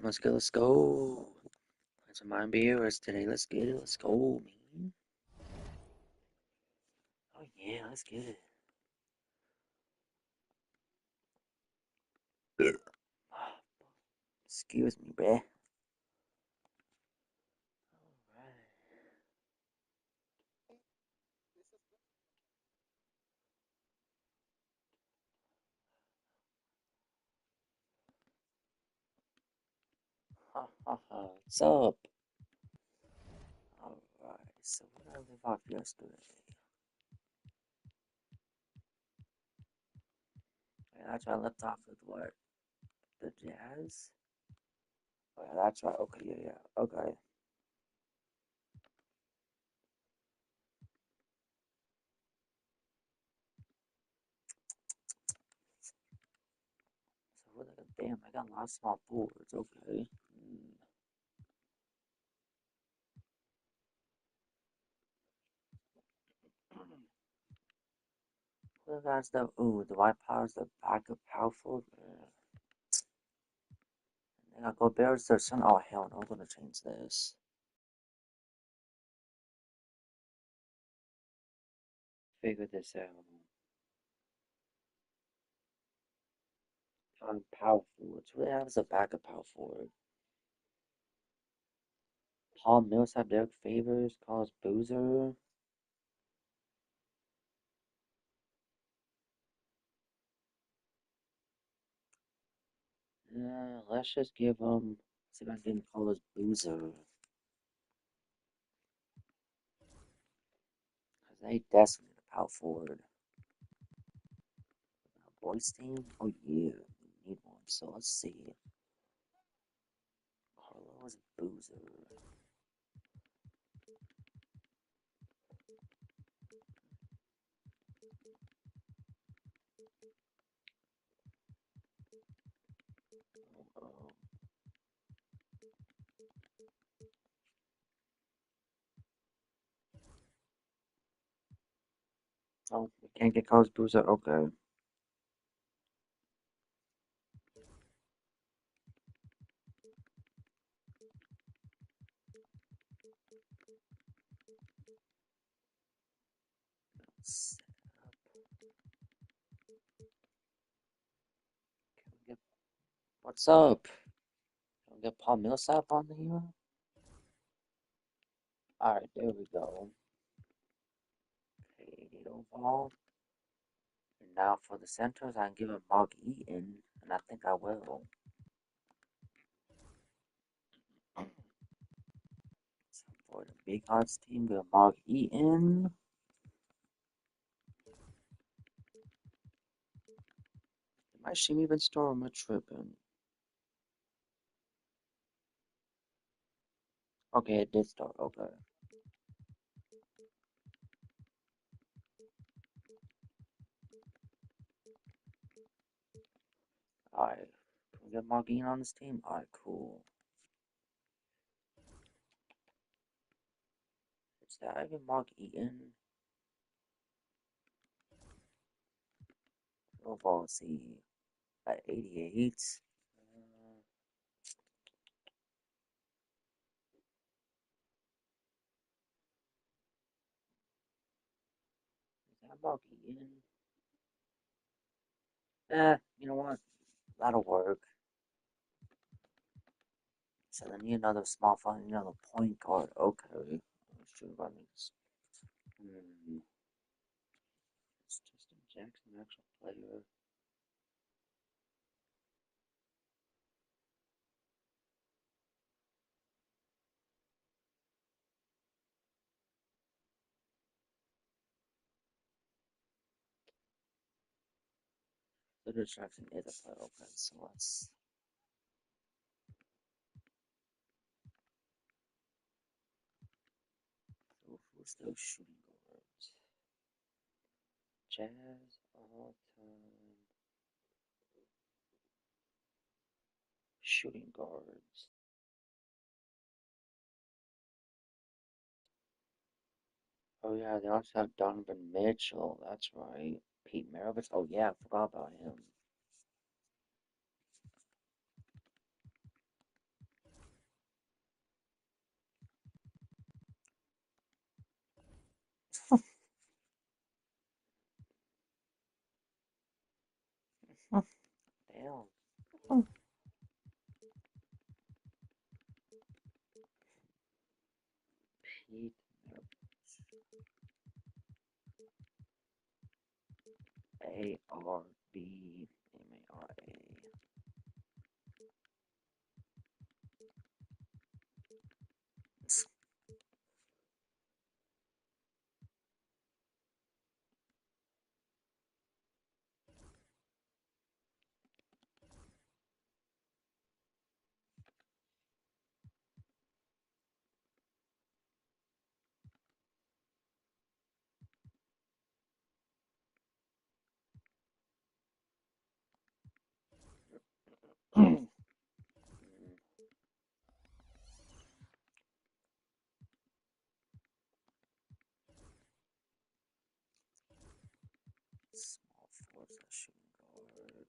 Let's go, let's go. Play some mind viewers today. Let's get it, let's go, man. Oh yeah, let's get it. Excuse me, bruh. Ha ha ha. What's up? Alright, so what did I leave off yesterday? That's why I left off with what? The Jazz? Oh yeah, that's right. Okay, yeah. Okay. So we're like, damn, I got a lot of small forwards. Okay. Well, that's the the White Powers, the backup power forward. I got Gobert's their son. Oh hell no, I'm gonna change this. Figure this out. Power forwards. Who has a backup power forward? Paul Millsap, Derek Favors, Carlos Boozer. Let's just give him. See if I can Carlos Boozer. Because they desperately need a power forward. Boys team? Oh yeah, we need one. So let's see. Carlos Boozer. Oh, oh, we can't get Carlos Boozer. Okay. Set up. Can we get, what's up? Can we get Paul Millsap on here? Alright, there we go. Okay, 88 overall. And now for the centers, I can give it Mark Eaton, and I think I will. So for the Big Hearts team, give Mark Eaton. Did my stream even start or am I tripping? Okay, it did start. Okay. Alright. Can we get Mark Eaton on this team? Alright, cool. Is that even Mark Eaton? Overall, see. At 88. Uh, is that Mark Eaton? You know what? That'll work. So then need another small fund, another point guard. Okay. Shoot, I mean, it's Justin Jackson, actual player. The Jackson is a player. Okay, so let's. So who's those shooting guards? Jazz all time shooting guards. Oh yeah, they also have Donovan Mitchell. That's right. Pete Maravich. Oh yeah, I forgot about him. Heat ARBMARA. Small forwards that shooting guard.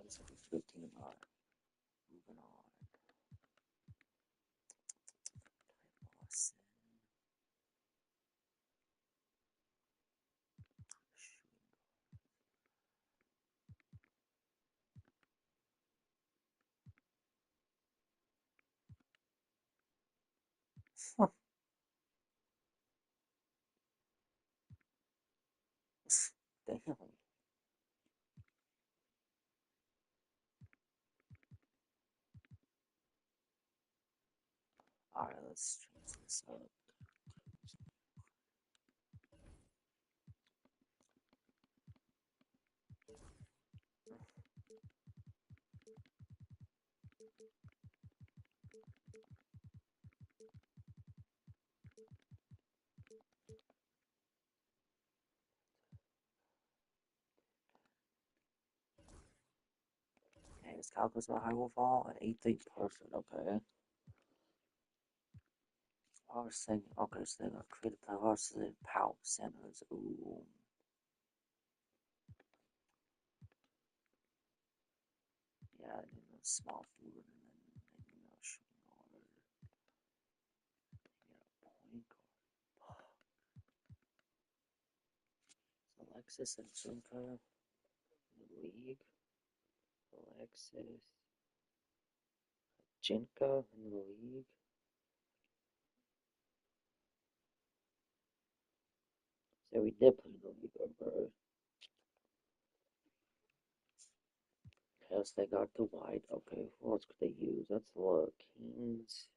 This will be 15. Alright, moving on. Lawson. Damn. Alright, let's change this up. Okay, this calculus my high will fall at 8th person, okay. Horse thing, okay, so they got creative play horses and power centers. Ooh. Yeah, small food and then shooting guard. Point guard. So Alexis and Jinka in the league. Alexis, Jinka in the league. So we did play the league over. Yes, they got the white. Okay, what else could they use? Let's look. Kings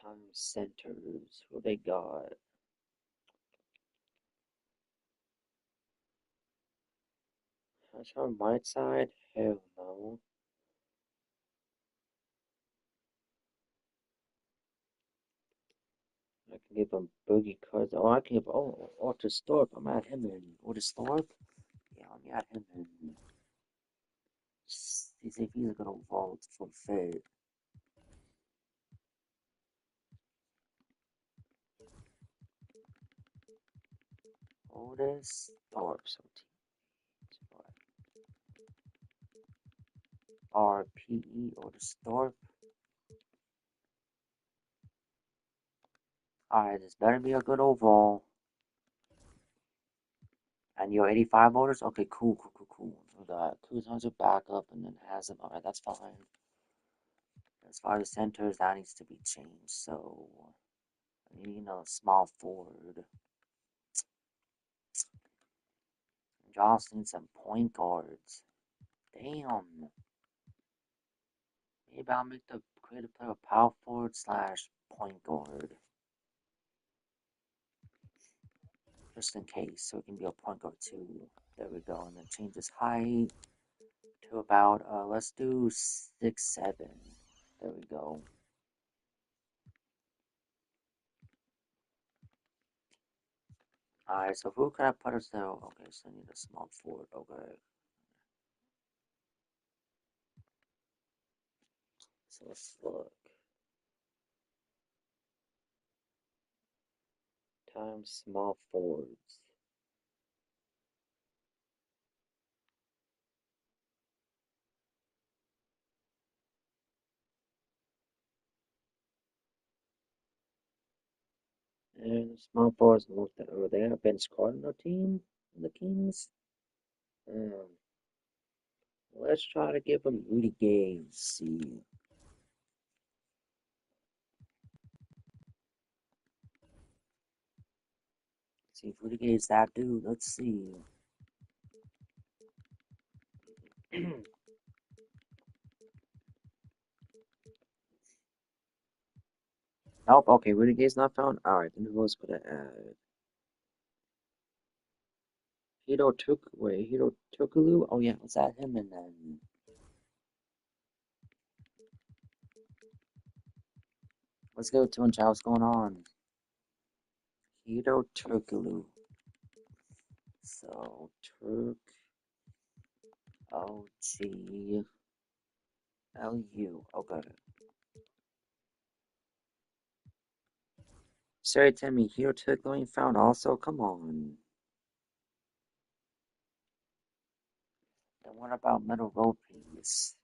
times centers. What they got? Hash on white side? Hell no. I can give him Boogie cards. Oh, I can give. Oh, Otis Thorpe. I'm at him in. Otis Thorpe? Yeah, I'm at him in. See if he's gonna vault for fit. Otis Thorpe. So RPE Otis Thorpe. Alright, this better be a good overall. And your 85 voters? Okay, cool. We got Kuzma's a backup and then has him. Alright, that's fine. As far as centers, that needs to be changed. So, you know, small forward. Josh needs some point guards. Damn. Maybe I'll make the creative player power forward slash point guard. Just in case, so it can be a point guard too. There we go. And then change his height to about, let's do 6'7". There we go. Alright, so who can I put us there? Okay, so I need a small forward. Okay, so let's look. Times small forwards. And small forwards moved over there. Bench Cardinal team, the Kings. Um, let's try to give him Rudy Gay. See. See if Rudy Gay's that dude. Let's see. Nope, okay, Rudy Gay's not found. Alright, then who else could I add? Hito Tukulu? Oh yeah, let's add him and then let's go to and what's going on. Hito Tukulu. So Turk OGLU. Okay. Sorry, Timmy, Hito Tukulu ain't found also? Come on. Then what about Metal World Peace?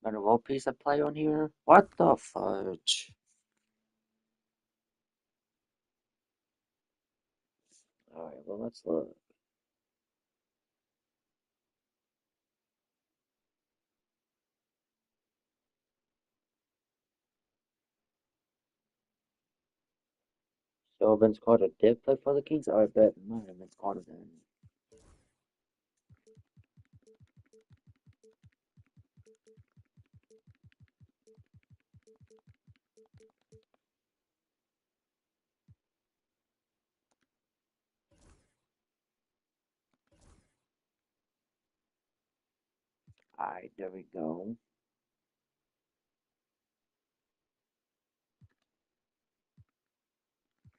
Metal World Peace I play on here? What the fudge? Alright, well let's look. So Vince Carter did play for the Kings? I bet not Vince Carter then. Alright, there we go.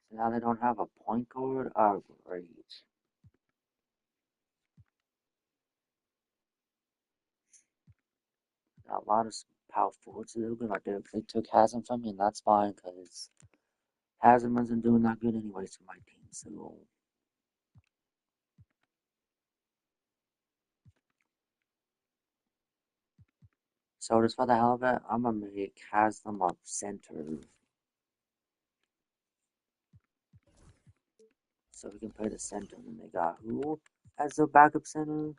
So now they don't have a point guard? Oh, great. Got a lot of power forwards. They're gonna do. They took Haslam from me, and that's fine because Haslam wasn't doing that good anyways for my team. So just for the hell of it, I'm gonna make Haslam up center so we can play the center. And they got who as the backup center?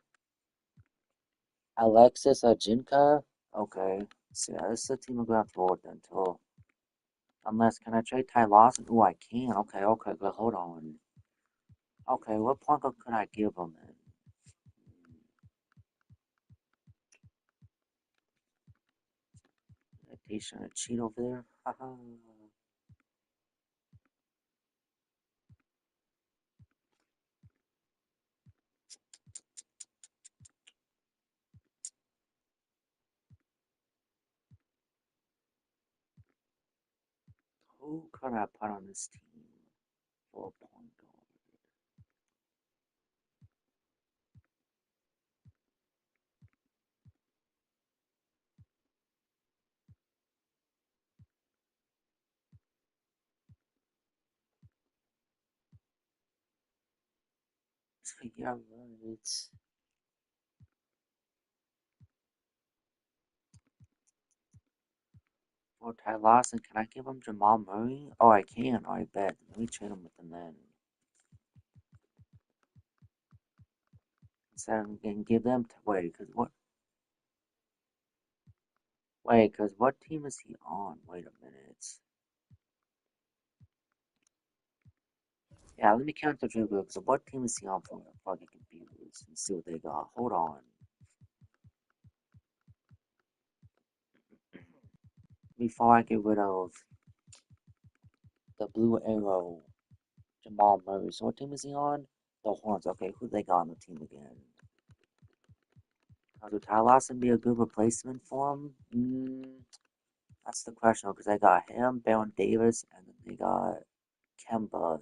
Alexis Ajinka. Okay. So yeah, this is a team we're gonna have to roll with until unless can I trade Ty Lawson? Oh, I can. Okay, okay, but hold on. Okay, what point guard can I give him then? He's trying to cheat over there. Haha. Who could I put on this team for a point guard? Yeah, right. For Ty Lawson, can I give him Jamal Murray? Oh, I can. Oh, I bet. Let me trade him with him then. Instead of getting give them to wait, because what? Wait, because what team is he on? Wait a minute. Yeah, let me count the dribble. So what team is he on for? I'm probably confused. And see what they got. Hold on. Before I get rid of the blue arrow, Jamal Murray. So what team is he on? The Horns. Okay, who they got on the team again? Would Ty Lawson be a good replacement for him? That's the question, because they got him, Baron Davis, and then they got Kemba.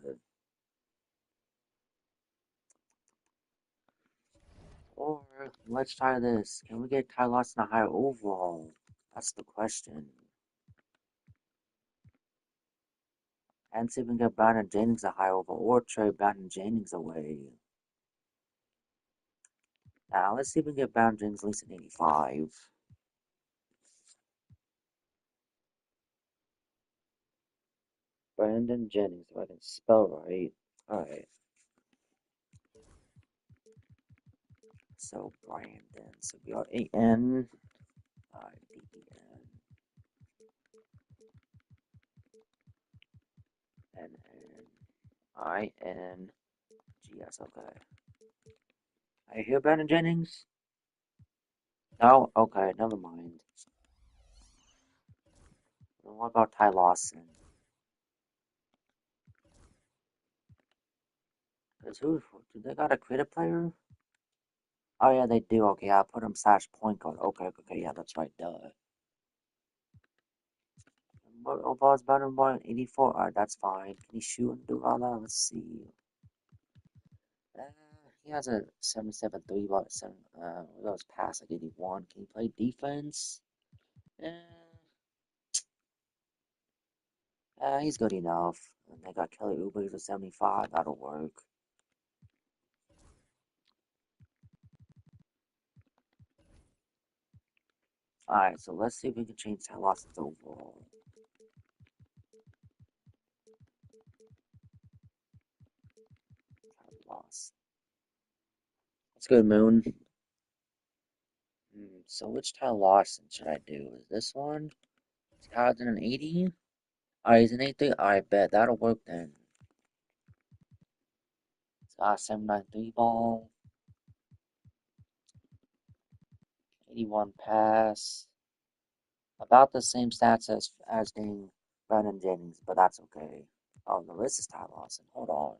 Or let's try this. Can we get Ty Lawson a higher overall? That's the question. And see if we can get Brandon Jennings a higher overall, or trade Brandon Jennings away. Now let's see if we can get Brandon Jennings at least an 85. Brandon Jennings, if I can spell right. Alright. So Brandon. So we are A-N. I-D-E-N. N-N-I-N-G-S. Okay. I hear Brandon Jennings? No? Okay, never mind. Then what about Ty Lawson? Cause who? Do they got a creative player? Oh yeah, they do. Okay, I put him slash point guard. Okay, okay, yeah, that's right. Duh. What overall is better than 184? Alright, that's fine. Can he shoot and do all that? Let's see. Uh, he has a 77 3 ball, what was pass like 81. Can he play defense? He's good enough. And they got Kelly Oubre, he's a 75. That'll work. Alright, so let's see if we can change Ty Lawson's overall. Ty Lawson. That's good, Moon. So which Ty Lawson should I do? Is this one? He's got an 80? Alright, he's an 83. I bet that'll work then. He's got a 793 ball. 81 pass. About the same stats as dang Brandon Jennings, but that's okay. Oh, no, this is Ty Lawson. Hold on.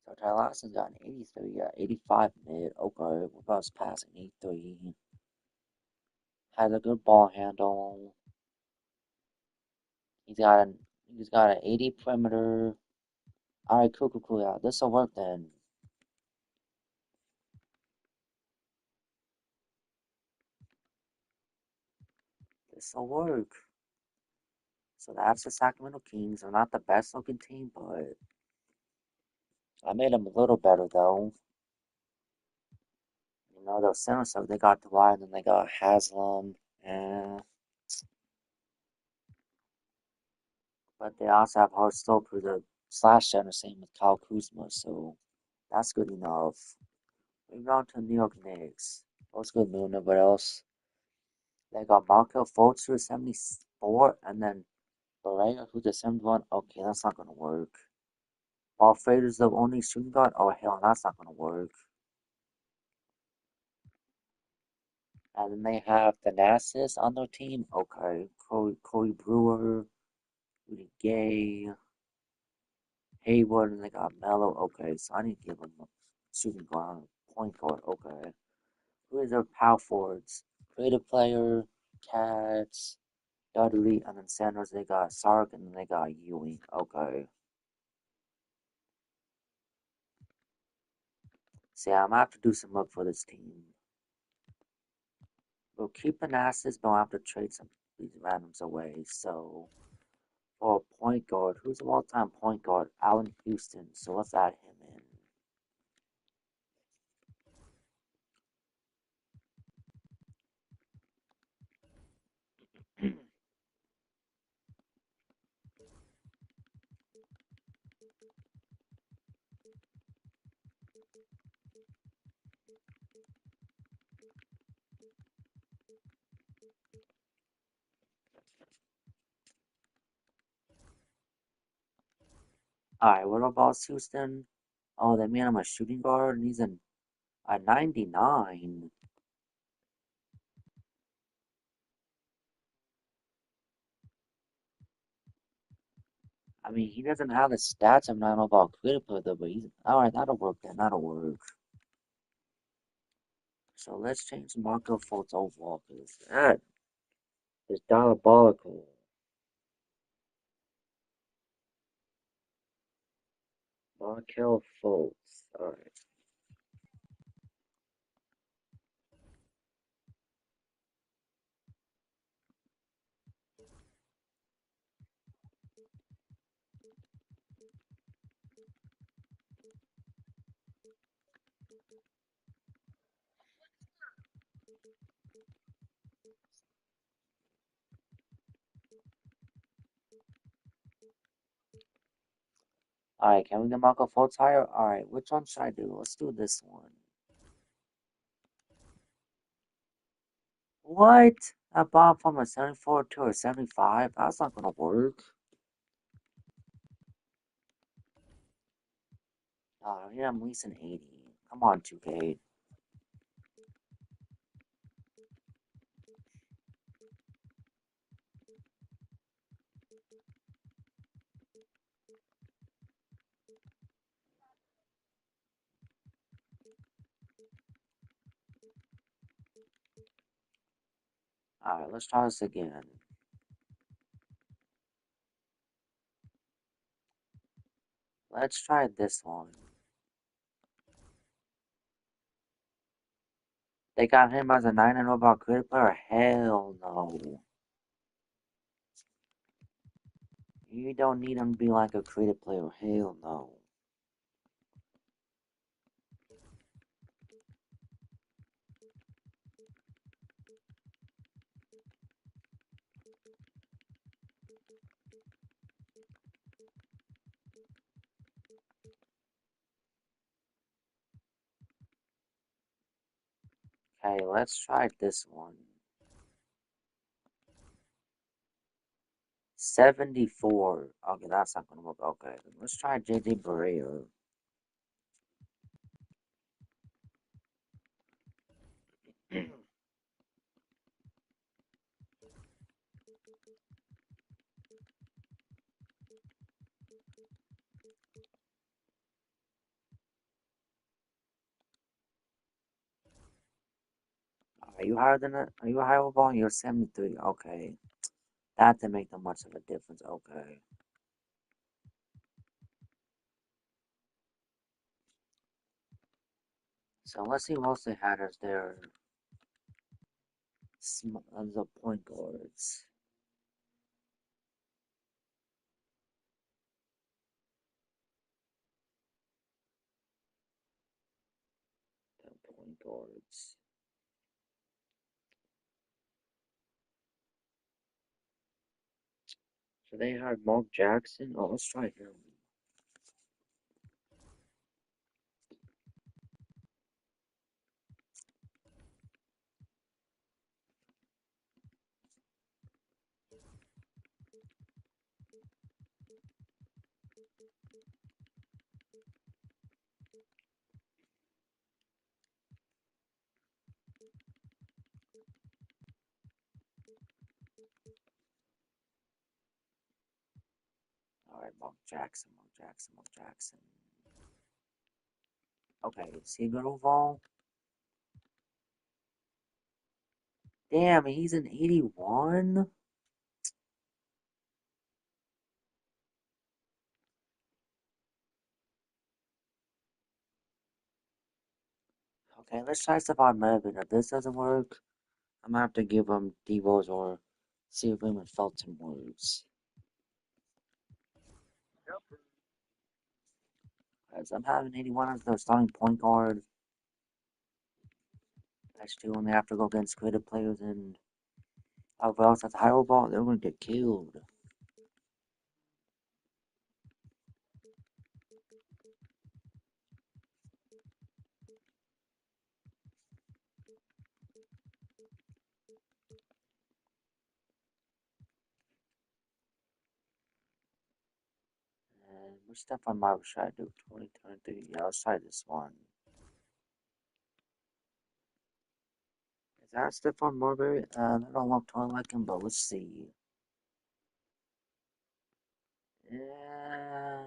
So Ty Lawson's got an 83, yeah, 85 mid. Okay, what about his passing? 83. Has a good ball handle. He's got an 80 perimeter. Alright, cool, cool, cool. Yeah, this'll work then. This'll work. So that's the Sacramento Kings. They're not the best looking team, but I made them a little better though. You know, those center stuff, they got Dwight and then they got Haslam. And but they also have Hart Stope, who's a slash center, same with Kyle Kuzma, so that's good enough. Moving on to New York Knicks. What's good, Moon? What else? They got Markel Fultz, who's 74, and then Barea, who's a 71. Okay, that's not gonna work. Paul Fraser's the only shooting guard. Oh hell, that's not gonna work. And then they have Thanasis on their team. Okay, Corey Brewer, Rudy Gay, Hayward, and they got Mello. Okay, so I need to give them a shooting guard, point guard. Okay, who is their power forwards? Creative player, Cats, Dudley, and then Sanders. They got Sark, and then they got Ewing. Okay. See, I'm gonna have to do some work for this team. We'll keep Thanasis, but I'll have to trade some of these randoms away. So. For a point guard, who's the all-time point guard? Allen Houston. So let's add him in. Alright, what about Houston? Oh, they made him a shooting guard, and he's a 99. I mean, he doesn't have the stats of 9 overall critical though, but he's alright. That'll work. Then that'll work. So let's change Marco Fultz overall because that is diabolical. Markel Fultz. Alright. Alright, can we get Marco Fultz higher? Alright, which one should I do? Let's do this one. What? I bought from a 74 to a 75? That's not gonna work. Yeah, I'm leasing 80. Come on, 2K. Alright, let's try this again. Let's try this one. They got him as a 9 and overall credit player? Hell no. You don't need him to be like a credit player. Hell no. Okay, let's try this one. 74. Okay, that's not gonna work. Okay, let's try JJ Barea. Are you higher than it? Are you higher overall? You're 73. Okay. That didn't make that much of a difference. Okay. So let's see what else they had as their the point guards. The point guards. So they had Mark Jackson. Oh, let's try him. Alright, Mark Jackson, Mark Jackson, Mark Jackson. Okay, is he good overall? Damn, he's an 81? Okay, let's try Stephon Mervin. If this doesn't work, I'm gonna have to give him Devos or see if Raymond Felton works. As I'm having 81 as the starting point guard. I still only have to go against creative players and whoever else has higher ball, they're gonna get killed. And which Stephon Marbury should I do? 20, 23. Yeah, let's try this one. Is that Stephon Marbury? I don't look totally like him, but let's see. Uh,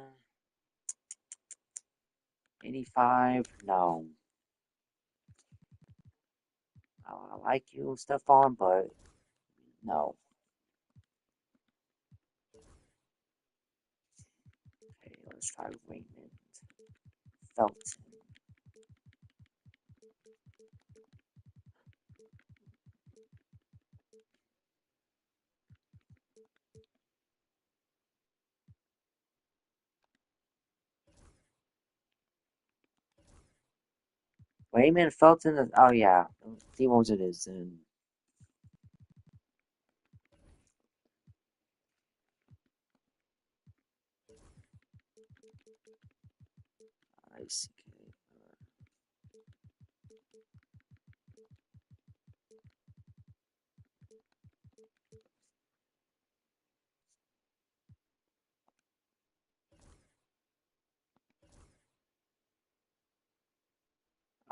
85, no. I like you, Stefan, but no. Okay, let's try Raymond Felton. Raymond Felton is, oh yeah, he owns it is, and I see.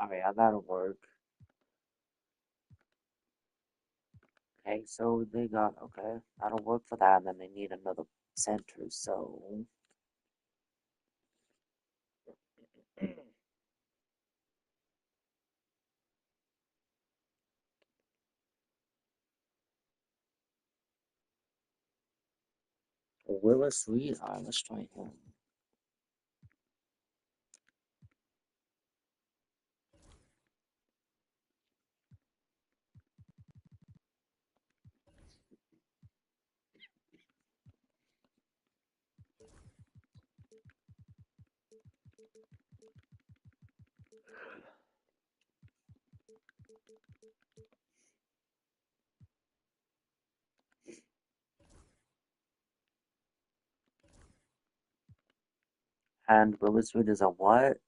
Oh yeah, that'll work. Okay, so they got, okay, that'll work for that, and then they need another center, so. Willis Reed, alright, let's try him. And Willis Reed is a what?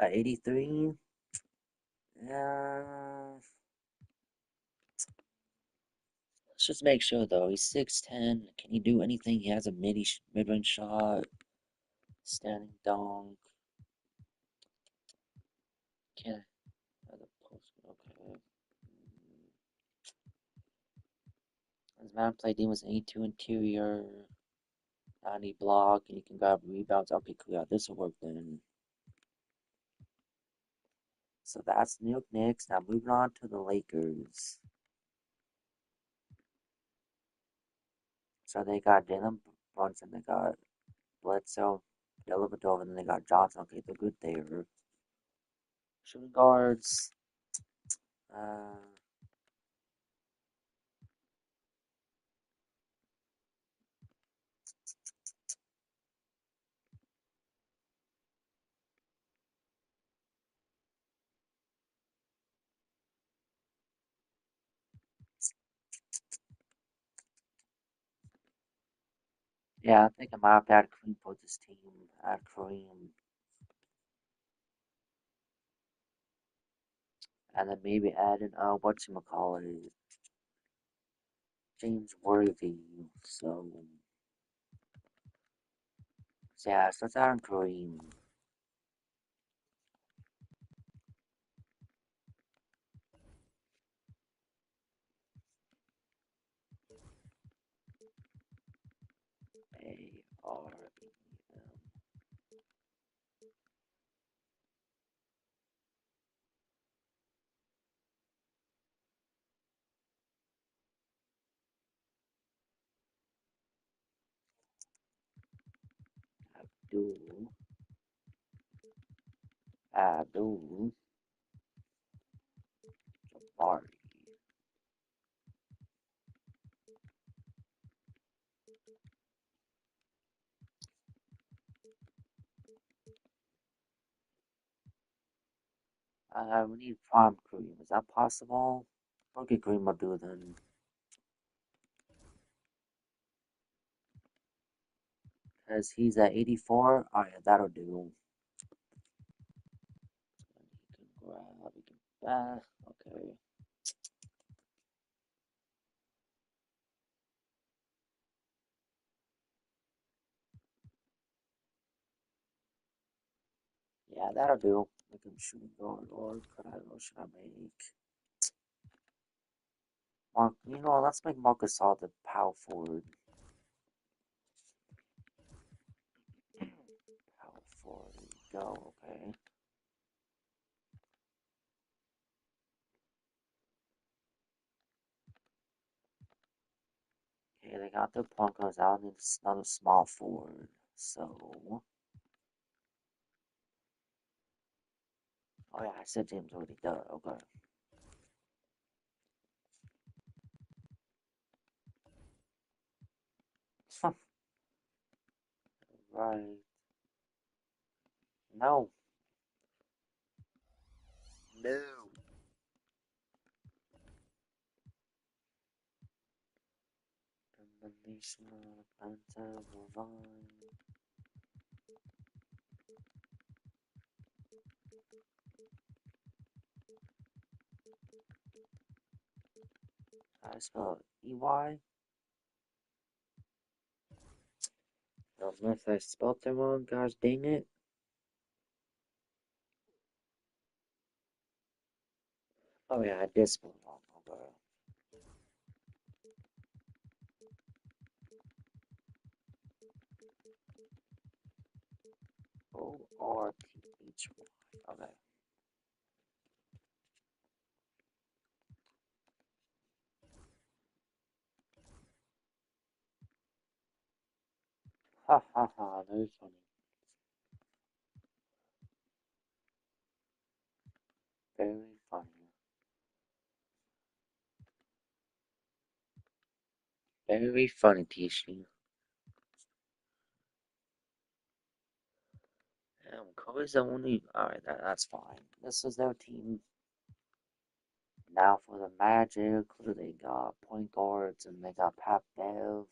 A 83? Yeah. Let's just make sure though. He's 6'10". Can he do anything? He has a mid-range shot, standing dunk. Can the post? Okay. His man play D was 82 interior, 90 block, and he can grab rebounds. Okay, cool. Yeah, this will work then. So that's New York Knicks. Now moving on to the Lakers. So they got Jalen Brunson, they got Bledsoe, Dellavedova, and then they got Johnson. Okay, they're good there. Shooting guards. Uh, yeah, I think I might have to add Kareem for this team. Add Kareem, and then maybe add in whatchamacallit, James Worthy. So yeah, so let's add in Kareem. AREM. Abdul. Abdul. Jabari. We need Prime Kareem. Is that possible? Okay, Kareem will do then. Because he's at 84. Alright, that'll do. He can grab, he can back. Okay. Yeah, that'll do. Make him shooting guard, or what should I make? Let's make Marcus All the power forward. go. Okay. Okay, they got their point guards out. Need another small forward. So, oh yeah, I said James already done. Okay. Right. No. No. Combination Phantom Line. I spell EY. Unless I spelled it wrong, gosh dang it. Oh yeah, I did spell it wrong. Okay. ORTHY. Okay. Ha ha ha, very funny. Very funny. Very funny, Tishi. Kobe's the only. Alright, that's fine. This is their team. Now for the Magic, who do they got? Point guards, and they got Pat Bev.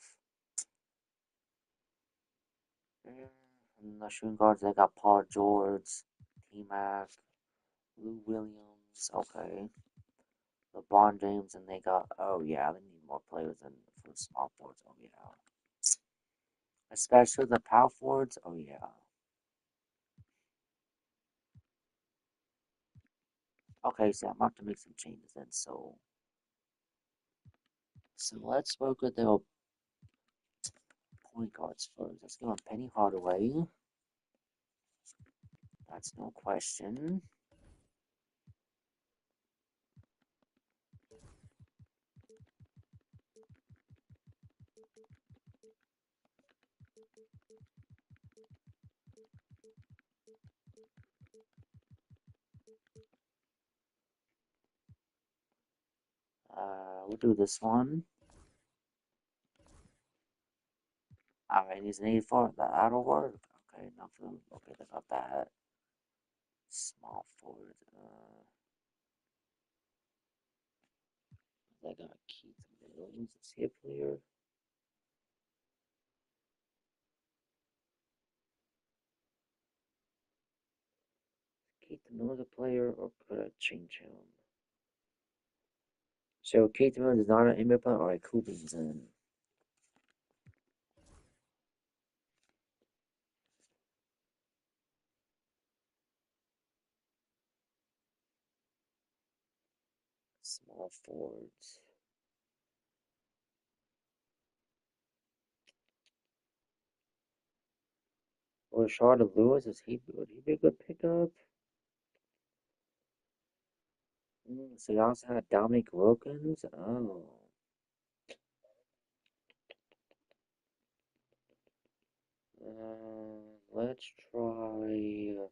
And the shooting guards, they got Paul George, T-Mac, Lou Williams. Okay. LeBron James, and they got. Oh, yeah, they need more players than for the small forwards. Oh, yeah. Especially the power forwards. Oh, yeah. Okay, so I'm about to make some changes then. So let's work with the point guards first. Let's go on Penny Hardaway. That's no question. We'll do this one. Alright, he's an 84. That'll work. Okay, nothing. Okay, they got that. Small forward. They got Keith Mills. Is he a player? Keith Mills a player, or could I change him? So Keith Mills is not an NBA player. Alright, cool beans then. Small forwards. Or Charlotte Lewis, would he be a good pickup? So you also had Dominic Wilkins? Oh. Let's try.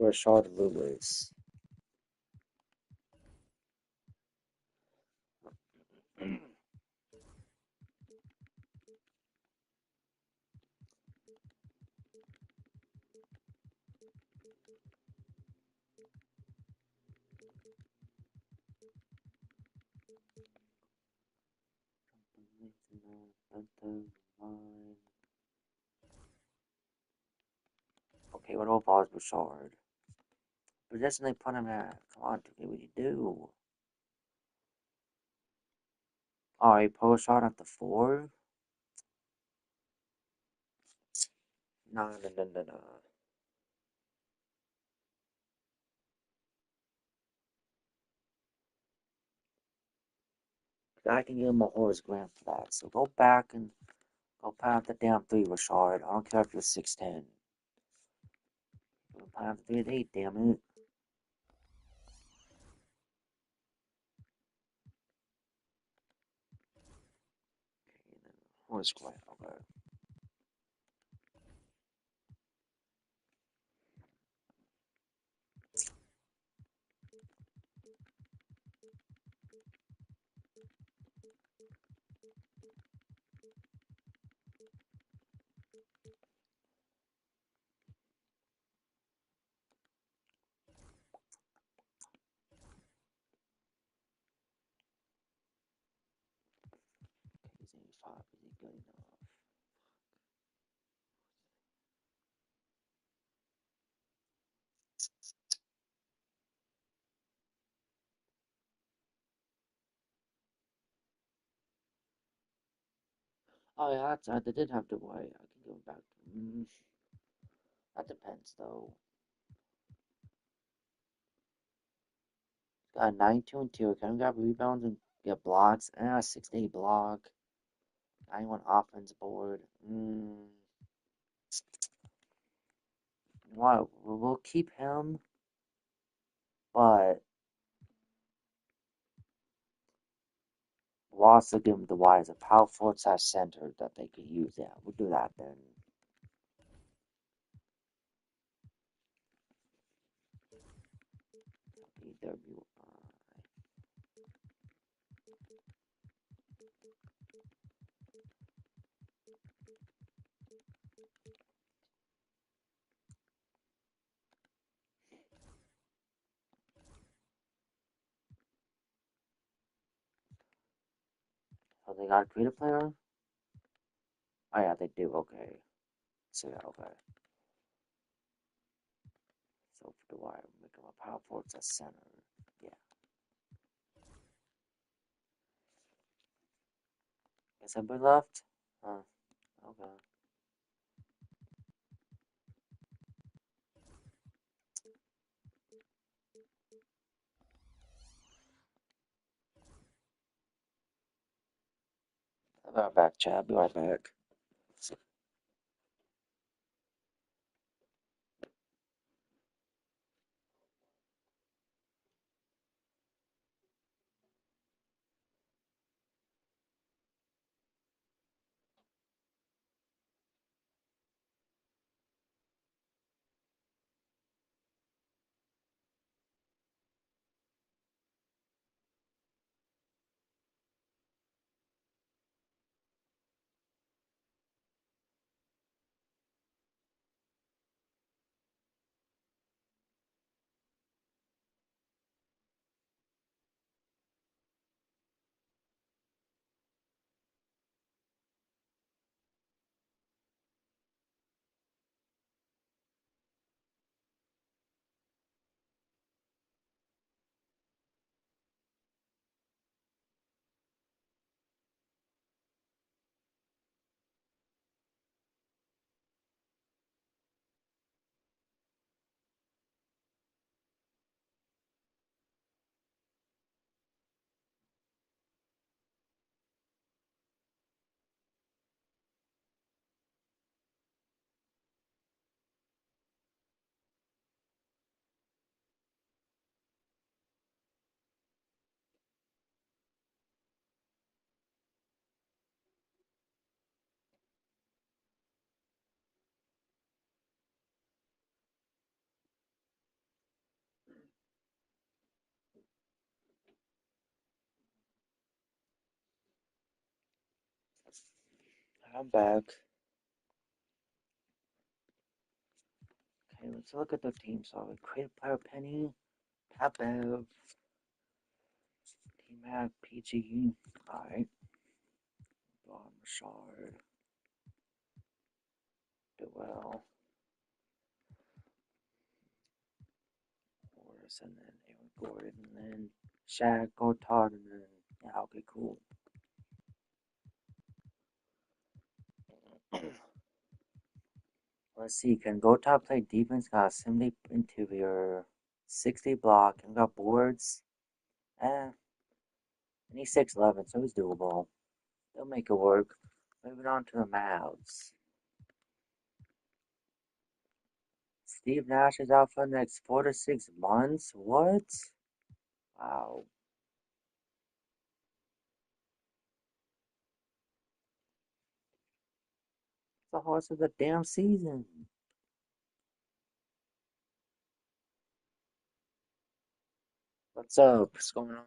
Rashard Lewis. Okay, what overall is Bouchard? Position they put him at. Come on, what do you do? Alright, Bouchard at the 4? No, no, no, no, no. I can give him a Horace Grant for that. So go back and go pound the damn three, Rashard. I don't care if you're 6'10". Go pound the three at 8, damn it. Okay, then Horace Grant, okay. He's 85. Is he good enough? Oh yeah, they did have to wait. I can go back. That depends though. Got a 92 interior. Can grab rebounds and get blocks. 68 block. 91 offense board. What? We'll keep him, but we'll also give him the wise a power forward slash center that they could use. Yeah, we'll do that then. EWI. So they got a creative player? Oh yeah, they do. Okay. So yeah, okay. So for the wire, make him a power forward slash center. Yeah. Guess everybody left? Huh. Okay. I'll be right back, Chad. Be right back. I'm back. Okay, let's look at the team. So we creative player Penny, Papev, T-Mac, PG. Alright. Rashard, Dewell, Morris, and then Aaron Gordon, and then Shaq, Gortard, and then yeah, okay, cool. Let's see, can Gortard play defense? Got a 70 interior, 60 block, and got boards. Eh, And he's 6'11", so he's doable. They'll make it work. Moving on to the Mavs. Steve Nash is out for the next 4 to 6 months. What? Wow. It's the horse of the damn season. What's up? What's going on?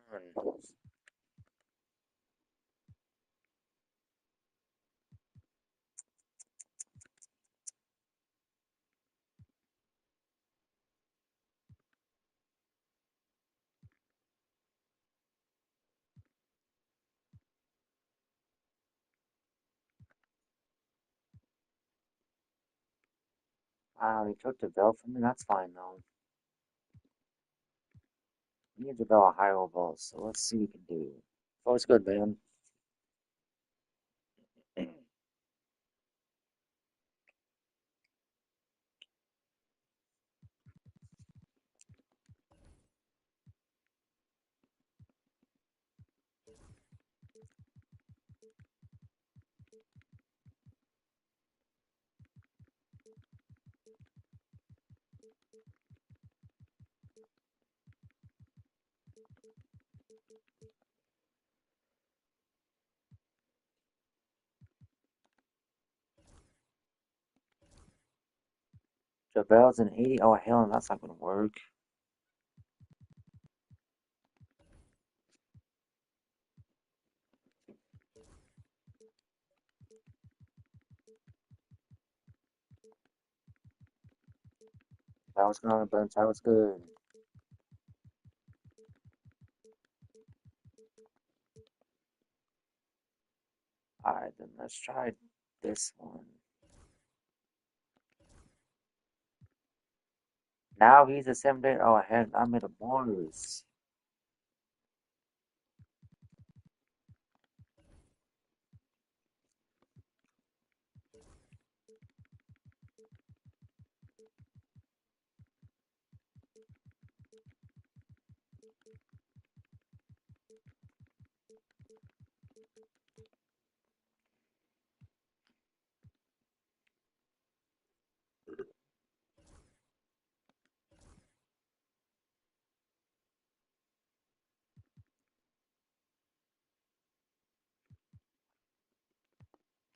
Wow, he took the belt from me. That's fine though. We need to go a higher ball, so let's see what we can do. Oh, it's good, man. JaVale's an 80. Oh, hell, that's not gonna work. That was good on the bench. That was good. Alright, then let's try this one. Now he's a 7 day. Oh, ahead. I'm in the bonus.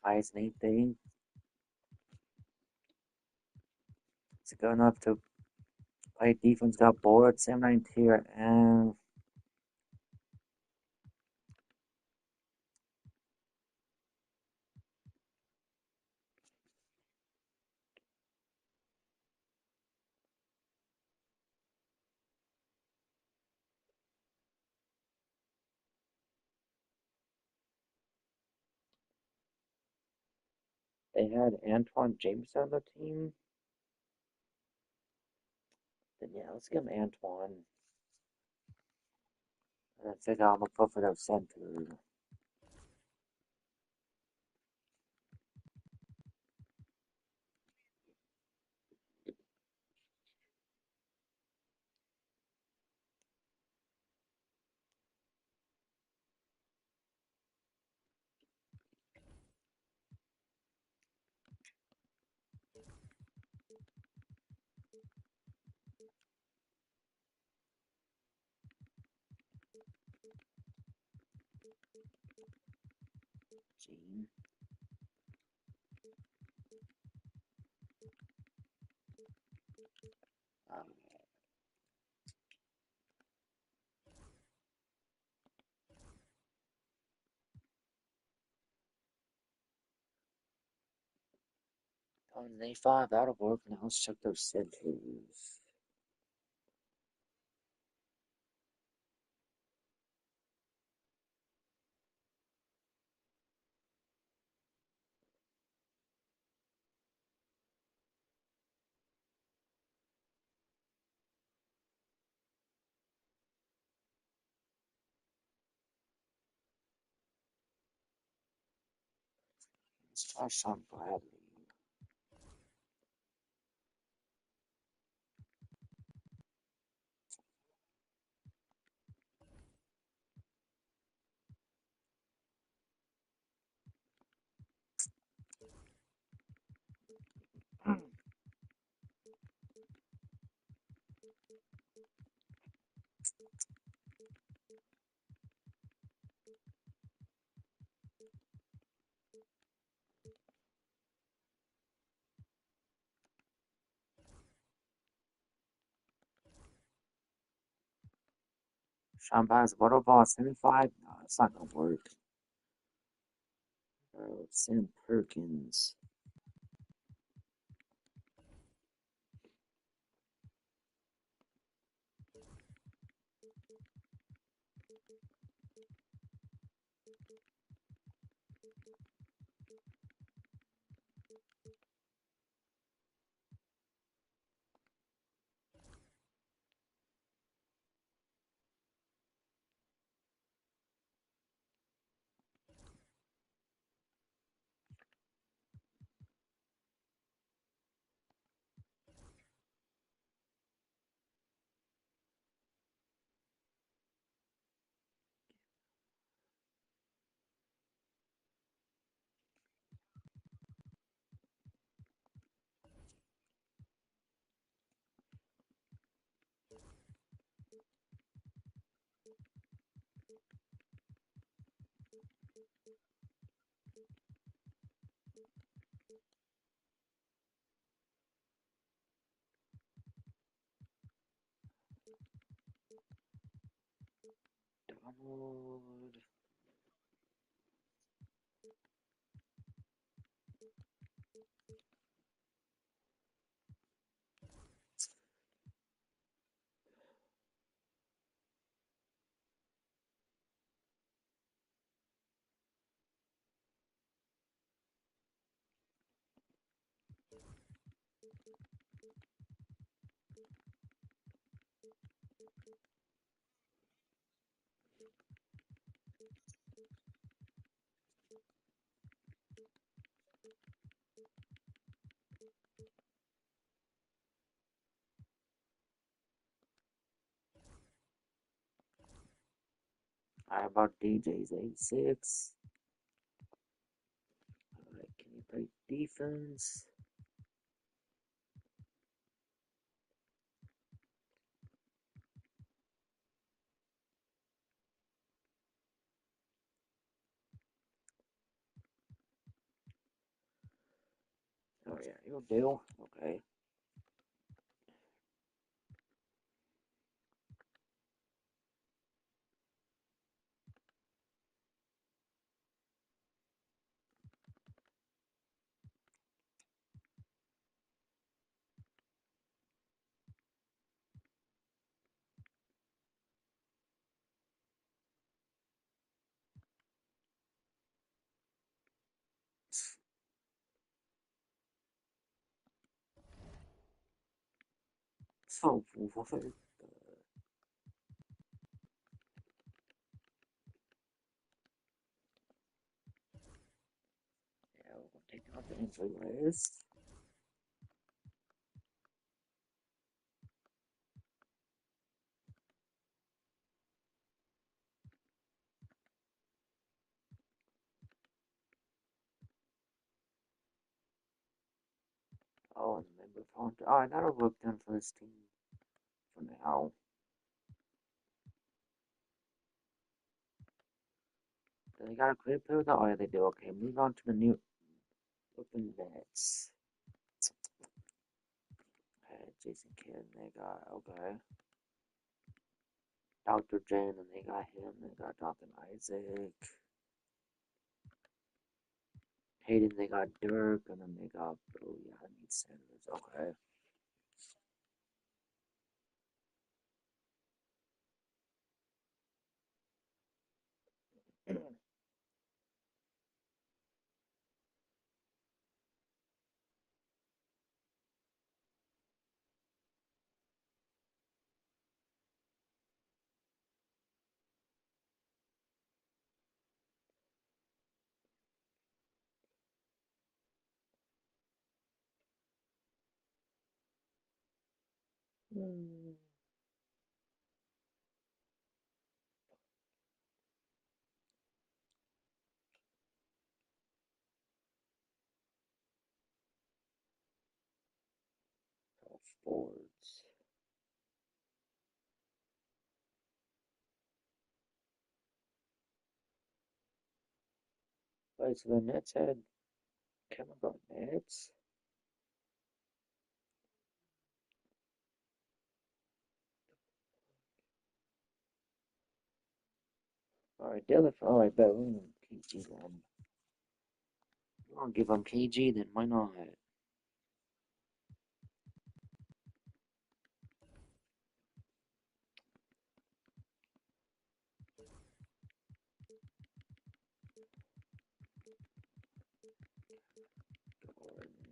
Highest Nate thing. Is it good enough to play defense? Got bored. 7-9 tier. And they had Antoine James on the team. Then yeah, let's give him Antoine. And I think I'm gonna put for that center. Gene. 185, that'll work. Now let's check those centers. Let's try Sean Bradley. Sean Paris waterfall 75. No, it's not gonna work. Sam Perkins. Donald. How about DJ's 86? Can he play defense? Oh yeah, you'll do. Okay. So what? Yeah, we'll take out the injury list. Oh, and member font. Alright, that'll work then for this team for now. Do they got a clear player with that? Oh yeah, they do. Okay, move on to the new open Nets. Okay, Jason Kidd, they got okay. Dr. Jen, and they got him. They got Jonathan Isaac. Hayden, they got Dirk, and then they got oh yeah, I need Sanders. Okay. Forwards. Wait, so the Nets had Chemical Nets? Alright, Dylan. Alright, bet we're gonna KG then. We're gonna give him KG, then why not?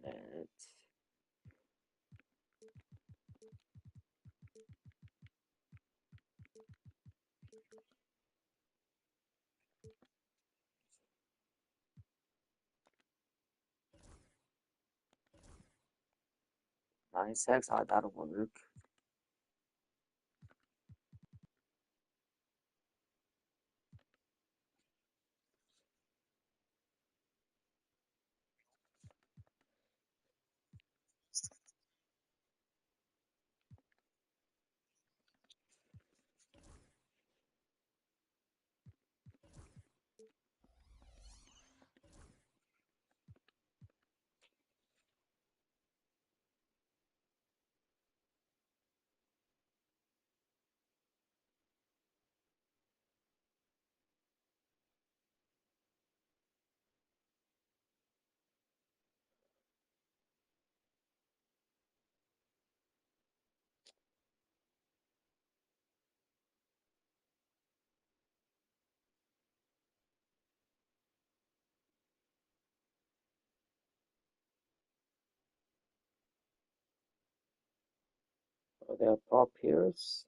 Net. Nice X. Alright, that'll work. Oh, they have Paul Pierce.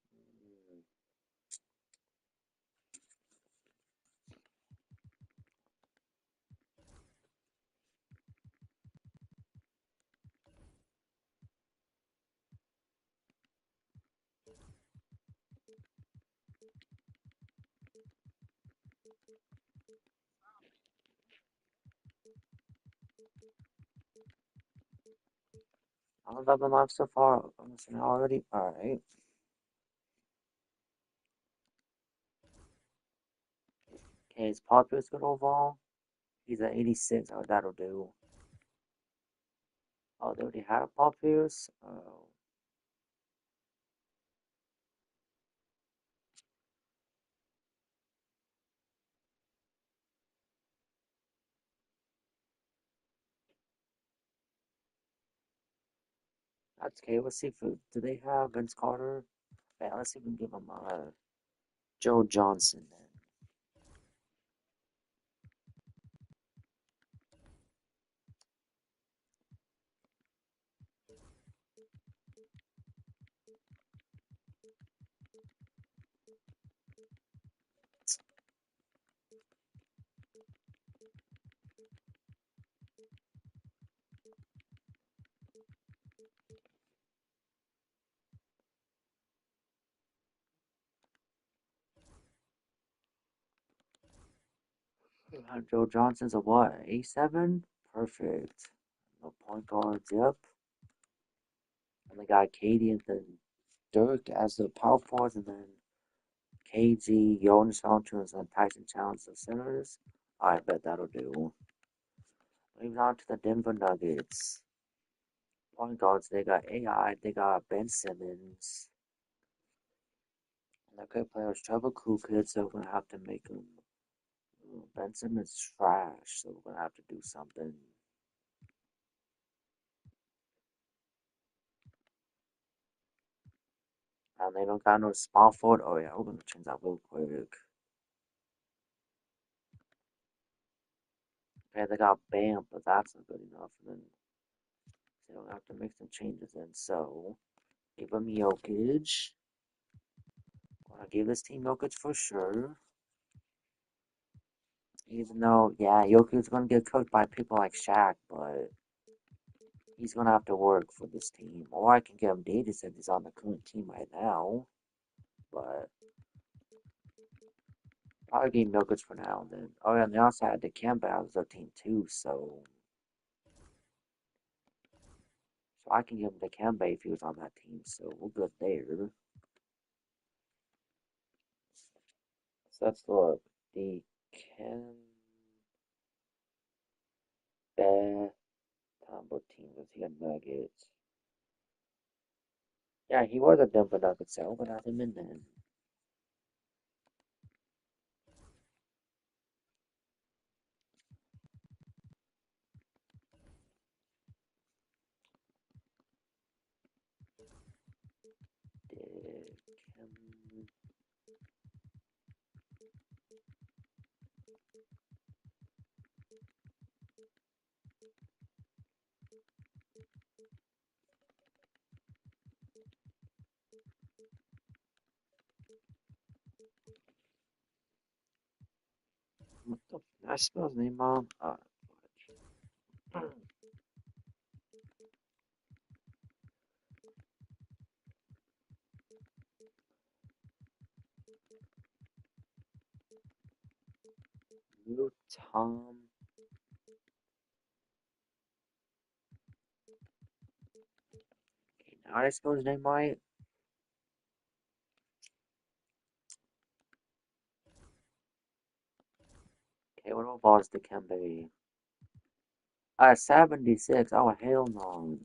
How long have been live so far? Almost an hour already? Alright. Okay, is Paul Pierce good overall? He's at 86. Oh, that'll do. Oh, they already had a Paul Pierce? Oh. That's okay. Let's see if do they have Vince Carter? Yeah, let's see if we can give him Joe Johnson then. Joe Johnson's a what? A7? Perfect. No point guards, yep. And they got Katie and then Dirk as the power forwards, and then KG, Jonas Valanciunas, and Tyson Chandler the centers. I bet that'll do. Moving on to the Denver Nuggets. Point guards, they got AI, they got Ben Simmons. And their good players, Trevor Kukoc, so we're gonna have to make him. Ben Simmons trash, so we're gonna have to do something. And they don't got no small forward. Oh yeah, we're gonna change that real quick. Okay, they got Bam, but that's not good enough. And then they don't have to make some changes in. So give him Jokic. Gonna give this team Jokic for sure. Even though, yeah, Jokic's gonna get cooked by people like Shaq, but he's gonna have to work for this team. Or I can give him Davis if he's on the current team right now. But probably give him Jokic for now. Then, oh yeah, and they also had the Kemba as their team too. So I can give him the Kemba if he was on that team. So we're good there. So let's look. The Kemba combo team was he a Nuggets? Yeah, he was a Denver Nuggets, so we're gonna have him in then. Kim. What the? I spell his name wrong. Tom. Okay, now I spell his name right. Okay, what about the Kembe? 76. Oh, hell no.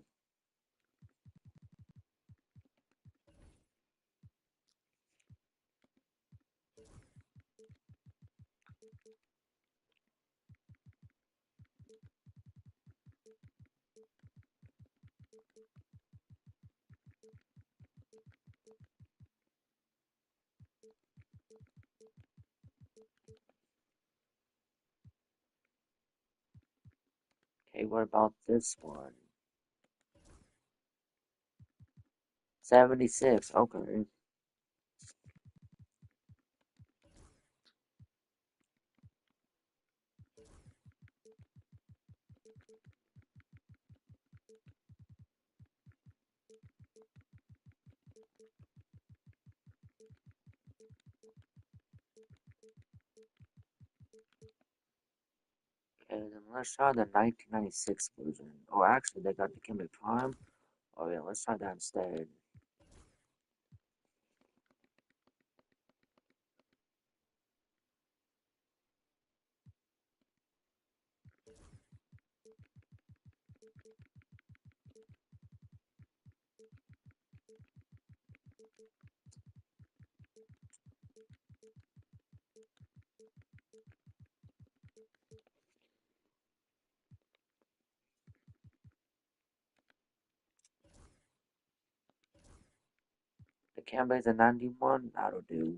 Okay, what about this one? 76. Okay. Okay, then let's try the 1996 version. Oh, actually, they got the Kembe Prime. Oh, yeah, let's try that instead. The Kembe's a 91. That'll do.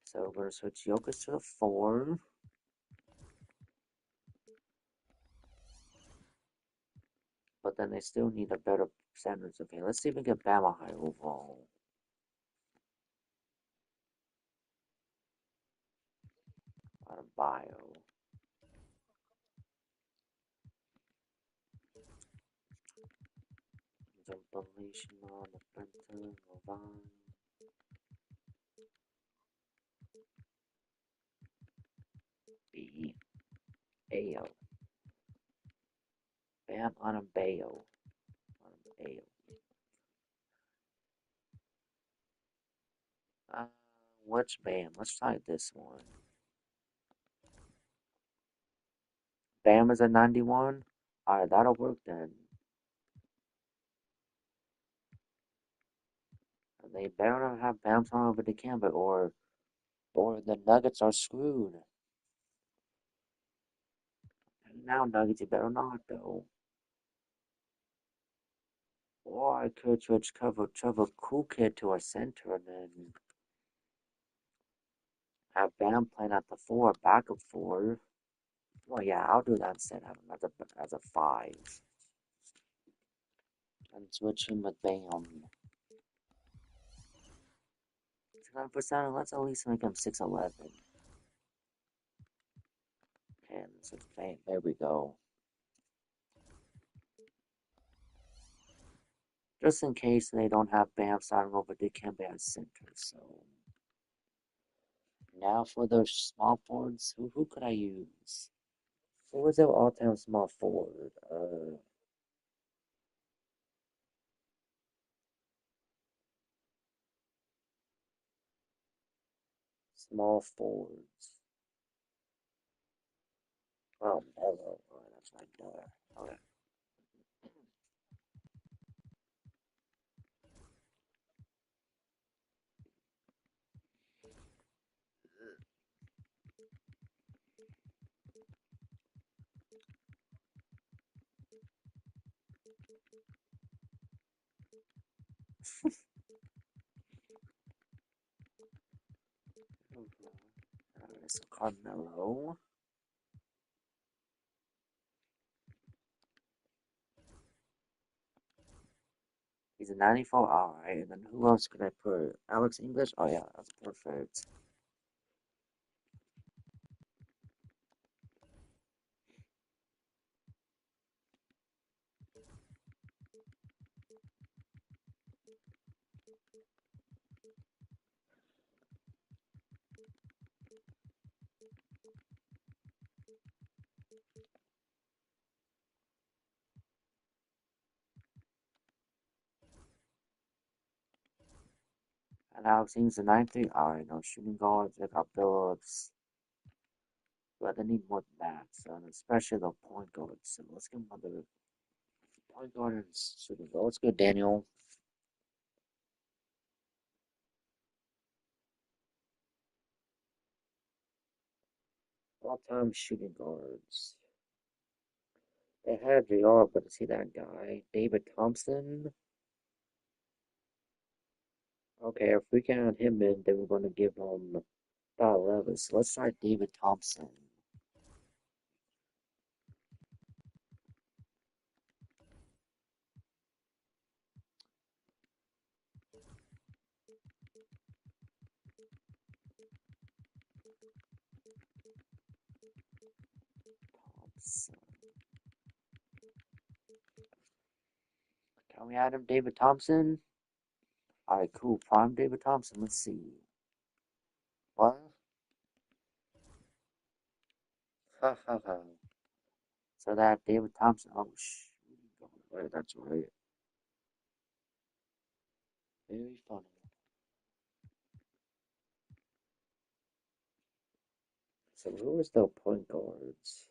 So we're gonna switch Jokic to the 4. But then they still need a better percentage. Okay, let's see if we can get Bama high overall. Out of bio. Compilation on the printer, mobile. B. Ayo. Bam on a bayo. On a bayo. Uh, which Bam? Let's try this one. Bam is a 91. Alright, that'll work then. They better not have Bam thrown over the Kemba or the Nuggets are screwed. And now Nuggets, you better not though. Or I could switch Trevor Cool Kid to a center and then have Bam playing at the 4, backup 4. Well, yeah, I'll do that instead. Have him as a 5. And switch him with Bam. 9%, let's at least make him 6'11". And so Bam, there we go. Just in case they don't have Bam starting over Dikembe as center. So now for those small forwards, who could I use? Who was their all-time small forward? Small forwards. Oh, hello. Oh, that's right there. Okay. so Carmelo. He's a 94. Alright, and then who else could I put? Alex English? Oh yeah, that's perfect. And Alex English a 93. Alright, no shooting guards. They got Phillips. But they need more than that, so especially the point guards. So let's give them another point guard and shooting guard. Let's go, Daniel. All-time shooting guards. They had JR, but is he that guy? David Thompson? Okay, if we can add him in, then we're going to give him about 11. So let's try David Thompson. Thompson. Can we add him, David Thompson? Alright, cool. Prime David Thompson. Let's see. What? Ha ha ha. So that David Thompson. Oh, right, that's right. Very funny. So who is the point guards?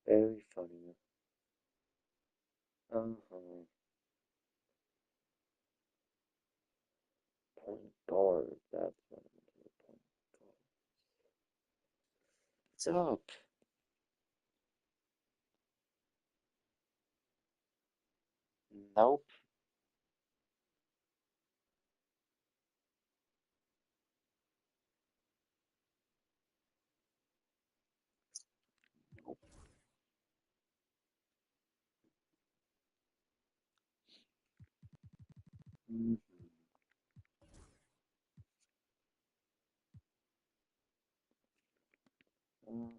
Very funny. Uh-huh. Point guard. That's what I'm doing. Point guard. What's up? Nope. Nope. Mhm. Mhm.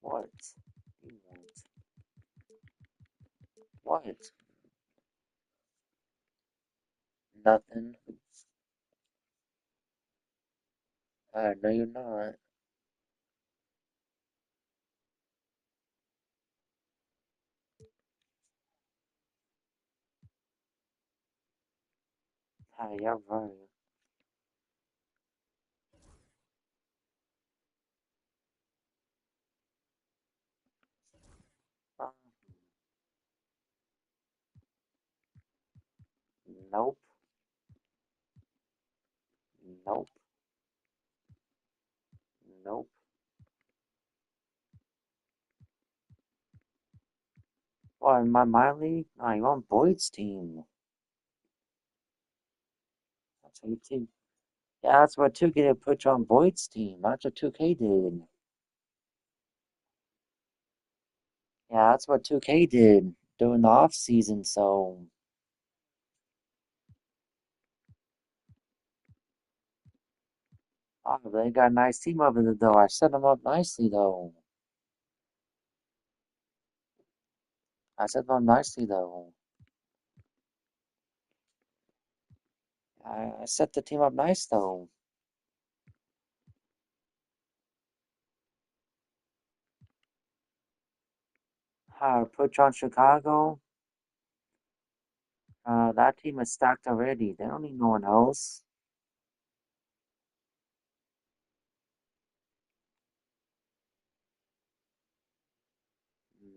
What? You want? What? Nothing. No, you're not. Yeah, right. Um, nope. Nope. Nope. What, in my league? No, you're on Boyd's team. That's what you team. Yeah, that's what 2K did put you on Boyd's team. That's what 2K did. Yeah, that's what 2K did during the off season. So, oh, they got a nice team over there, though. I set them up nicely, though. I set them up nicely, though. I set the team up nice, though. Put you on Chicago. That team is stacked already. They don't need no one else.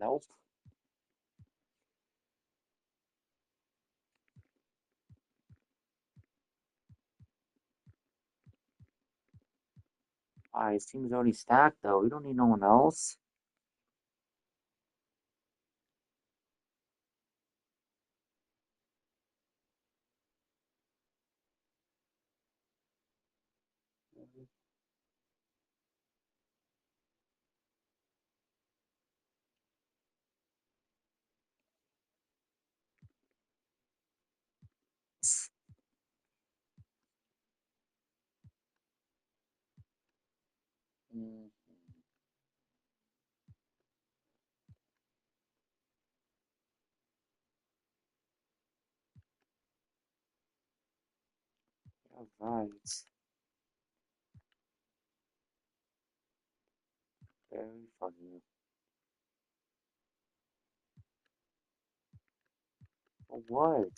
Nope. His team is already stacked, though. We don't need no one else. Mm, you're right. Very funny. For what?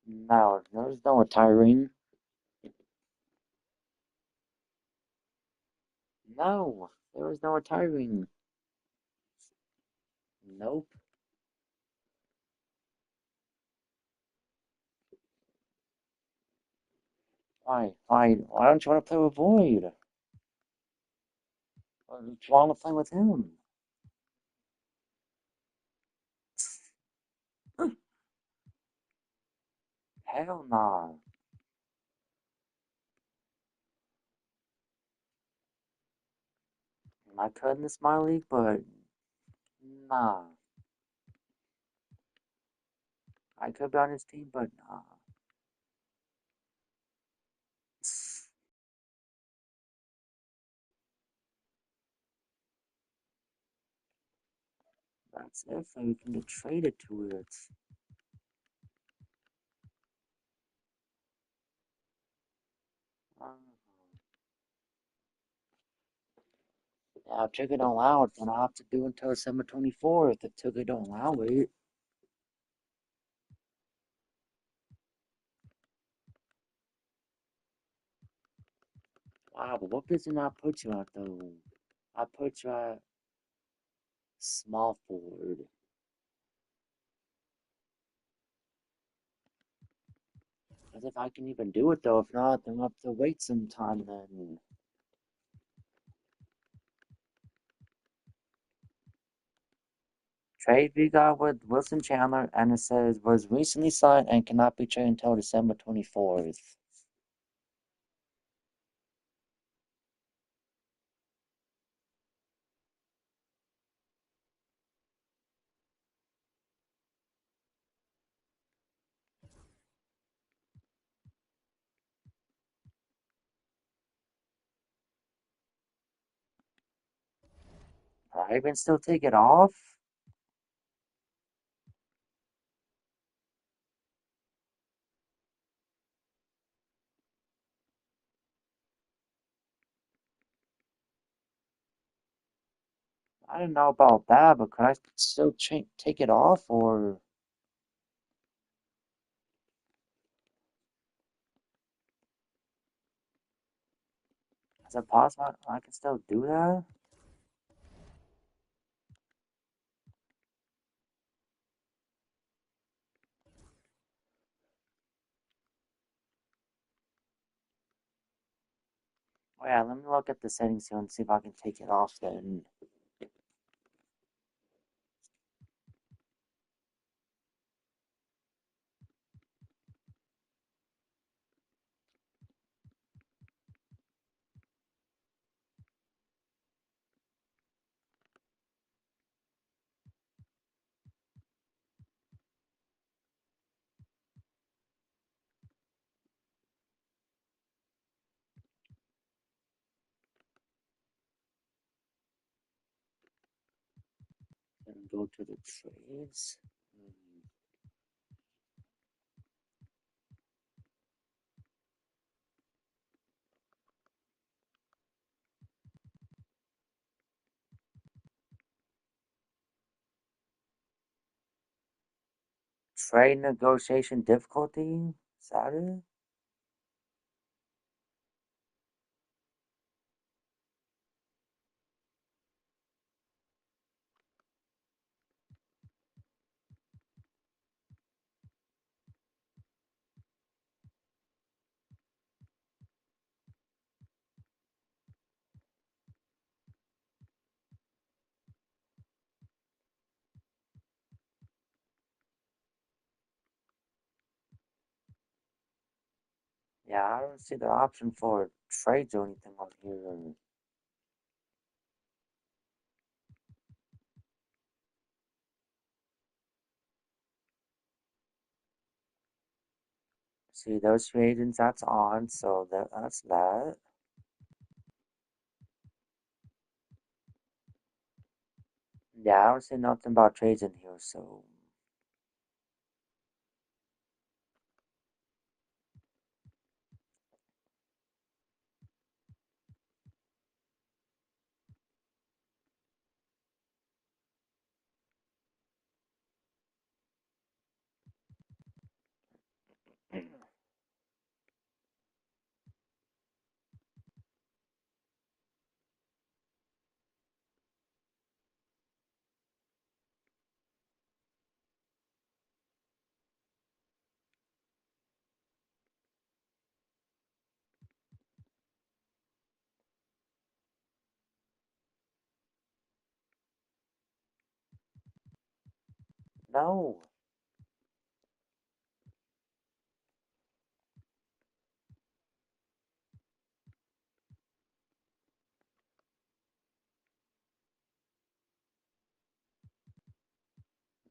No, there's no retiring. No, there was no retiring. Nope. Why? Why don't you want to play with Void? Or do you want to play with him? Hell nah. I could in this minor league, but nah. I could be on his team, but nah. That's if we can get traded to it. Uh, yeah, if Tigger don't allow it, then I'll have to do until December 24th if Tigger don't allow it. Wow, but what position I put you at though? I put you at small forward. As if I can even do it though. If not, then I'll have to wait some time then. Trade we got with Wilson Chandler, and it says was recently signed and cannot be traded until December 24th. I even still take it off? I didn't know about that, but could I still take it off, or is it possible I can still do that? Oh yeah, let me look at the settings here and see if I can take it off then. And go to the trades. Trade negotiation difficulty? Is that it? Yeah, I don't see the option for trades or anything on here. See those free agents that's on, so that's that. Yeah, I don't see nothing about trades in here, so no,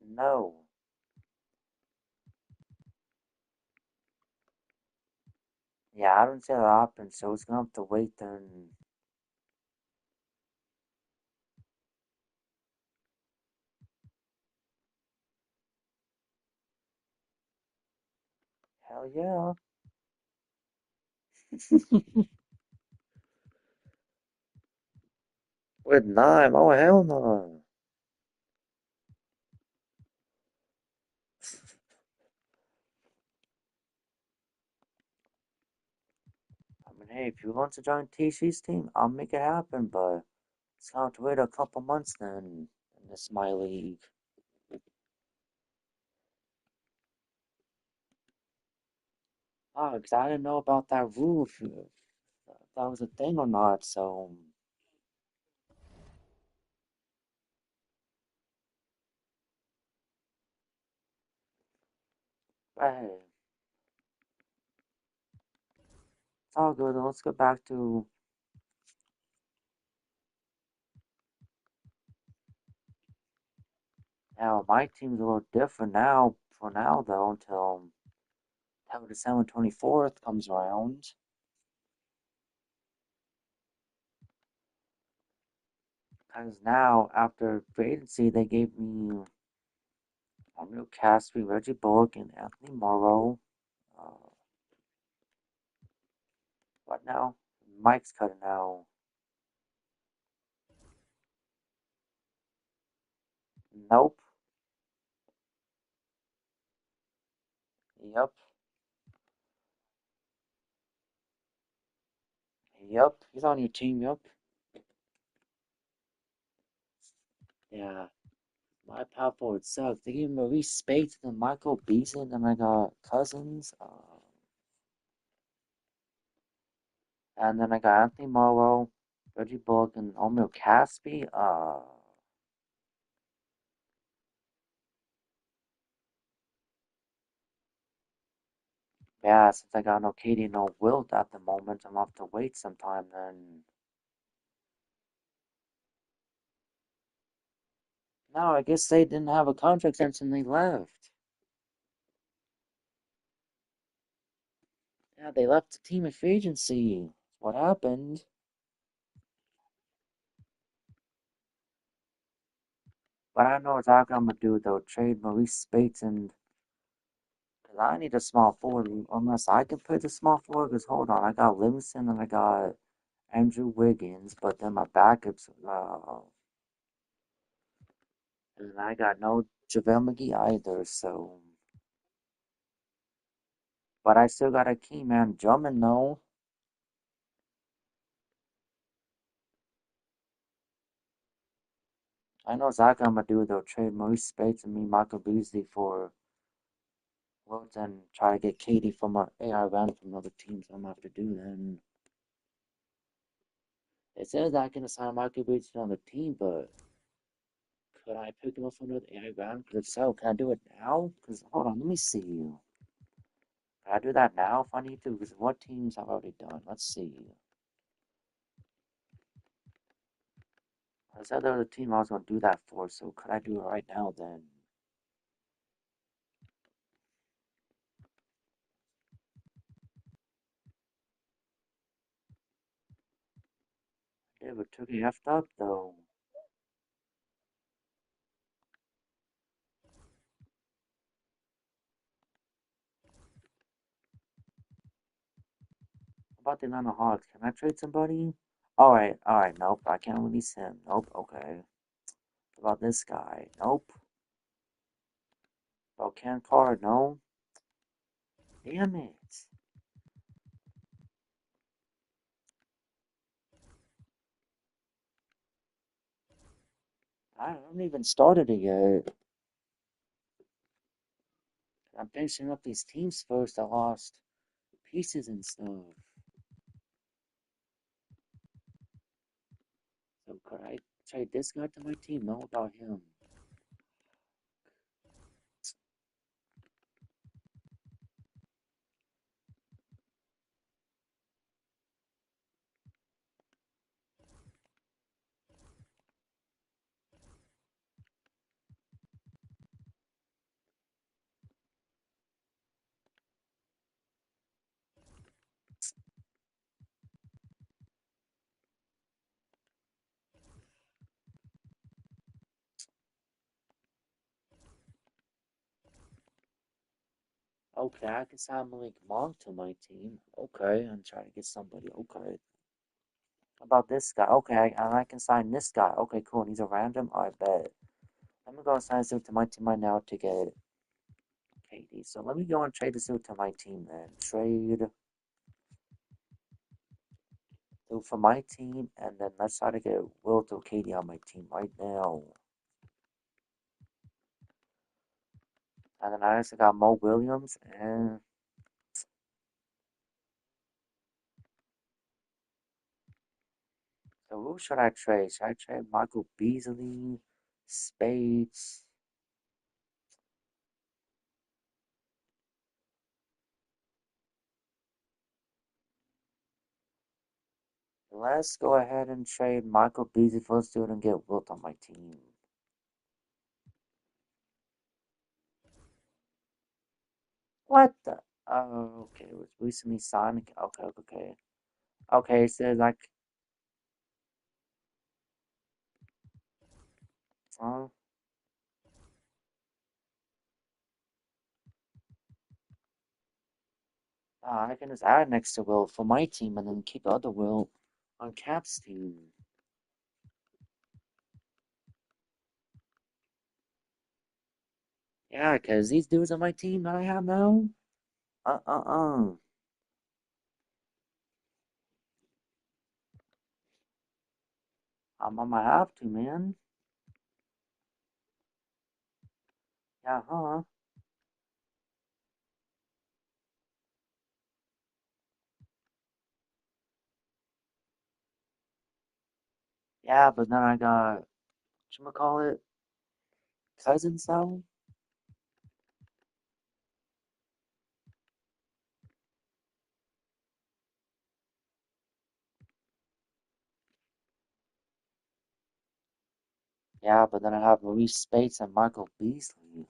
no. Yeah, I don't see that option, so it's gonna have to wait then. Hell yeah. With nine, oh hell no. I mean, hey, if you want to join TC's team, I'll make it happen, but it's gonna have to wait a couple months then. And this is my league. Oh, 'cause I didn't know about that rule, if that was a thing or not, so. But hey, it's all good. Let's go back to. Now, my team's a little different now, for now, though, until December 24th comes around. Because now, after free agency, they gave me Emil Caspi, Reggie Bullock, and Anthony Morrow. Uh, what now? Mike's cutting out. Nope. Yep. Yep. He's on your team. Yep. Yeah. My power forward sucks. They gave me Maurice Spates and Michael Beason, and I got Cousins. And then I got Anthony Morrow, Reggie Bullock, and Omil Caspi. Yeah, since I got no Katie, no Wilt at the moment, I'm gonna have to wait some time then. No, I guess they didn't have a contract extension, they left. Yeah, they left the team in free agency. What happened? But I know exactly what I'm gonna do though. Trade Maurice Spates and because I need a small forward unless I can play the small forward. Because hold on, I got Livingston and I got Andrew Wiggins, but then my backups, and I got no JaVale McGee either. So, but I still got a key man Drummond though. I know exactly what I'm gonna do though. Trade Maurice Spates and me Michael Beasley for Wilt and try to get Katie from our AI round from other teams. I'm gonna have to do then. It says I can assign Michael Beasley on the team, but could I pick him up from another AI round? Because if so, can I do it now? Because hold on, let me see. Can I do that now if I need to? Because what teams I've already done? Let's see. I said there was a team I was going to do that for, so could I do it right now then? Yeah, but took it effed up though. How about the Atlanta Hawks? Can I trade somebody? Alright, nope, I can't release him. Nope, okay. What about this guy? Nope. About Ken Carr? No. Damn it. I haven't even started it yet. I'm finishing up these teams first. I lost pieces and stuff. So could I trade this guy to my team? Know about him. Okay, I can sign Malik Monk to my team. Okay, I'm trying to get somebody. Okay. How about this guy? Okay, and I can sign this guy. Okay, cool. And he's a random. I bet. I'm gonna go and sign this dude to my team right now to get KD. So let me go and trade this dude to my team then. Trade dude for my team, and then let's try to get Will to KD on my team right now. And then I also got Mo Williams and so who should I trade? Should I trade Michael Beasley, Spades? Let's go ahead and trade Michael Beasley for this dude and get Wilt on my team. What the? Oh, okay, it was recently signed. Okay. Okay, it says like, uh, I can just add next to Will for my team and then keep the other Will on Cap's team. Yeah, because these dudes on my team that I have now, uh. I'm gonna have to, man. Yeah, huh? Yeah, but then I got, whatchamacallit, Cousins though? Yeah, but then I have Maurice Spates and Michael Beasley.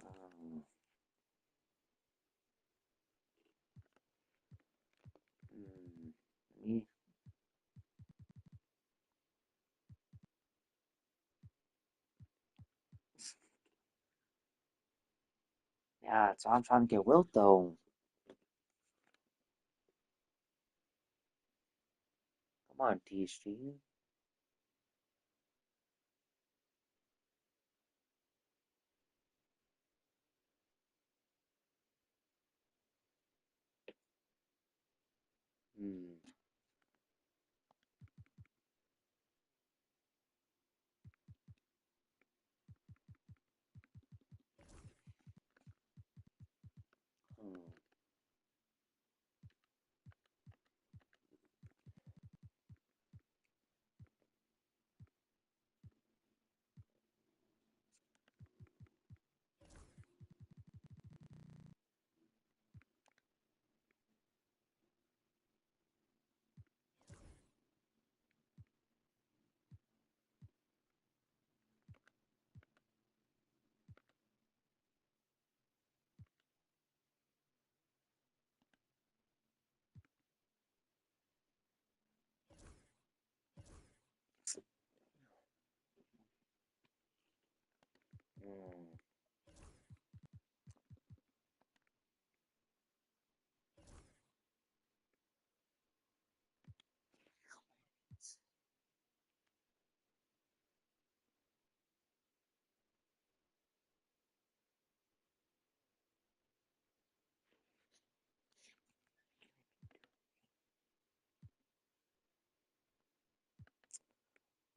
Mm, me- yeah, so I'm trying to get Wilt though. Come on, TSG. Hmm. Hmm.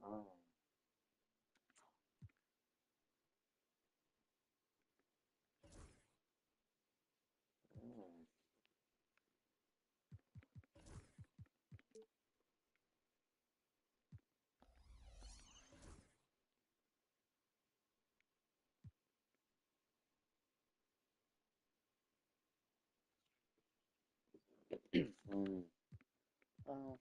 Oh. Mm. Mm. Oh.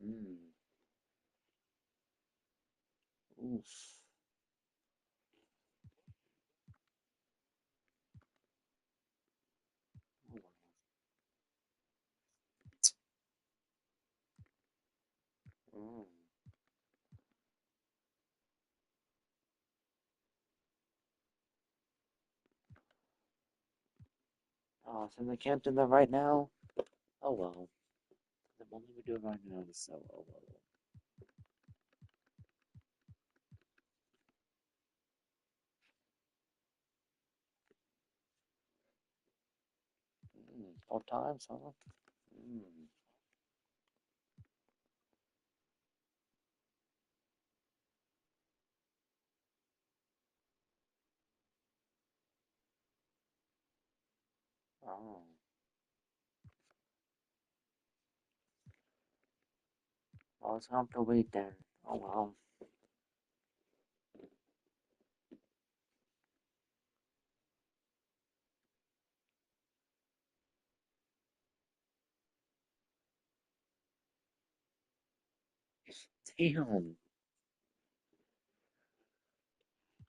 Mm. Oof. Oh, wow. Mm. Oh, so they can't do that right now? Oh well. They won't let me do it right now, so oh well. Mm. 4 times, huh? Mm. Oh. Well, it's gonna have to wait then. Oh well. Damn.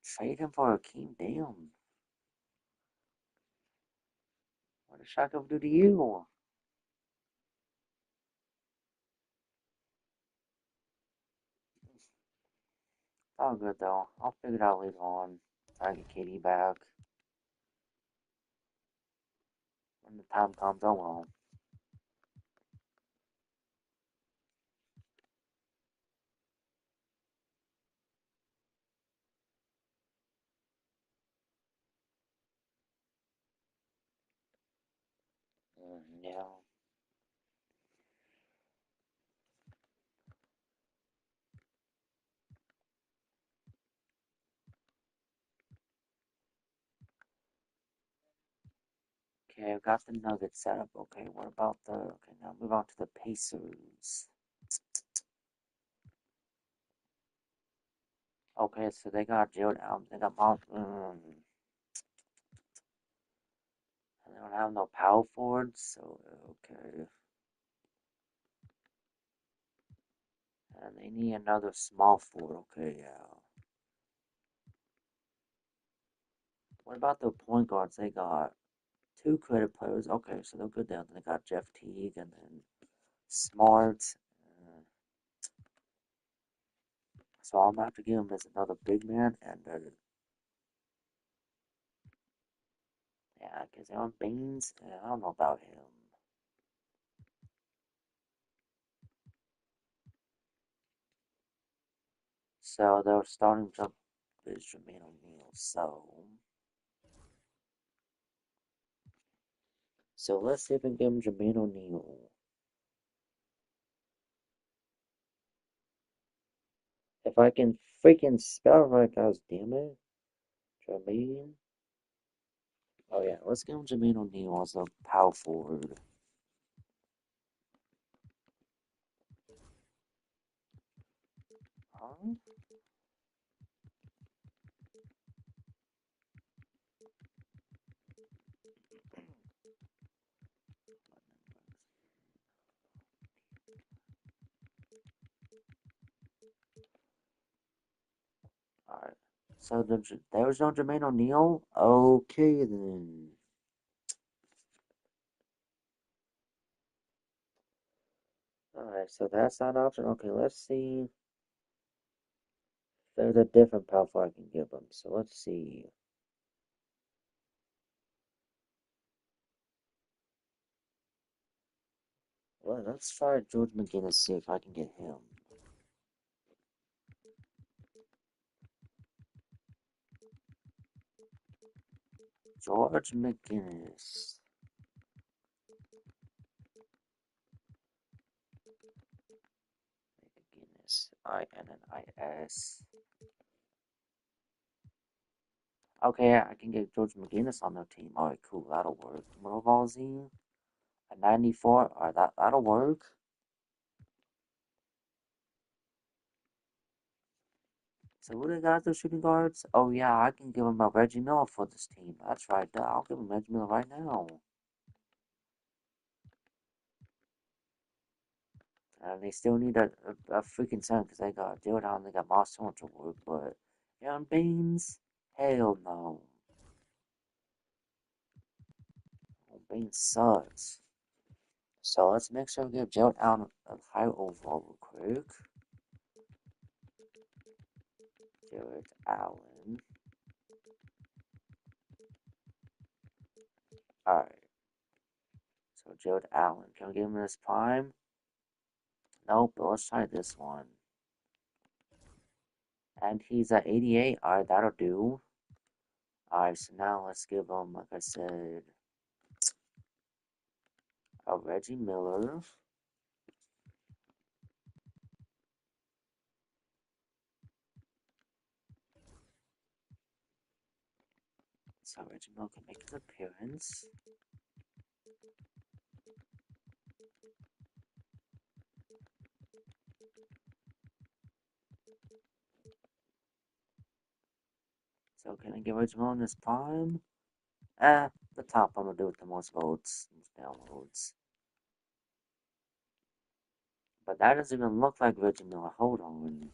Trade him for a king? Damn. What did Shaka do to you? All good though. I'll figure it out later on. Try to get Katie back when the time comes. Oh well. Yeah. Okay, I've got the Nuggets set up. Okay, what about the? Okay, now move on to the Pacers. Okay, so they got Jared Allen. They got Mount. And they don't have no power forwards. So okay, and they need another small forward. Okay, yeah. What about the point guards? They got two credit players. Okay, so they're good there. They got Jeff Teague and then Smart. Uh, so I'm gonna have to give him as another big man. And yeah, because Aaron Baines, I don't know about him. So their starting jump is Jermaine O'Neal. So let's see if we can give him Jermaine O'Neal. If I can freaking spell it right, guys, damn it. Jermaine. Oh yeah, let's give him Jermaine O'Neal as a power forward. Huh? Alright. So there was no Jermaine O'Neal? Okay then. Alright, so that's not an option. Okay, let's see if there's a different power forward I can give him. So let's see. Well, let's try George McGinnis, see if I can get him. George McGinnis. McGinnis. INNIS. Okay, I can get George McGinnis on their team. Alright, cool. That'll work. Motorbalzine. A 94. Alright, that'll work. So who they got those shooting guards? Oh yeah, I can give him a Reggie Miller for this team. That's right. I'll give him Reggie Miller right now. And they still need a freaking center because they got Jordan, they got Moss to work, but Aaron Baines? Hell no. Oh, Baines sucks. So let's make sure we give Jared Allen a high overall real quick. Jared Allen. Alright. So Jared Allen. Can we give him this prime? Nope, but let's try this one. And he's at 88. Alright, that'll do. Alright, so now let's give him, like I said, a Reggie Miller. So Reggie Miller can make his appearance. So can I give Reggie Miller this prime? The top I'm gonna do with the most votes, most downloads. But that doesn't even look like Reggie Miller. Hold on.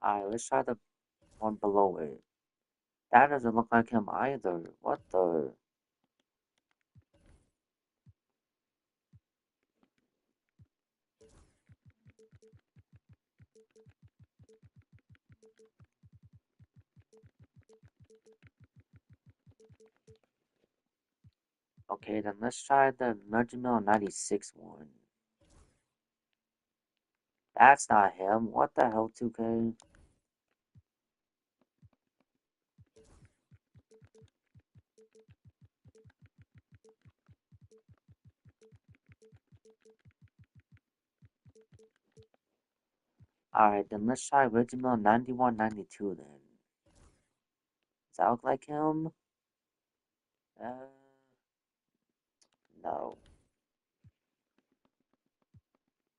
Alright, let's try the one below it. That doesn't look like him either. What the? Okay, then let's try the Reggie Miller 96 one. That's not him. What the hell, 2K? Alright, then let's try Reggie Miller 91, 92 then. Does that look like him? Uh, no.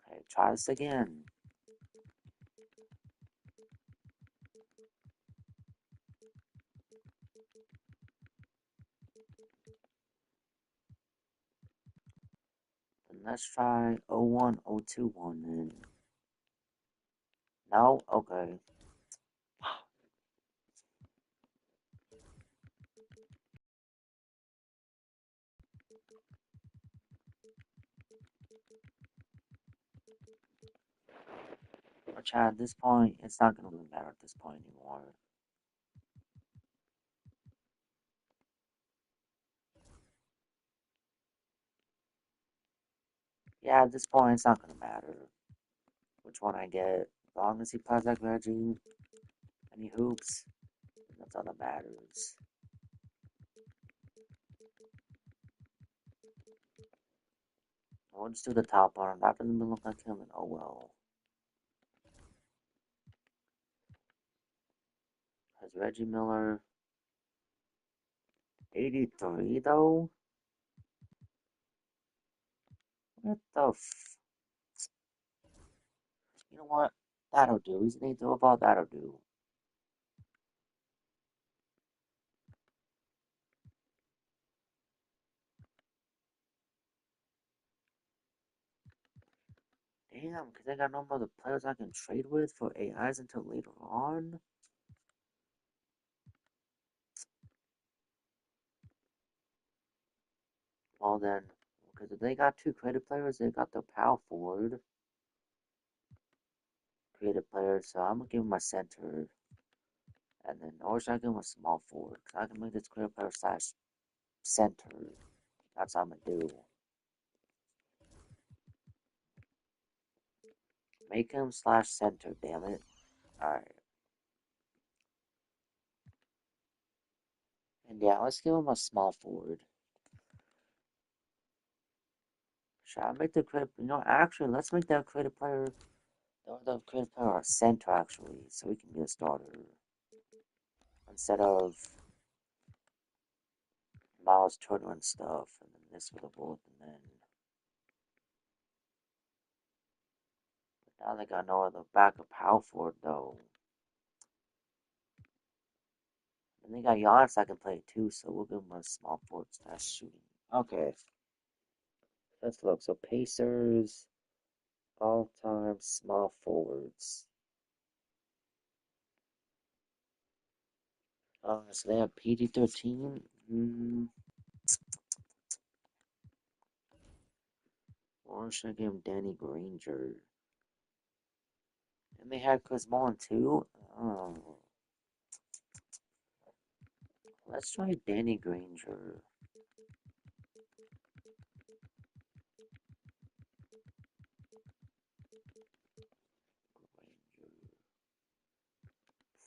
Okay, try this again. Then let's try 01, 02 one then. No? Okay. Which at this point, it's not gonna really matter at this point anymore. Yeah, at this point, it's not gonna matter which one I get. As long as he plays like Reggie and he hoops, that's all that matters. We'll just do the top one. That doesn't even look like him, and oh well. Has Reggie Miller 83 though? What the f? You know what? That'll do. He's an 8 about that'll do. Damn, because I got no other players I can trade with for AIs until later on. Well then, because if they got two creative players, they got the power forward creative players, so I'm gonna give him my center. And then, or should I give him a small forward? Because I can make this creative player slash center. That's what I'm gonna do. Make him slash center, damn it. Alright. And yeah, let's give him a small forward. Should I make the creative? You know, actually, let's make that creative player, the creative player our center, actually, so we can be a starter. Instead of Miles Turner and stuff, and then this with a bullet, and then. Now they got no other backup power forward, though. And they got Giannis that can play too, so we'll give him a small forward slash shooting. Okay, let's look. So Pacers, all-time small forwards. So they have PG-13. Or should I give him Danny Granger? And they had Chris Mullin too. Oh, let's try Danny Granger. Granger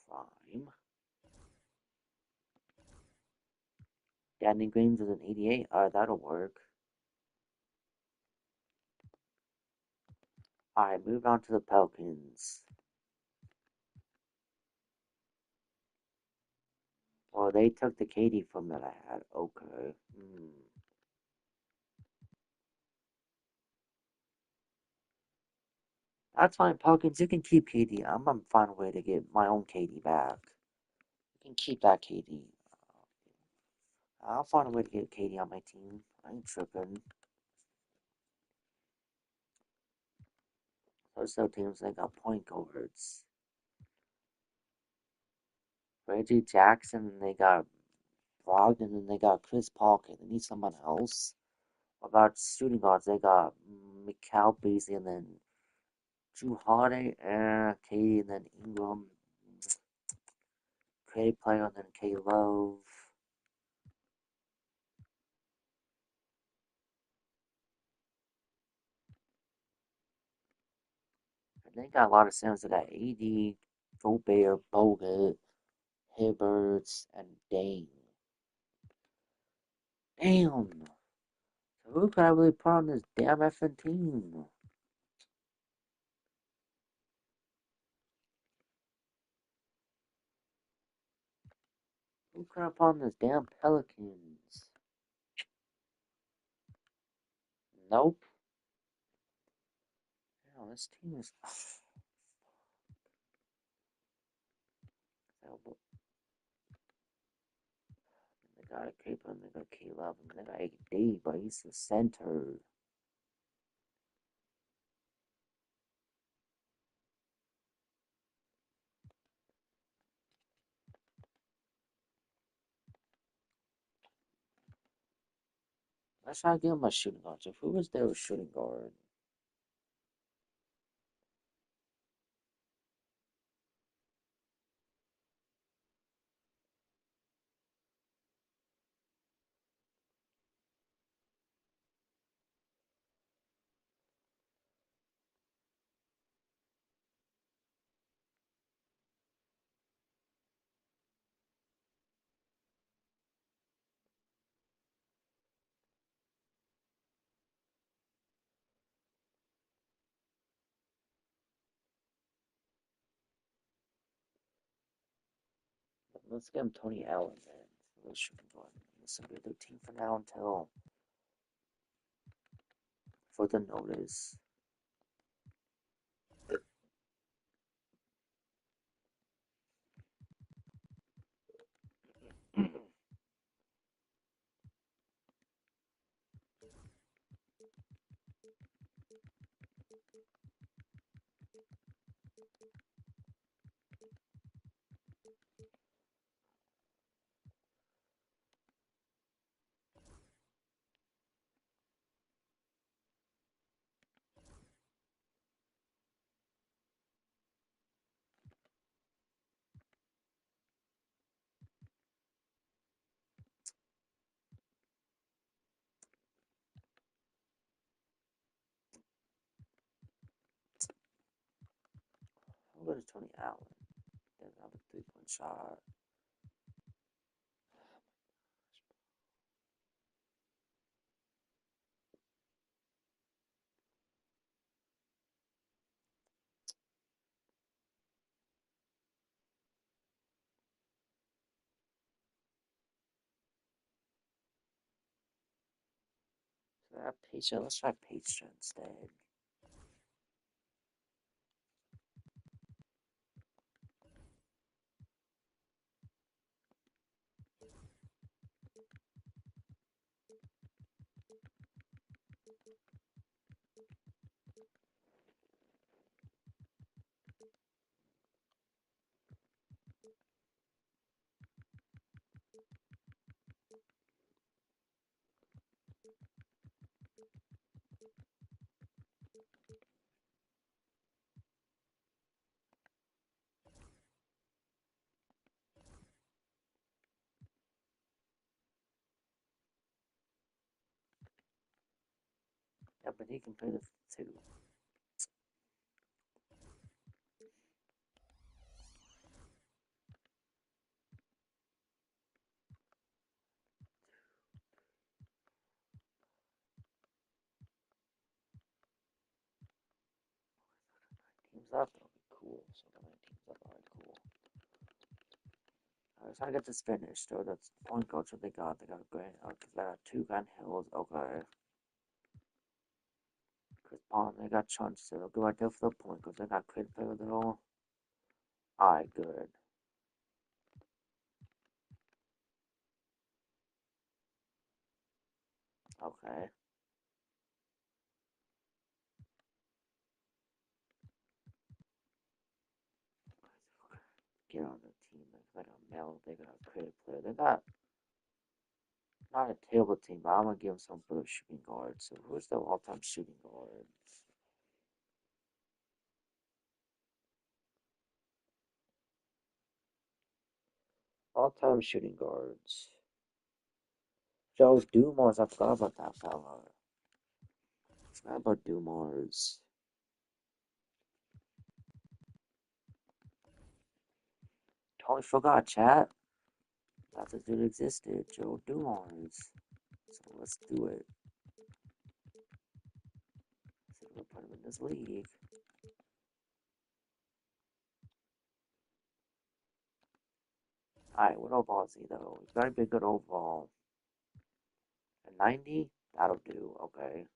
Prime. Danny Granger's an 88. Alright, that'll work. Alright, move on to the Pelicans. Well, they took the KD from that I had. Okay. That's fine, Pelicans. You can keep KD. I'm gonna find a way to get my own KD back. You can keep that KD. I'll find a way to get KD on my team. I ain't tripping. Those other teams, they got point guards. Reggie Jackson, and they got Brogdon, and they got Chris Paul. Okay, they need someone else. What about shooting guards? They got Mikal Beasley, and then Drew Holiday, and KD, and then Ingram. K player, and then K Love. And they got a lot of centers. They got AD, Gobert, Bogut, Hibberts, and Dame. Damn. So who could I really put on this damn effing team? Who could I put on this damn Pelicans? Nope. Hell, this team is. They got a Caper and they got K-Love and they got AD, but he's the center. Let's try to give him a shooting guard. So who was their shooting guard? Let's give him Tony Allen then. Let's shooting guard. This will be their team for now until for the notice. good is Tony Allen? Doesn't have a 3-point shot. So I have Petra. Let's try Petra instead. Yeah, but he can play the 2. Teams up, that'll be cool. So the 9 teams up, alright, cool. Alright, so I get this finished. So that's point guards what they got. They got a great, because they got 2 Gun Hills. Okay. Chris Paul, they got Chunch, so they'll go right there for the point because they got Crit Player though. Alright, good. Okay. Get on the team. They got Mel, they got Crit Player. They got not a terrible team, but I'm gonna give them some for the shooting guard. So who's the all-time shooting guard? All-time shooting guards. Joe Dumars, I forgot about that fella. I forgot about Dumars. Totally forgot, chat. That this dude existed. Joe Dumars. So let's do it. See if we can put him in this league. Alright, what overall is he though? He's gotta be a good overall. A 90? That'll do, okay.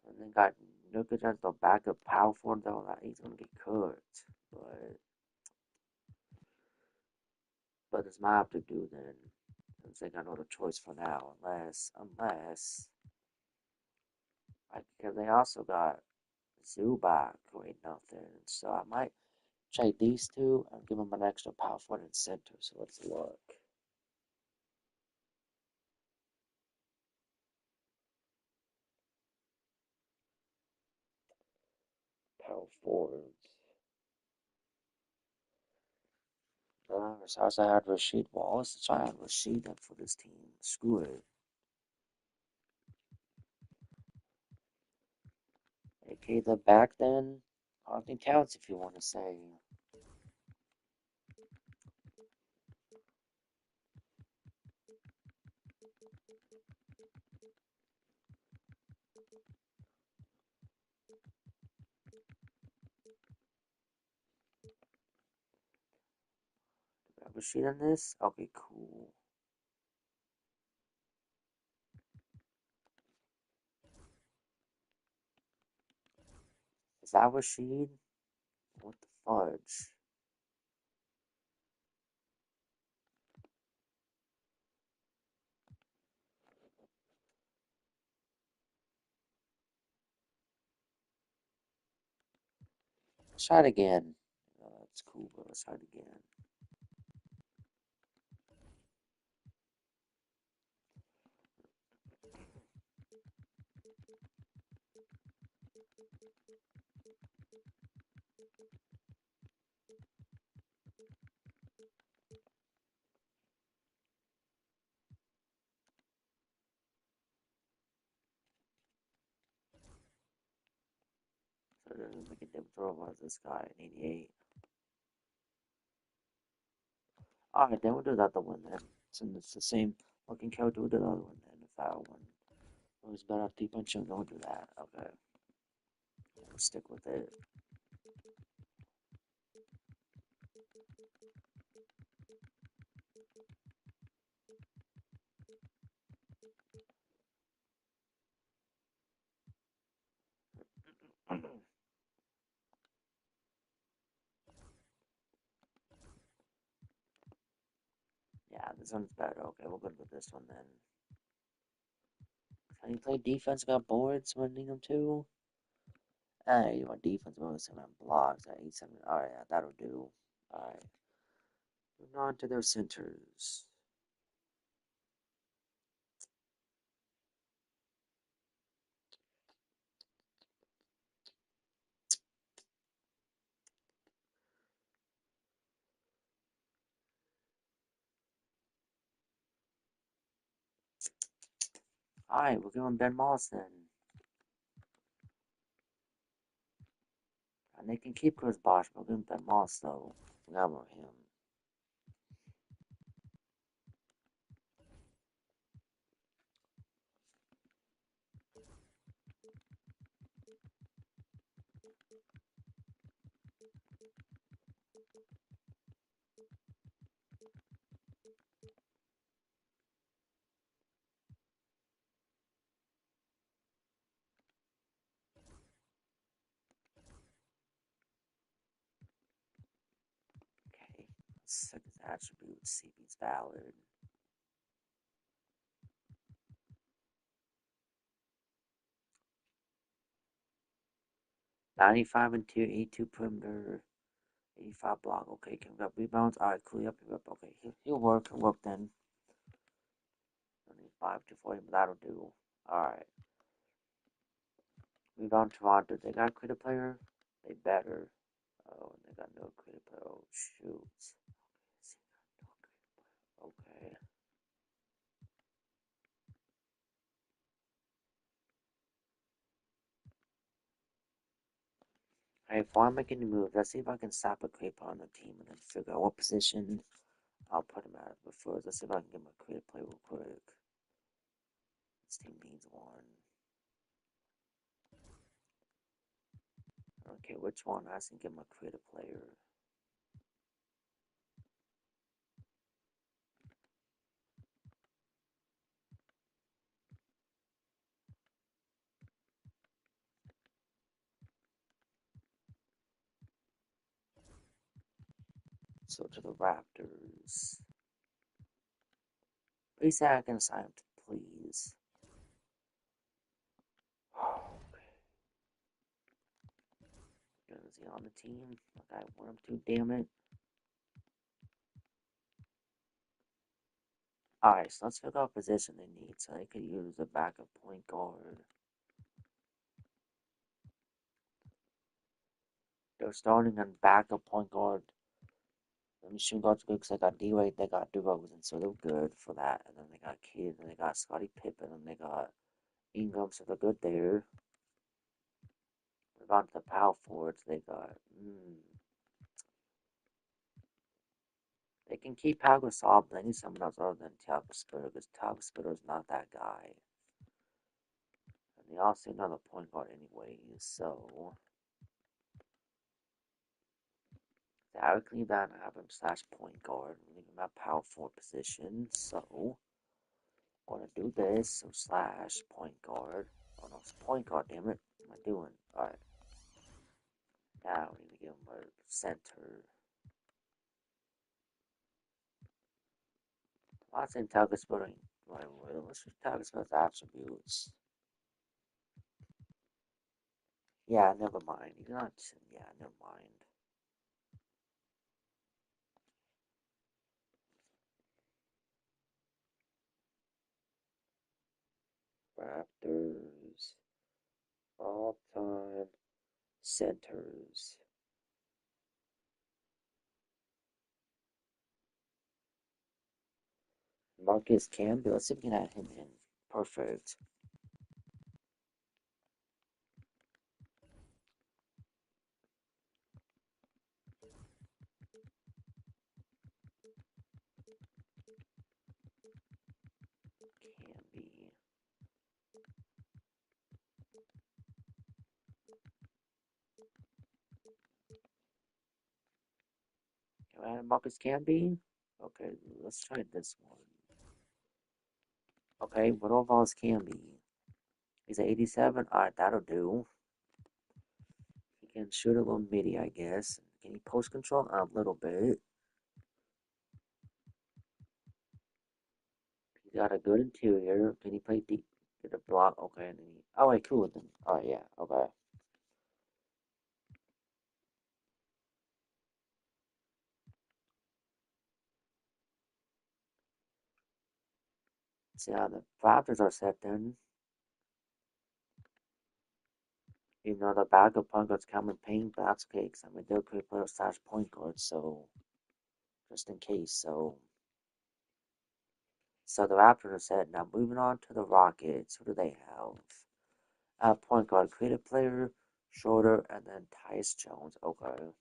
And then got Nurkic as the backup power forward though. That he's gonna get cooked. But this might have to do then. Since they got no other choice for now. Unless because they also got Zubac who ain't nothing. So I might trade these two and give them an extra power forward and center. So let's look. Power forwards. So I had Rasheed Wallace. Let's try out Rasheed then for this team. Screw it. AK the back then. Carlton Towns if you want to say. Rasheed on this? Okay, cool. Is that Rasheed? What the fudge? Let's try it again. That's cool, but let's try it again. So it doesn't make a throw was this guy, 88. Alright, then we'll do the other one then. Since it's the same looking character, we'll do the other one then. If that one was better at 3-point shooting, then we'll do that. Okay. We'll stick with it. Yeah, this one's better. Okay, we'll go with this one then. Can you play defense? Got boards when you need them too? Hey, you want defense? We're on blocks at 8-7. Alright, yeah, that'll do. Alright. Moving on to their centers. Alright, we're going Ben Moss then. And they can keep Chris Bosh, but we're going Ben Moss though. Now we're him. Okay. Second attribute, CB's valid. 95 and 2, 82 perimeter, 85 block. Okay, can we got rebounds? Alright, cool. Up, up. Okay, he'll work. He'll work then. 25 to 40, that'll do. Alright. Rebound Toronto. They got a creative player? They better. Oh, and they got no creative player. Oh, shoot. Okay. Alright, before I make any moves, let's see if I can stop a creeper on the team and then figure out what position I'll put him at. But first, let's see if I can get my creative play real quick. This team needs one. Okay, which one? I can get my creative player. So to the Raptors. Please say I can sign him, please. Is he on the team? Like I want him to, damn it. Alright, so let's figure out position they need. So they could use a backup point guard. They're starting on backup point guard. Let me shoot guards good because they got D-Wade, they got DeRozan, so they're good for that. And then they got Kidd, and they got Scottie Pippen, and they got Ingram, so they're good there. Move on to the power forwards, they got. They can keep Pau Gasol, but they need someone else other than Thiago Splitter, because Thiago Splitter is not that guy. And they also need another point guard anyways, so. I would leave that and have him slash point guard, leave him at power forward position, so. I'm gonna do this, so slash point guard. Oh no, it's point guard, damn it. What am I doing? Alright. Now we need to give him a center. Lots in Tagus putting. Let's just Tagus with attributes. Yeah, never mind. You're not. Yeah, never mind. Raptors. All time centers. Marcus Camby. Let's see if we can add him in. Perfect. Marcus Camby. Okay, let's try this one. Okay, what overall is Camby? He's at 87. Alright, that'll do. He can shoot a little midi, I guess. Can he post control? A little bit. He's got a good interior. Can he play deep? Get a block? Okay. And he, oh, wait, cool with him. Alright, yeah, okay. See how the Raptors are set then. Even though the backup point guard's Cameron Payne, but that's okay, because I mean, they're great player slash point guard, so just in case. So the Raptors are set. Now moving on to the Rockets. Who do they have? Point guard, creative player, shorter, and then Tyus Jones. Okay.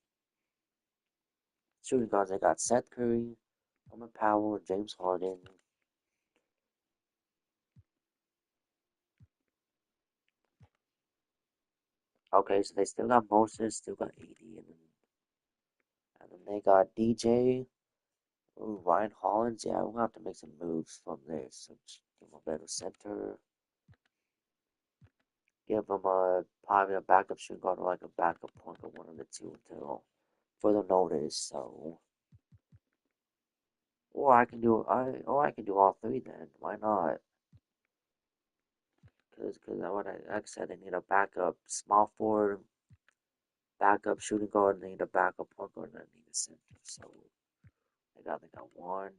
Shooting guards, they got Seth Curry, Norman Powell, James Harden. Okay, so they still got Moses, still got AD, and then they got DJ. Ooh, Ryan Hollins. Yeah, we're gonna have to make some moves from this. So just give him a better center. Give him a probably a backup shooting guard or like a backup point guard, one of the two until further notice. So, or I can do all three then. Why not? Because like I said, I need a backup small forward, backup shooting guard, and I need a backup point guard, and I need a center. So they got one,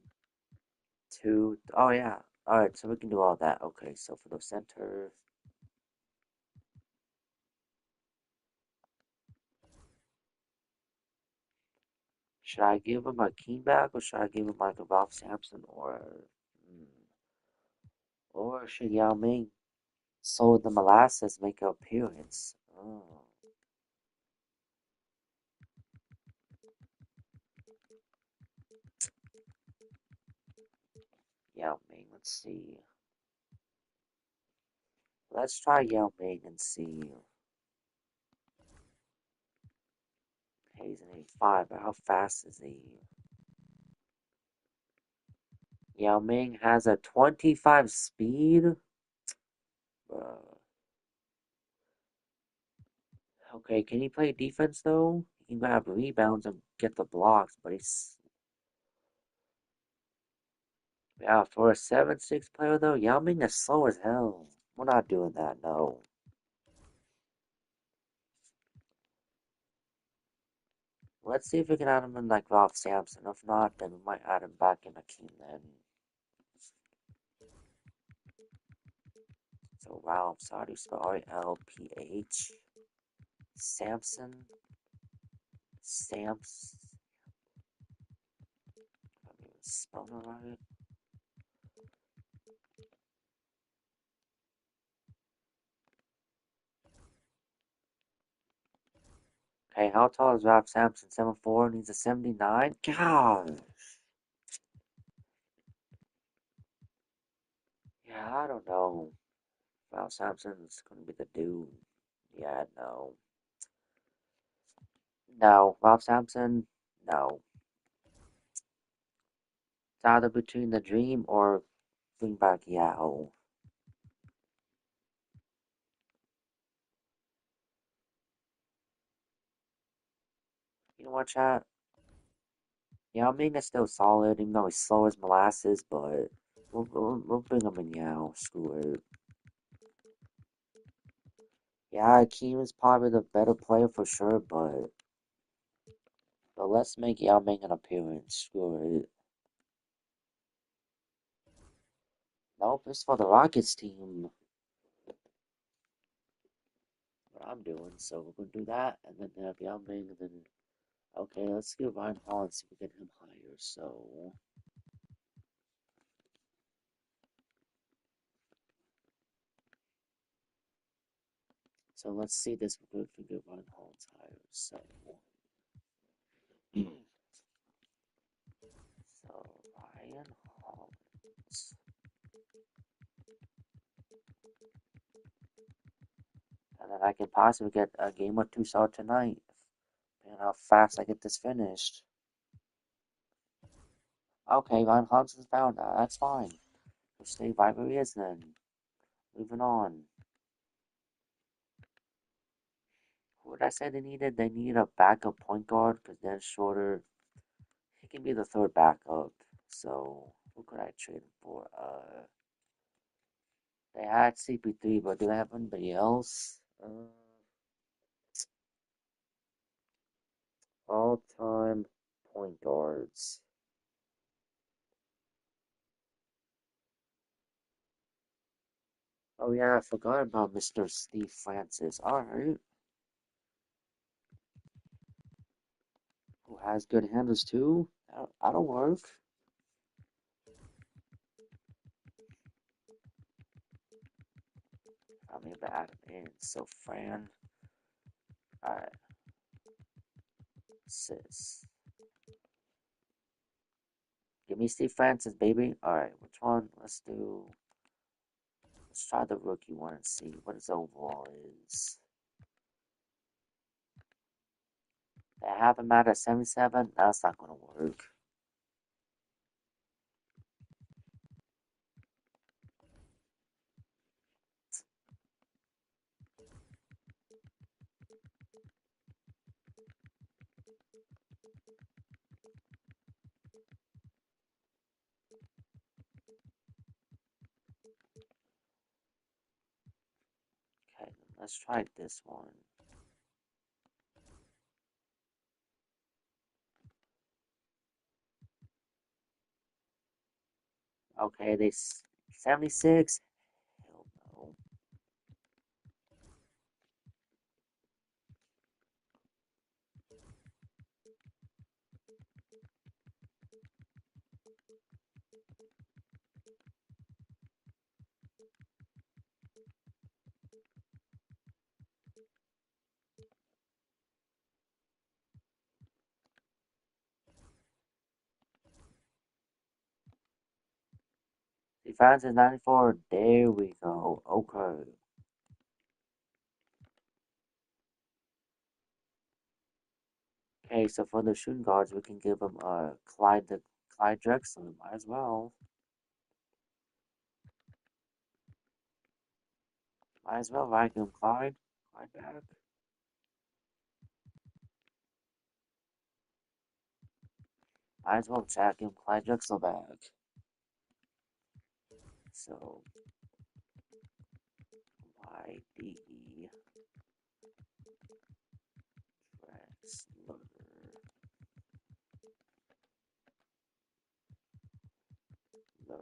two. Oh yeah. All right, so we can do all that. Okay, so for the center, should I give him a King back or should I give him like a Ralph Sampson mm, or should Yao Ming so the molasses make an appearance? Oh, Yao Ming. Let's see. Let's try Yao Ming and see. He's an 85, but how fast is he? Yao Ming has a 25 speed. Uh, okay, can he play defense though? He can grab rebounds and get the blocks, but he's yeah for a 7'6" player though. Yao Ming is slow as hell. We're not doing that, no. Let's see if we can add him in like Ralph Sampson. If not, then we might add him back in Akeem then. So Ralph, so how do you spell R-A-L-P-H? Samson? Samps? Let me spell it right. Okay, how tall is Ralph Sampson? 7'4", needs a 79? God! Yeah, I don't know. Ralph Sampson's gonna be the dude. Yeah, no. No, Ralph Sampson? No. It's either between the dream or bring back Yao. You know what, chat? Yao Ming is still solid, even though he's slow as molasses, but we'll bring him in Yao. Screw it. Yeah, Akeem is probably the better player for sure, but let's make Yao Ming an appearance. Screw it. Nope, it's for the Rockets team. What I'm doing, so we're gonna do that, and then have Yao Ming, and then okay, let's get Ryan Hall and see if we get him higher. So let's see this if we get Ryan Hall higher. So Ryan Hollins. And then I can possibly get a game or two started tonight. And how fast I get this finished. Okay, Ryan Hodgson's found that. That's fine. We'll stay right where he is then. Moving on. Who did I say they needed? They need a backup point guard because then Shorter, he can be the third backup. So who could I trade him for? They had CP3, but do they have anybody else? All-time point guards. Oh yeah, I forgot about Mr. Steve Francis. Alright. Who has good handles too? That'll work. I'm able to add him in. So Fran. Alright. Sis. Give me Steve Francis, baby. Alright, which one? Let's try the rookie one and see what his overall is. They have him at a 77. That's not gonna work. Okay, let's try this one. Okay, 76. Hell no. Steve Francis 94. There we go. Okay. Okay, so for the shooting guards, we can give him Clyde Drexler. Might as well. Might as well, right? Give him Clyde. Clyde back. Might as well check him Clyde Drexler back. So YDE Drexler. Man.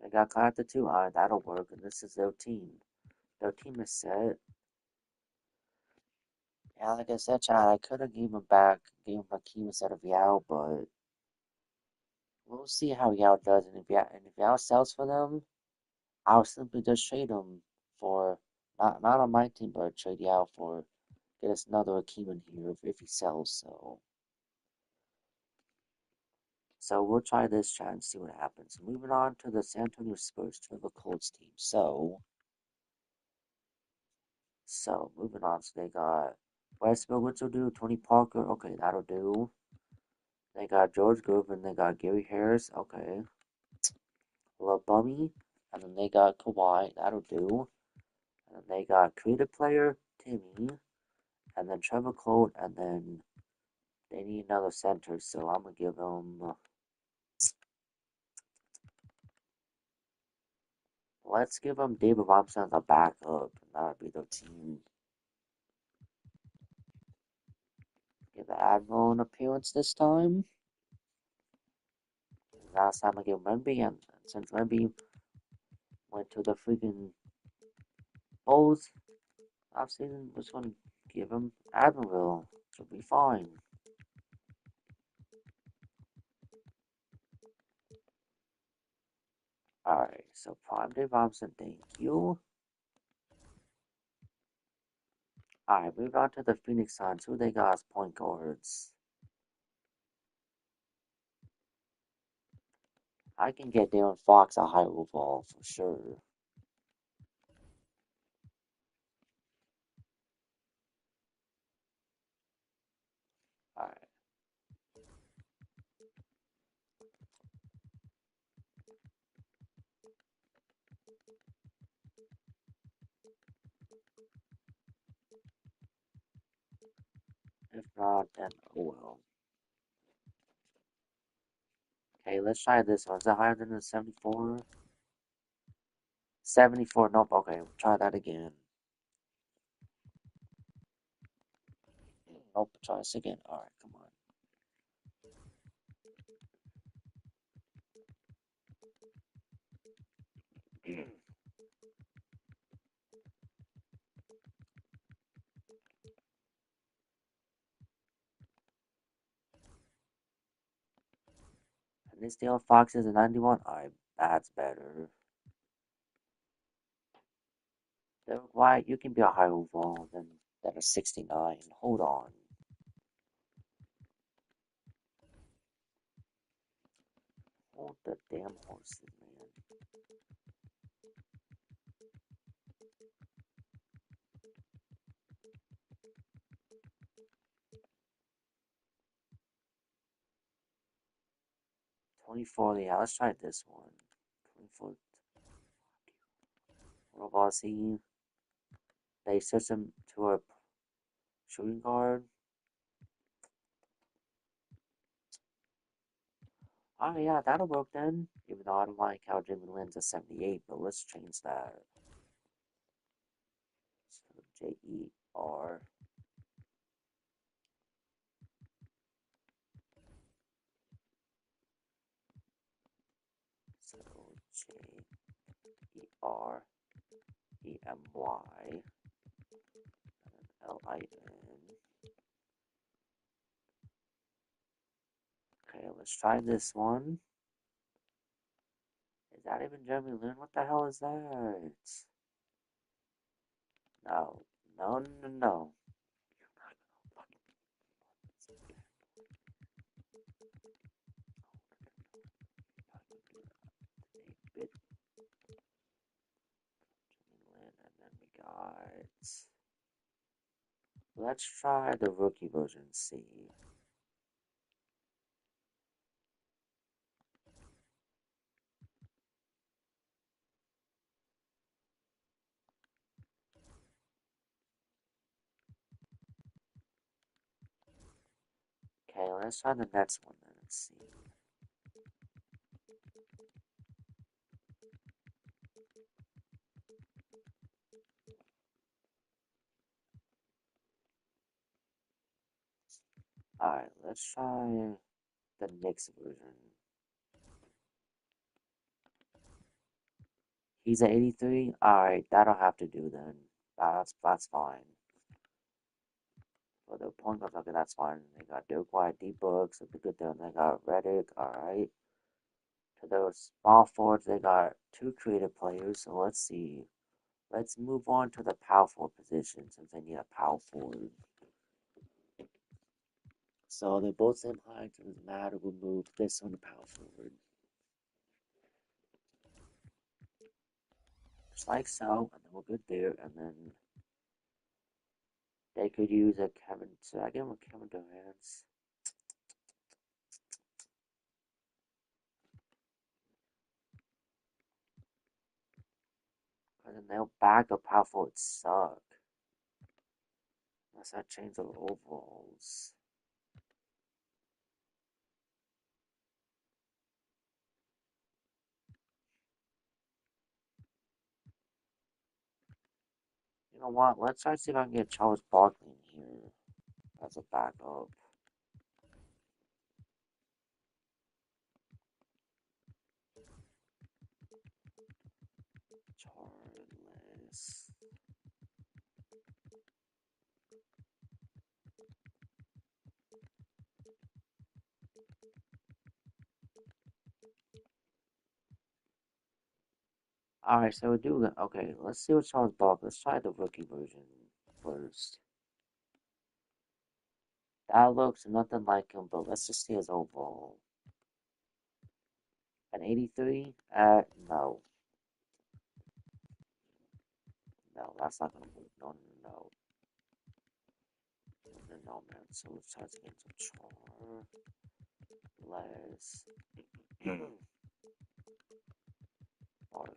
They got Clyde at 2. Alright, that'll work. And this is their team. Their team is set. Yeah, like I said, Chad, I could have gave him Hakeem instead of Yao, but we'll see how Yao does. And if Yao sells for them, I'll simply just trade him for not on my team, but trade Yao for get us another Hakeem in here if he sells. So we'll try this, Chad, and see what happens. Moving on to the San Antonio Spurs, Trevor Colts team. So moving on. So they got Westbrook, which will do. Tony Parker, okay, that'll do. They got George Gervin, they got Gary Harris, okay. Lil Bummy, and then they got Kawhi, that'll do. And then they got creative player, Timmy, and then Trevor Colt, and then they need another center, so I'm gonna give them. Let's give them David Robinson as a backup, and that'll be their team. Give the Admiral an appearance this time. Last time I gave Wemby, and since Wemby went to the freaking Bulls offseason, we're just gonna give him Admiral. She'll be fine. Alright, so Prime Dave Robinson, thank you. Alright, move on to the Phoenix Suns. Who they got as point guards? I can get Darren Fox a high overall for sure. Alright, if not, then oh well. Okay, let's try this one. Is that higher than the 74? 74, nope, okay, try that again. Nope, try this again. Alright, come on. And this Darren Fox is a 91? Alright, that's better. Why you can be a higher overall than a 69. Hold on. Hold the damn horses, man. 24, yeah, let's try this one. 24. Robot C. They switch him to a shooting guard. Oh, yeah, that'll work then. Even though I don't like how Jimmy Lynn's a 78, but let's change that. So J-E-R. So J-E-R-E-M-Y. L-I-N. Okay, let's try this one. Is that even Jeremy Lin? What the hell is that? No. No, no, no. Bit Lin, and then we got. Let's try the rookie version. See. Okay, let's try the next one then. Let's see. Alright, let's try the Knicks version. He's an 83? Alright, that'll have to do then. That's fine. For the point guards, okay, that's fine. They got Dirk White, D Books, that's a good thing. They got Reddick, alright. To those small forwards, they got two creative players, so let's see. Let's move on to the power forward position since they need a power forward. So they're both same height, it doesn't matter, we'll move this one to power forward. Just like so, and then we're good there, and then they could use a Kevin, so I give them a Kevin Durant. And then they'll back up power forward suck. Unless I change the overalls. You know what? Let's try to see if I can get Charles Barkley in here as a backup. Charles. Alright, so we do. Okay, let's see what Charles Barkley. Let's try the rookie version first. That looks nothing like him, but let's just see his overall. An 83? No. No, that's not gonna move. No, no, no. No, no, no, man. So let's try to get some char. Less. Barkley.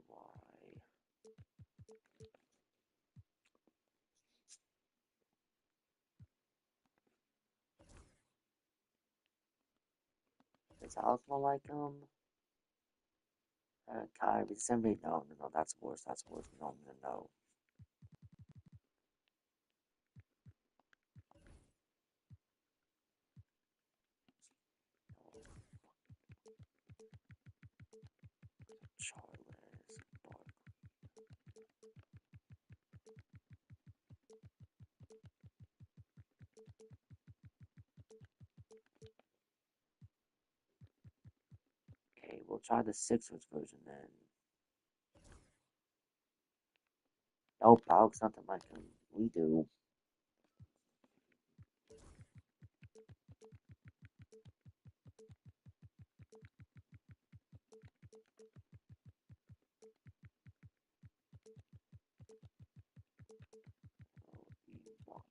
Kley. Does Alex more like him? Kyrie, December? No, no, no, that's worse. That's worse. No, no, no. Charles Barkley. Okay, we'll try the Sixers version then. Nope, Alex nothing like him. We do. L-E-Y.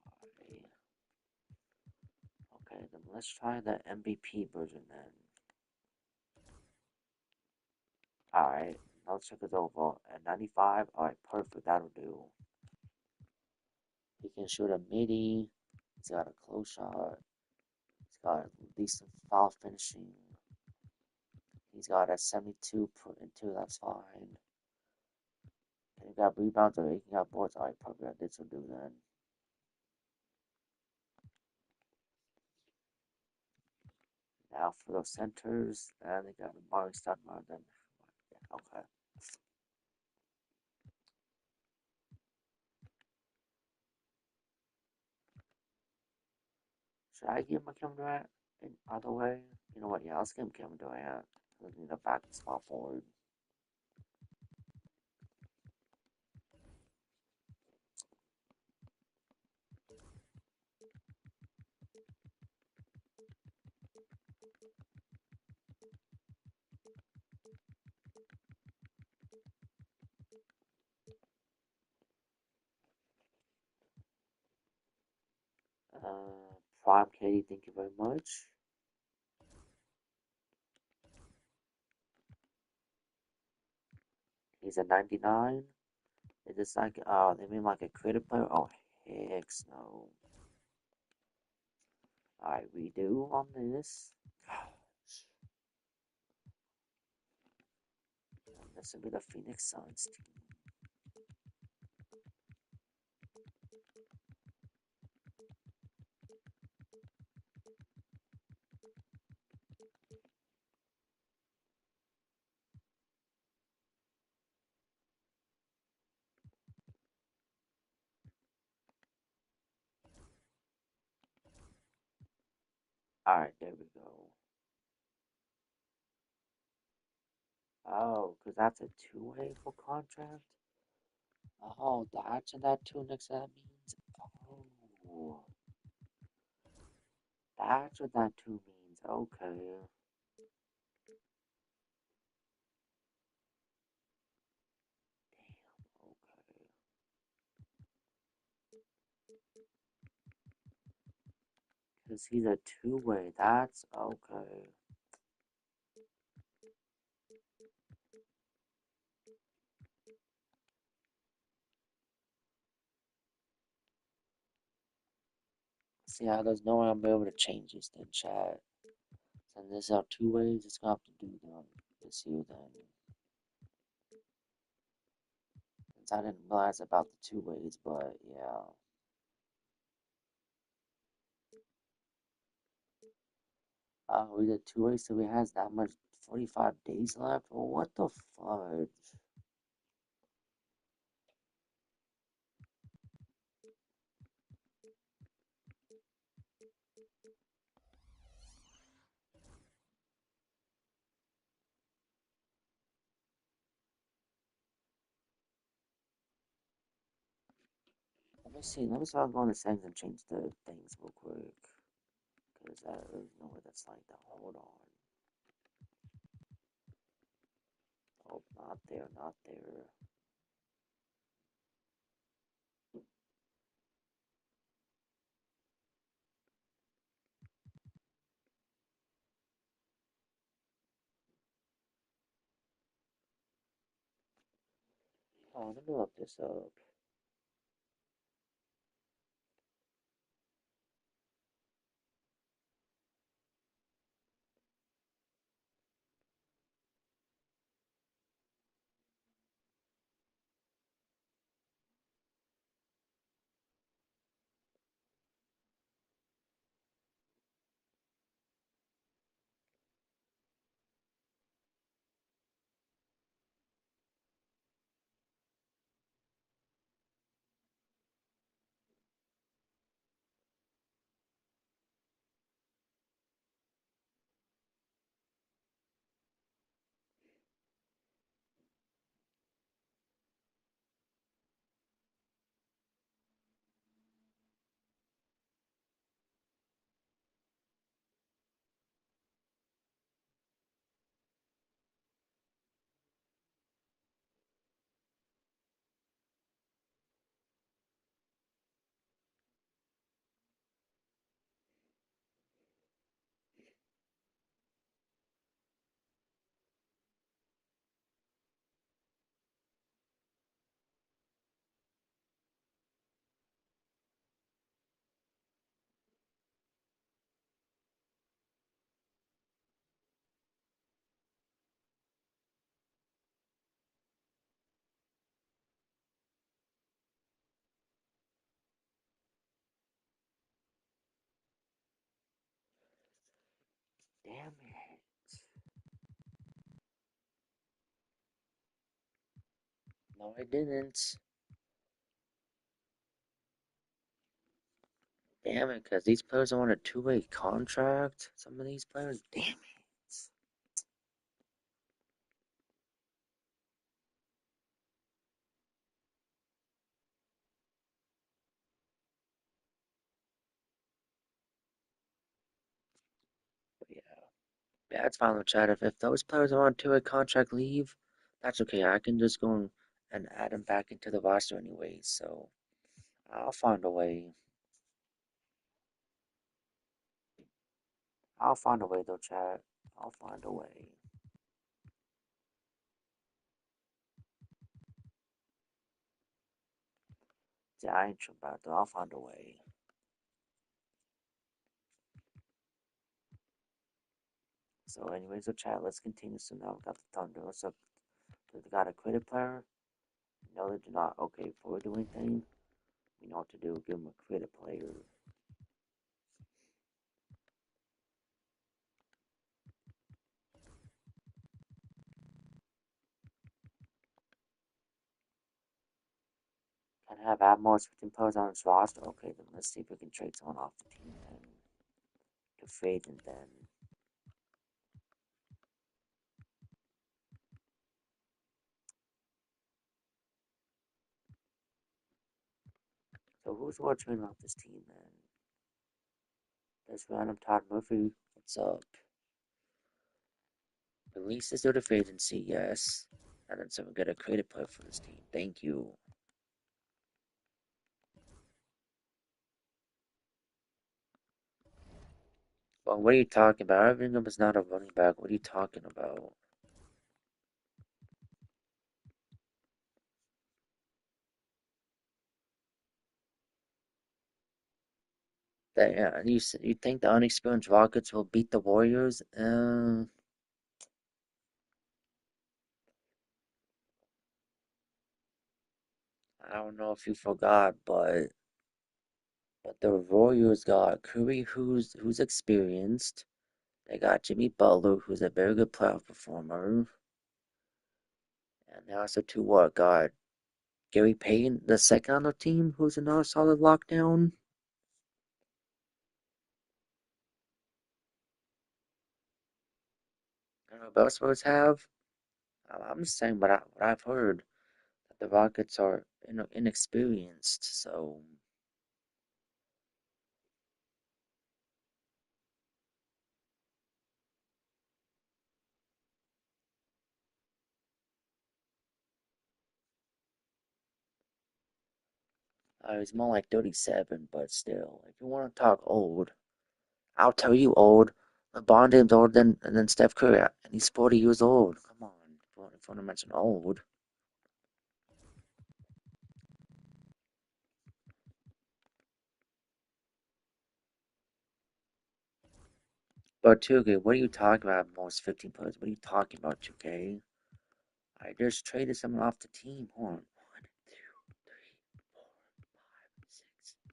Okay, then let's try the MVP version then. Alright, now let's check his overall. At 95, alright, perfect, that'll do. He can shoot a midi. He's got a close shot. He's got decent foul finishing. He's got a 72 per into, that's fine. And he got rebounds or he got boards. Alright, perfect, this will do then. Now for those centers, and they got a Mark Stoudemire then. Yeah, okay. Should I give him a Kevin Durant in either way? You know what? Yeah, let's give him Kevin Durant. Let's need a back spot forward. Prime Katie, thank you very much. He's a 99. Is this like, they mean like a creative player? Oh, heck no. Alright, redo on this. Gosh. And this will be the Phoenix Suns team. Alright, there we go. Oh, because that's a two-way for contract? Oh, that's what that two next to that means? Oh, that's what that two means. Okay. Damn, okay. Because he's a two-way. That's okay. See how there's no way I'm able to change this then, chat. Send this out two ways. It's gonna have to do this here then. Since I didn't realize about the two ways, but yeah. We did two ways, so we has that much 45 days left. Well, what the fudge? Let me see. Let me see if I can go in the settings and change the things real quick. Because there's no way that's like that. Hold on. Oh, not there, not there. Oh, let me look this up. Damn it. No, I didn't. Damn it, because these players are on a two-way contract. Some of these players, damn it. But yeah, yeah, it's fine with chat. If those players are on two-way contract leave, that's okay. I can just go and add them back into the roster anyway. So I'll find a way. I'll find a way though, chat. I'll find a way. Yeah, I ain't sure about that. I'll find a way. So, anyways, so chat, let's continue. So now we got the Thunder. So they got a credit player. No, they do not. Okay, before we do anything, we know what to do. Give them a credit player. Can I have more 15 players on his roster? Okay, then let's see if we can trade someone off the team then. To fade and then. So who's worth trading off this team then? There's random Todd Murphy. What's up? Release this due to free agency, yes. And then someone get a creative player for this team. Thank you. Well, what are you talking about? Irvingham is not a running back. What are you talking about? That, yeah, you think the unexperienced Rockets will beat the Warriors? I don't know if you forgot, but the Warriors got Curry, who's experienced. They got Jimmy Butler, who's a very good playoff performer, and they also two what got Gary Payton, the second on the team, who's another solid lockdown. I don't know what else Warriors have. I'm just saying what I've heard that the Rockets are inexperienced, so He's more like 37, but still, if you want to talk old, I'll tell you old. LeBron James older than Steph Curry, and he's 40 years old. Come on, if you want to mention old. But 2K, what are you talking about? Most 15 players. What are you talking about, 2K? I just traded someone off the team. Hold on. 1, 2, 3, 4, 5, 6,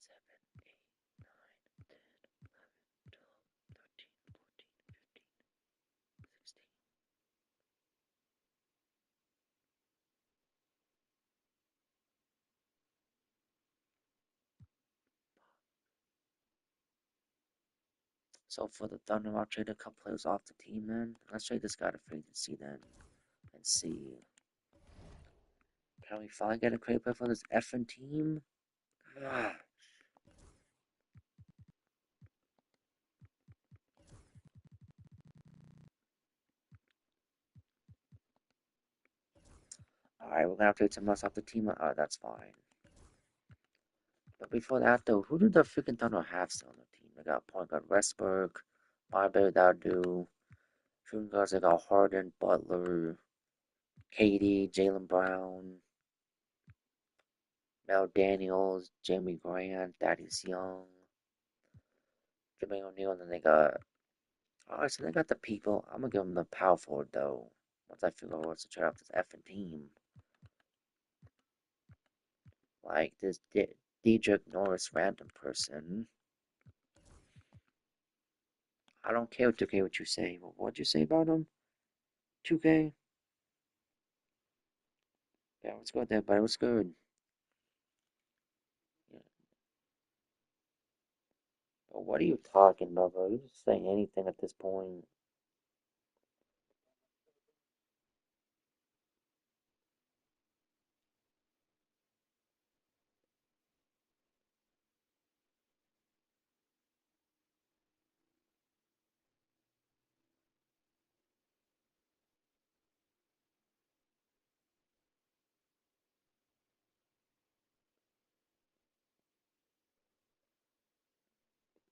7, 8, 9, 10, 11, 12, 13, 14, 15, 16. So for the Thunder, I'll trade a couple players off the team then. Let's trade this guy to free agency then. And see. Can we finally get a great player for this effing team? Ah. Alright, we're gonna have to trade someone else off the team. Alright, that's fine. But before that though, who did the freaking Thunder have still on the team? They got point guard Westbrook, Marbury Dadu, shooting guards they got Harden, Butler, KD, Jalen Brown, Mel Daniels, Jamie Grant, Thaddeus Young, Jimmy O'Neal, and then they got alright, so they got the people. I'm gonna give them the power forward though. Once I figure out what's to trade off this effing team. Like this Diedrich Norris random person. I don't care 2K what you say. What'd you say about him? 2K? Yeah, what's good there, buddy? What's good? Yeah. But what are you talking about, bro? You're just saying anything at this point.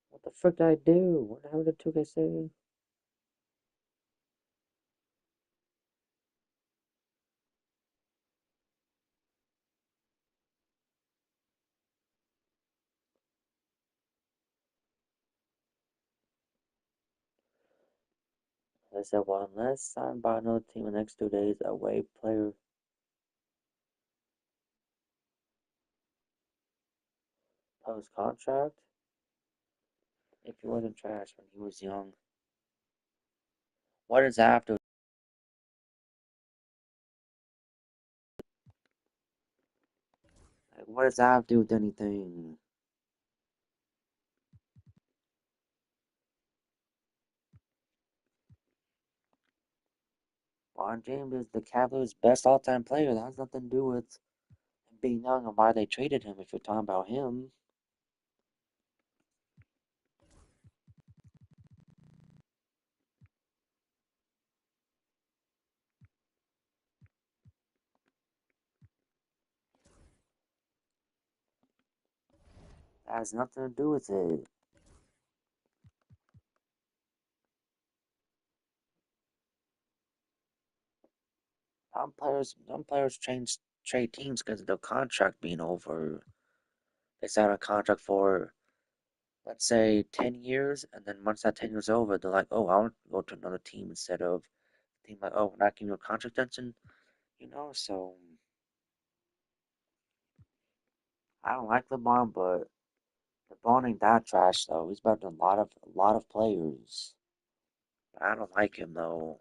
What the frick did I do? What the hell did 2K say? They said, well, unless signed by another team in the next 2 days, a away player post contract. If he wasn't trash when he was young. What does that have to like, what does that have to do with anything? LeBron James is the Cavaliers' best all-time player. That has nothing to do with him being young and why they traded him. If you're talking about him, that has nothing to do with it. Some players change trade teams because of their contract being over. They sign a contract for, let's say, 10 years, and then once that 10 years over, they're like, oh, I want to go to another team instead of a team like, oh, we're not giving you a contract extension, so I don't like LeBron, but LeBron ain't that trash though. He's better than a lot of players. I don't like him though.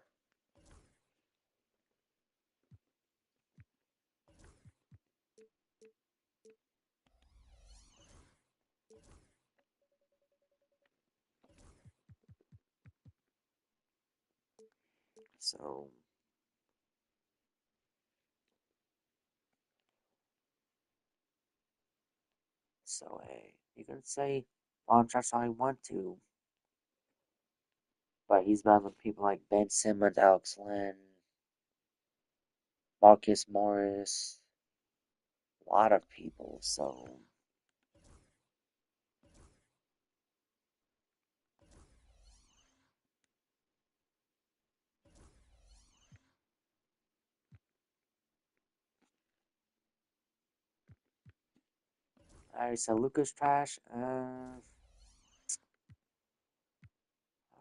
So hey, you can say LeBron trash all you want to, but he's better than people like Ben Simmons, Alex Len, Marcus Morris, a lot of people. So Alright, so Luca's trash. I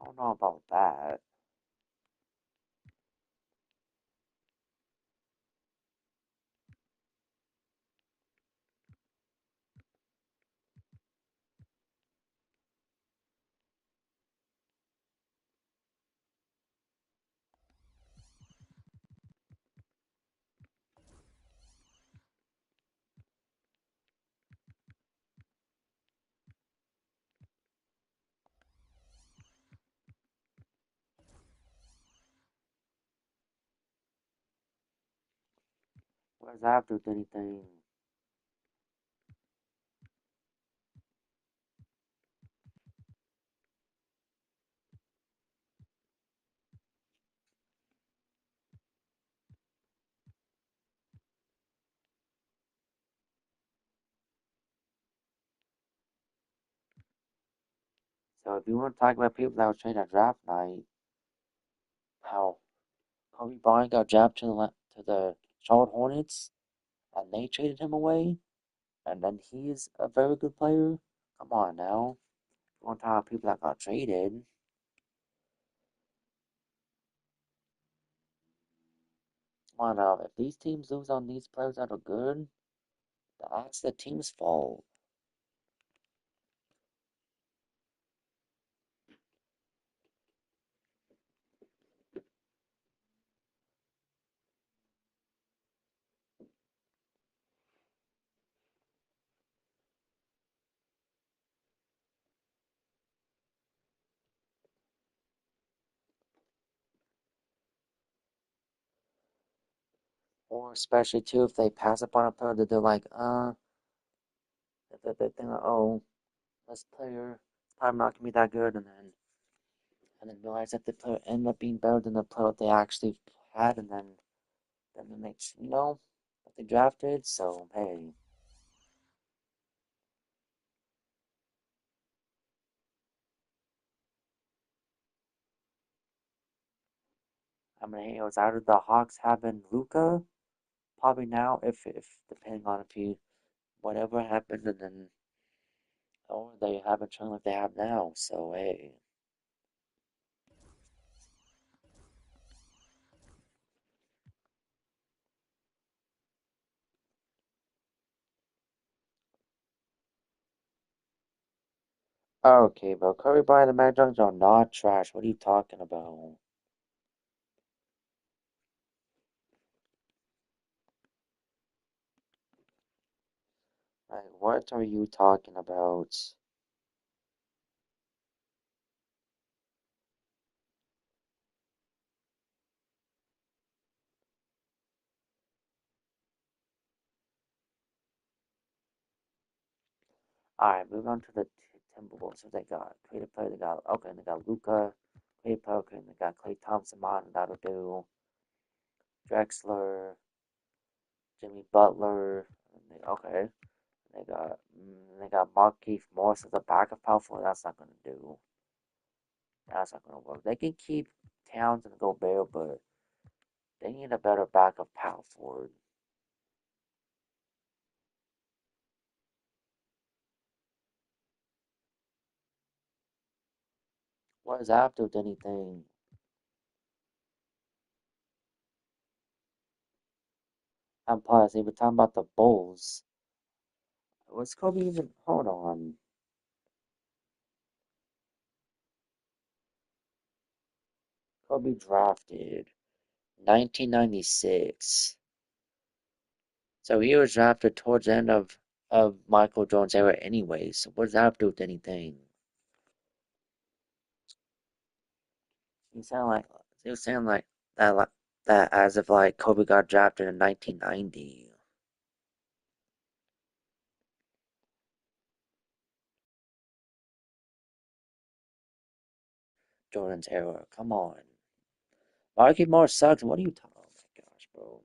don't know about that. What does that have to do with anything? So if you want to talk about people that were traded at draft night, how Kobe Bryant got drafted to the Charlotte Hornets, and they traded him away, and then he's a very good player. Come on now, you want to talk about people that got traded? Come on now, if these teams lose on these players that are good, that's the team's fault. Or especially too, if they pass up on a player that they're like, they think, like, oh, this player is probably not gonna be that good, and then realize that the player ended up being better than the player they actually had, and then the next, that they drafted. So hey, I mean, hey, it was either the Hawks having Luca probably now, if depending on if he whatever happened, and then or they have a chunk like they have now. So hey, okay, but Curry Bryant and Mac Jones are not trash. What are you talking about? Like, what are you talking about? Alright, moving on to the Timberwolves. So they got creative player, they got okay, and they got Luca, creative player, okay, and they got Clay Thompson, Martin, that'll do, Drexler, Jimmy Butler, and they got Markieff Morris as a backup power forward. That's not gonna do. That's not gonna work. They can keep Towns and Gobert, but they need a better backup power forward. What does that have to do with anything? And plus, if we're talking about the Bulls, was Kobe even? Hold on. Kobe drafted 1996. So he was drafted towards the end of Michael Jordan's era anyway. So what does that have to do with anything? You sound like you sound like that as if like Kobe got drafted in 1990. Jordan's era. Come on. Marky Morris sucks. What are you talking? Oh my gosh, bro.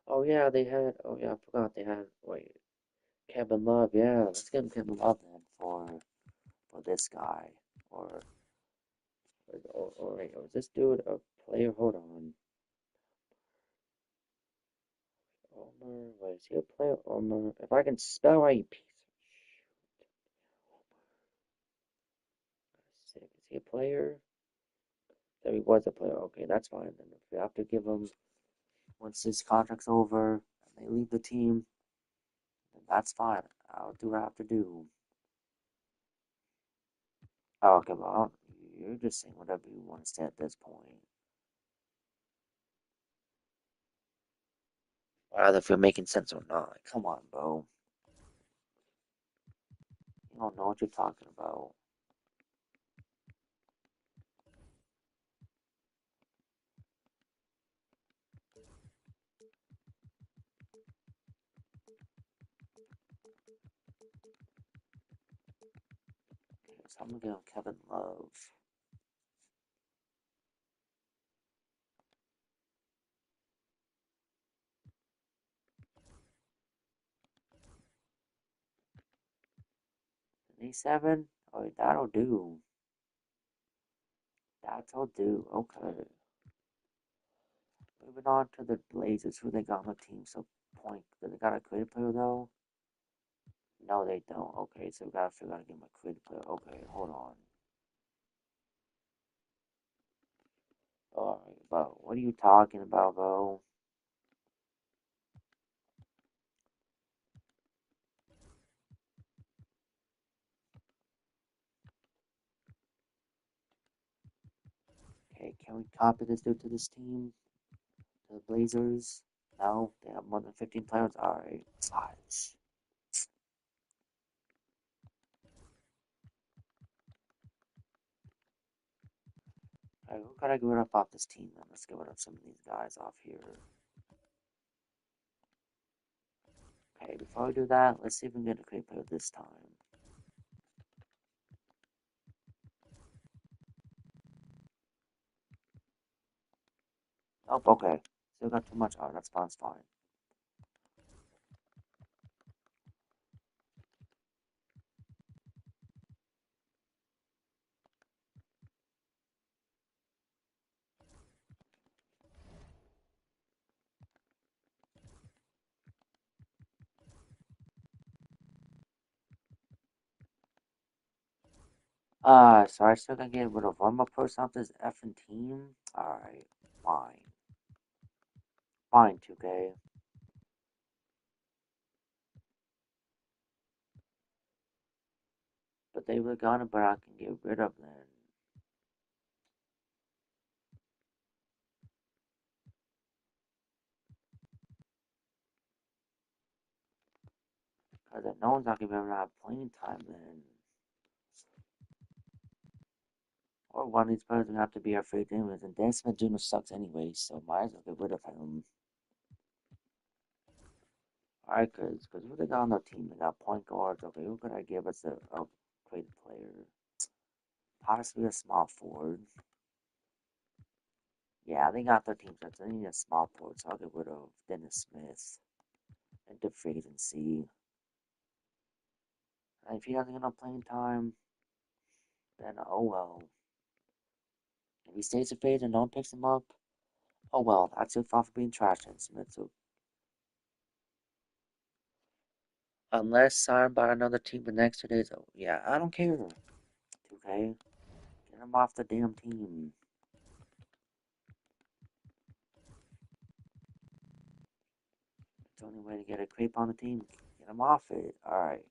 Oh yeah, they had. Oh yeah, I forgot they had. Wait, Kevin Love. Yeah, let's give him Kevin Love then for this guy or Alright, is this dude a player? Hold on. Omer, wait, is he a player? Omer, if I can spell right, you piece of shit. Is he a player? So he was a player. Okay, that's fine. Then if we have to give him once his contract's over and they leave the team, then that's fine. I'll do what I have to do. Oh, okay, well, you're just saying whatever you want to say at this point. Either if you're making sense or not. Come on, bro. You don't know what you're talking about. Okay, so I'm gonna get on Kevin Love. An A7? Oh, that'll do. That'll do. Okay. Moving on to the Blazers, who they got on the team. So, point. Do they got a creative player, though? No, they don't. Okay, so we gotta figure out how to get my creative player. Okay, hold on. Alright, bro. What are you talking about, bro? Okay, can we copy this dude to this team? To the Blazers? No, they have more than 15 players. Alright, gosh. Alright, who gotta get rid of off this team then? Let's get rid of some of these guys off here. Okay, before we do that, let's see if we can get a creative player this time. Oh, okay. Still got too much. Alright, that's fine, it's fine. So I still gotta get rid of one more person off this effing team? Alright, fine. Fine, 2K. But they were gonna, but I can get rid of them. Because if no one's not gonna be able to have playing time, then. Or one of these players gonna have to be our free agent, and Dan Smith Jr. sucks anyway, so might as well get rid of him. Alright, because who they got on their team? They got point guards. Okay, who could I give us a creative player? Possibly a small forward. Yeah, they got their team sets. They need a small forward, so I'll get rid of Dennis Smith into free agency. And if he doesn't get no playing time, then oh well. If he stays a phase and no one picks him up, oh well, that's your fault for being trash, Dennis Smith. So unless signed by another team the next 2 days, oh yeah, I don't care. Okay, get him off the damn team. It's the only way to get a creep on the team. Get him off it. All right.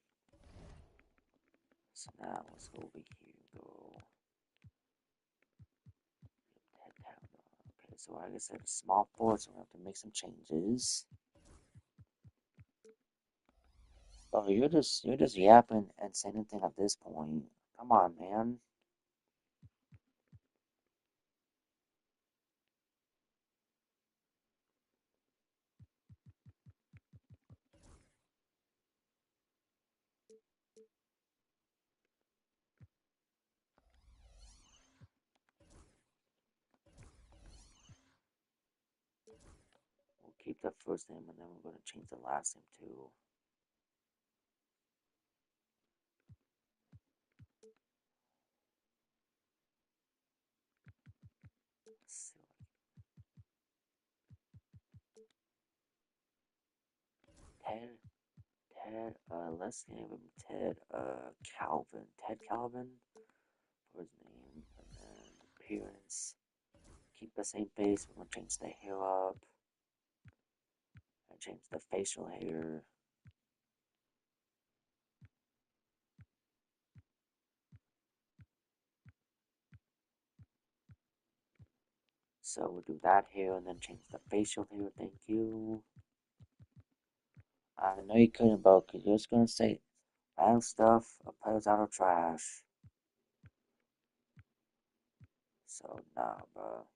So now let's go over here. Go. Okay, so like I said, a small board, so we have to make some changes. Oh, you're just yapping and saying anything at this point. Come on, man. We'll keep the first name and then we're gonna change the last name too. let's name him Calvin. Ted Calvin for his name. And then appearance. Keep the same face. We're gonna change the hair up. And change the facial hair. So we'll do that here and then change the facial hair. Thank you. I know you couldn't, bro, because you're just gonna say random stuff. Players out of trash. So nah, bro.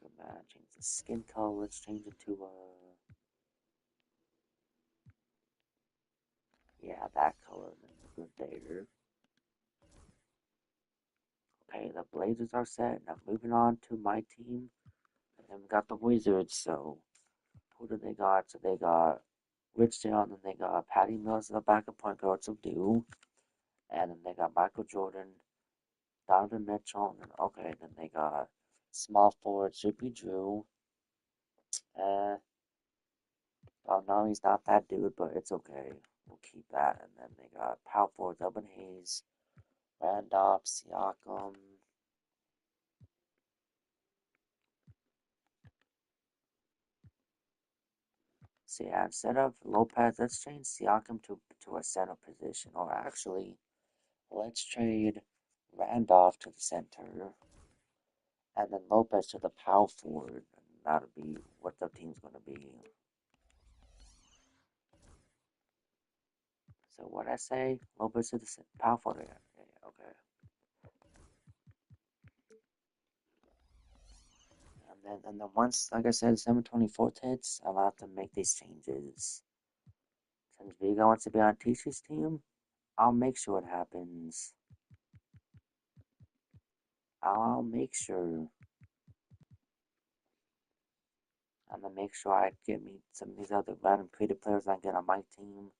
Go back, change the skin color. Let's change it to yeah, that color. Then we're good there. Okay, the Blazers are set. Now moving on to my team. And then we got the Wizards. So who do they got? So they got Rich Dale, and then they got Patty Mills, the backup point guard, so do. And then they got Michael Jordan, Donovan Mitchell, and okay, then they got small forward Soupy Drew. Uh, oh no, he's not that dude, but it's okay. We'll keep that. And then they got power forwards Urban Hayes, Randolph, Siakam. So yeah, instead of Lopez, let's change Siakam to a center position. Or actually, let's trade Randolph to the center, and then Lopez to the power forward. And that'll be what the team's gonna be. So what I say? Lopez to the power forward. Yeah, okay. And then once, like I said, 7/24 hits, I'm gonna have to make these changes. Since Vega wants to be on Tisha's team, I'll make sure it happens. I'll make sure. I'm gonna make sure I get me some of these other random creative players I get on my team,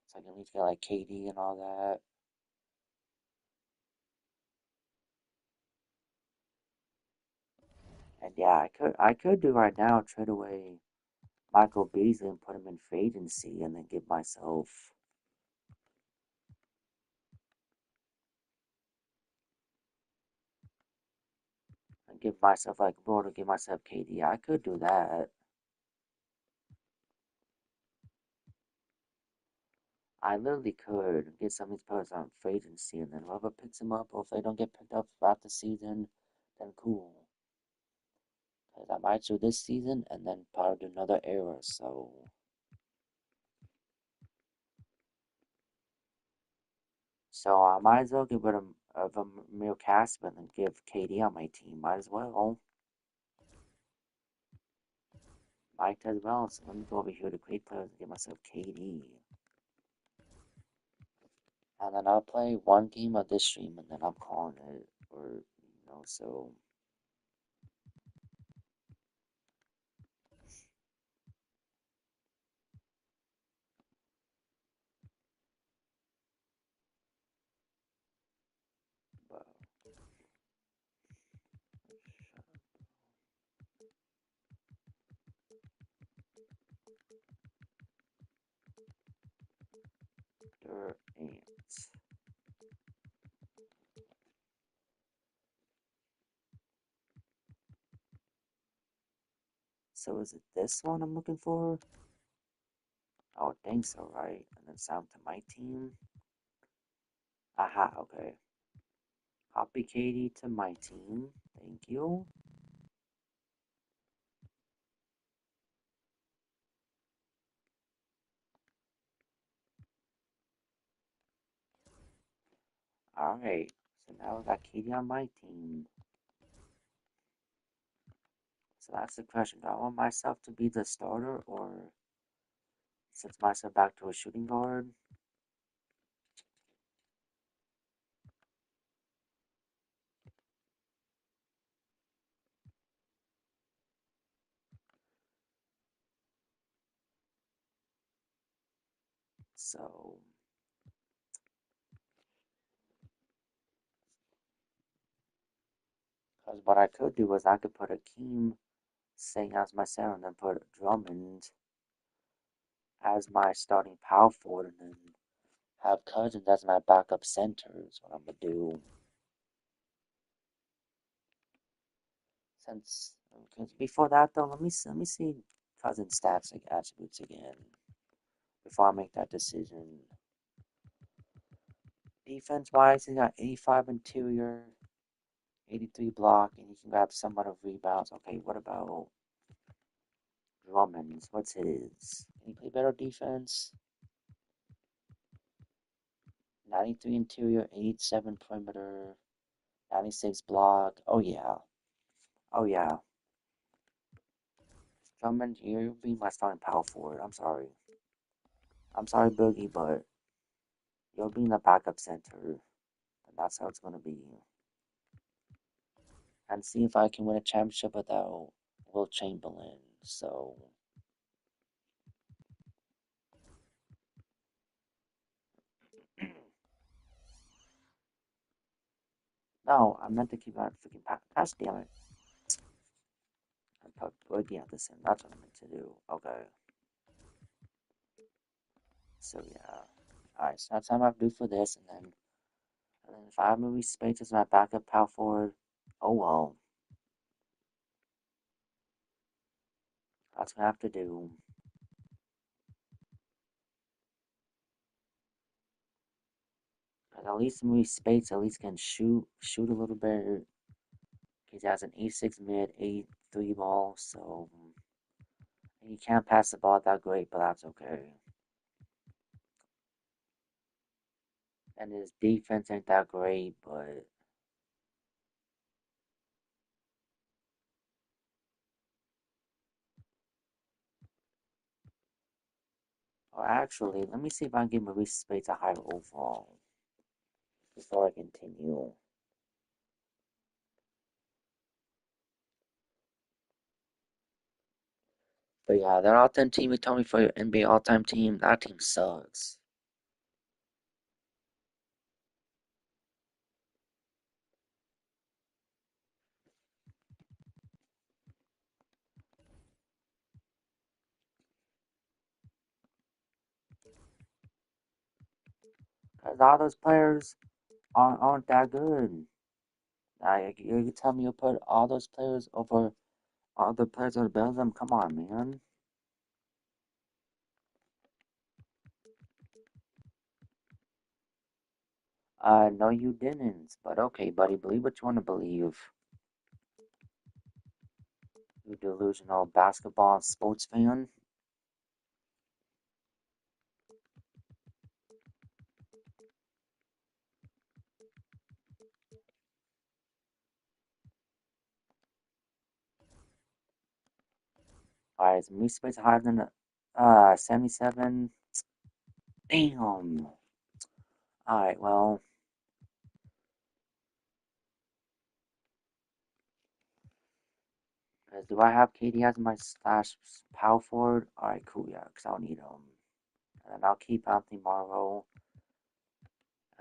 so I can at least get like KD and all that. And yeah, I could do right now trade away Michael Beasley and put him in free agency, and then give myself like Lord to give myself KD. I could do that. I literally could get some of these players on free agency, and then whoever picks them up, or if they don't get picked up throughout the season, then cool. Because I might do this season and then probably do another era. So I might as well get rid of Amir Casper and give KD on my team. Might as well. Might as well. So let me go over here to create players and get myself KD. And then I'll play one game of this stream and then I'm calling it. So. But, there ain't. So is it this one I'm looking for? Oh, I think so, right? And then sound to my team. Aha, okay. Copy Katie to my team. Thank you. Alright. So now I got Katie on my team. So that's the question. Do I want myself to be the starter or switch myself back to a shooting guard? So Because what I could do is I could put Akeem saying as my center and then put Drummond as my starting power forward and then have Cousins as my backup center is what I'm gonna do. Since because before that though, let me see Cousins stats like attributes again before I make that decision. Defense wise, he got 85 interior, 83 block, and he can grab somewhat of rebounds. Okay, what about Drummond's? What's his? Can he play better defense? 93 interior, 87 perimeter, 96 block. Oh yeah. Oh yeah. Drummond, you'll be my starting power forward. I'm sorry. I'm sorry, Boogie, but you'll be in the backup center. And that's how it's gonna be. And see if I can win a championship without Will Chamberlain. So no, I meant to keep on freaking pass. Damn it. I put Boogie at the center. That's what I meant to do. Okay. So yeah. Alright, so that's how I have to do for this, and then if I have movie space as my backup power forward, oh well. That's what I have to do. At least movie space at least can shoot a little bit. He has an 86 mid, 83 ball, so he can't pass the ball that great, but that's okay. And his defense ain't that great, but or actually, let me see if I can give Maurice Spates a higher overall before I continue. But yeah, that all-time team you told me for your NBA all-time team, that team sucks. Cause all those players aren't that good. You tell me you put all those players over all the players that are better than them? Come on, man. No, you didn't. But okay, buddy, believe what you want to believe. You delusional basketball sports fan. Alright, is me space higher than 77? Damn. Alright, well, 'cause do I have KD as my slash power forward? Alright, cool, yeah, because I'll need him. And then I'll keep Anthony Morrow,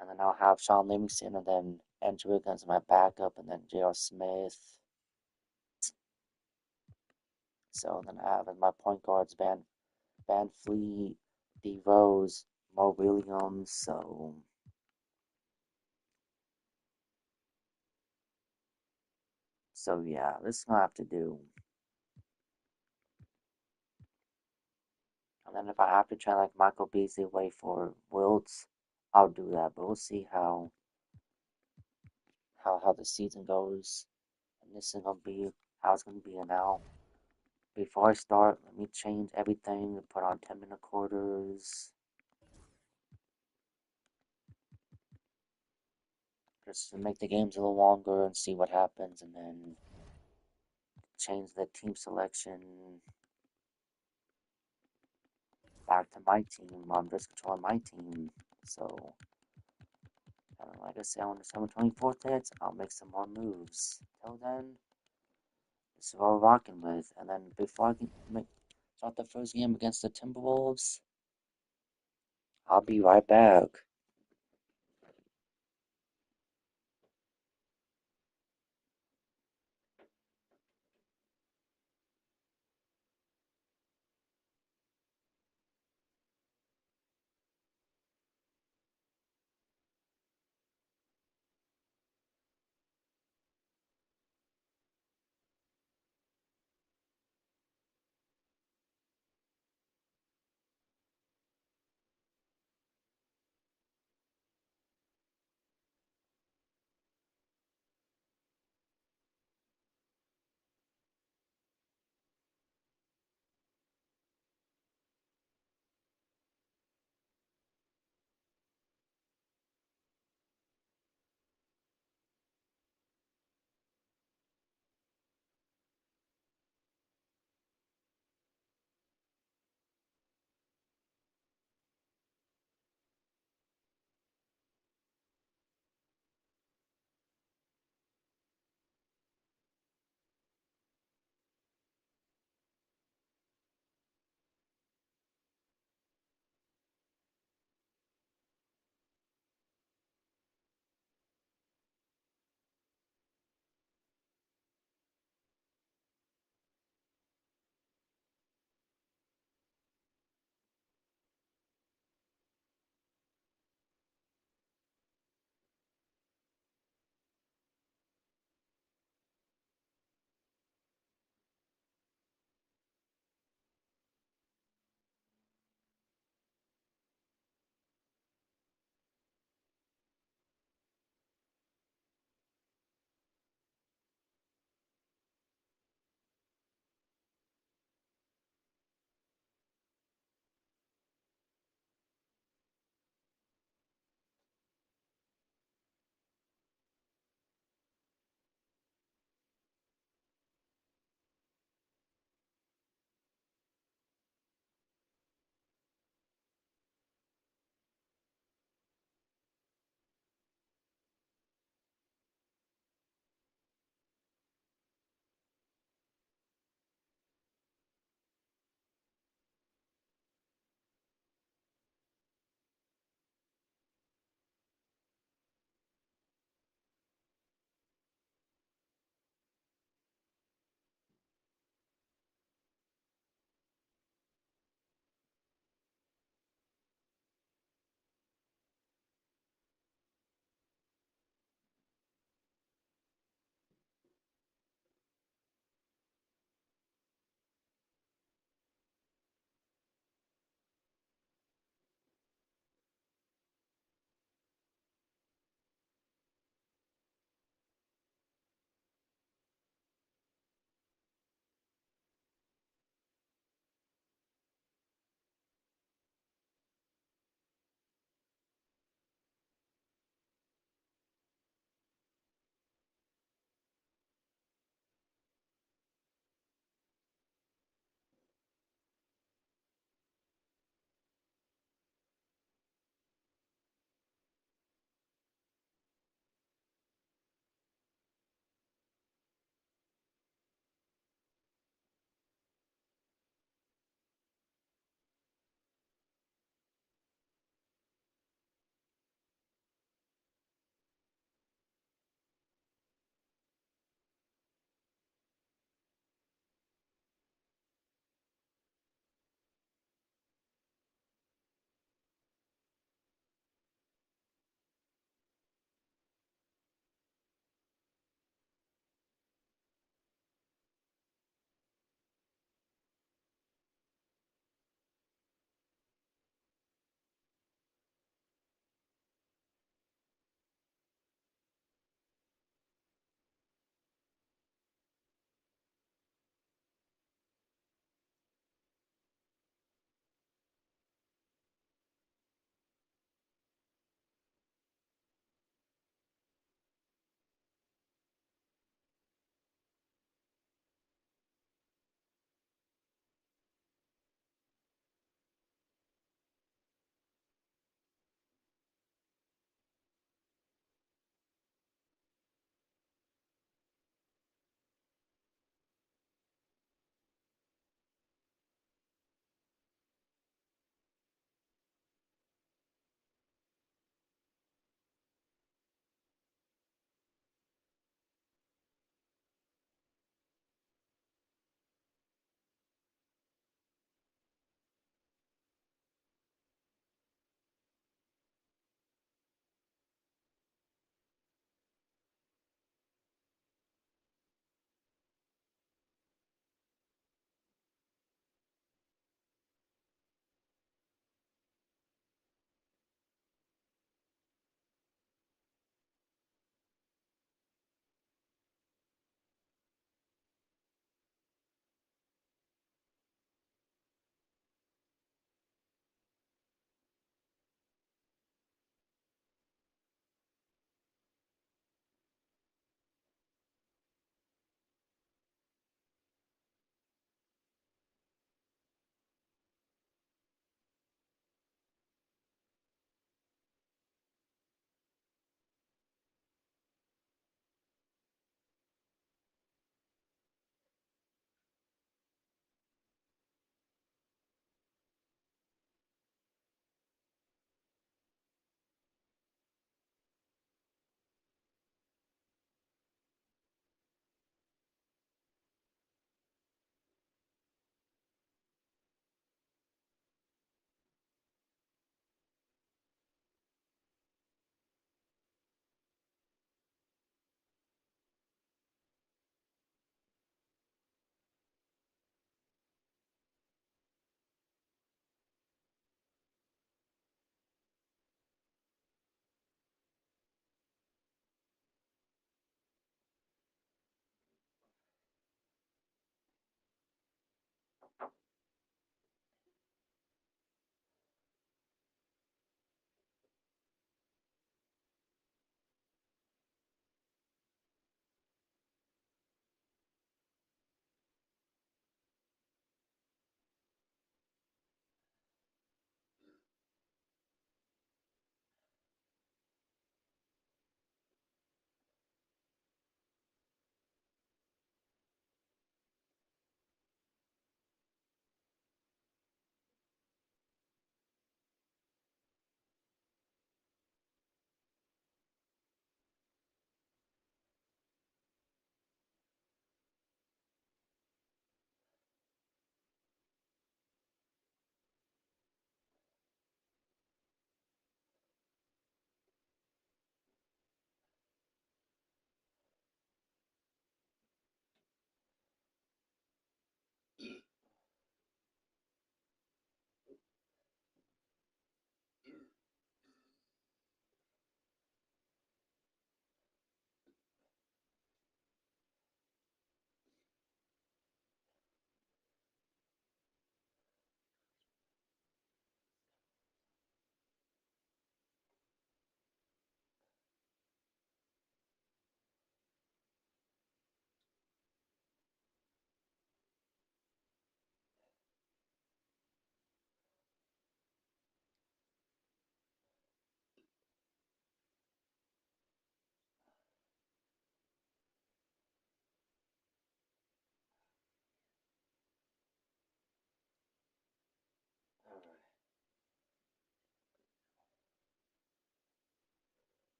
and then I'll have Sean Livingston, and then Andrew Wiggins my backup, and then J.R. Smith. So then I have as my point guards Van Fleet, D Rose, Mo Williams. So yeah, this is gonna have to do. And then if I have to try like Michael Beasley away for Wilts, I'll do that. But we'll see how the season goes. And this is gonna be how it's gonna be now. Before I start, let me change everything and put on 10-minute quarters. Just to make the games a little longer and see what happens, and then change the team selection back to my team. I'm just controlling my team. So, like I said, on December 24th hits, I'll make some more moves. Till then, this is what we're rocking with. And then before I can start the first game against the Timberwolves, I'll be right back.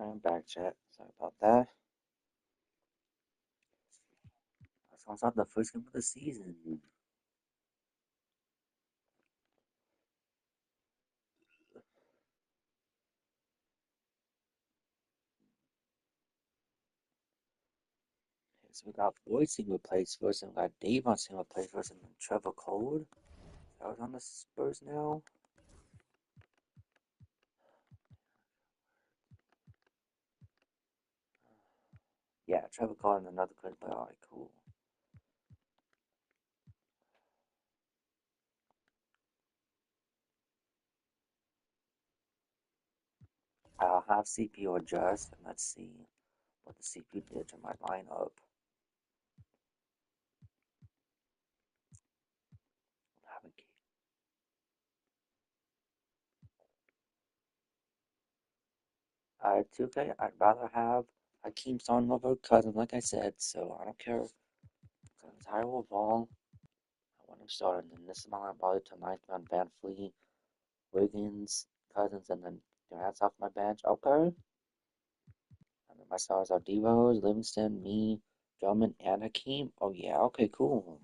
I'm back, chat. Sorry about that. Let's start the first game of the season. Okay, so we got Boyd single plays first, and we got Davon single plays first, and then Trevor Cold. That was on the Spurs now. Yeah, Trevor Cold and another good player. Alright, cool. I'll have CPU adjust, and let's see what the CPU did to my lineup. 2K, I'd rather have Hakeem starting over Cousins, like I said, so I don't care. Cousins higher overall. I want him starting, and this is my line probably to ninth round Van Fleet, Wiggins, Cousins, and then Durant's off my bench. Okay. And then my stars are D Rose, Livingston, me, Drummond, and Hakeem. Oh, yeah, okay, cool.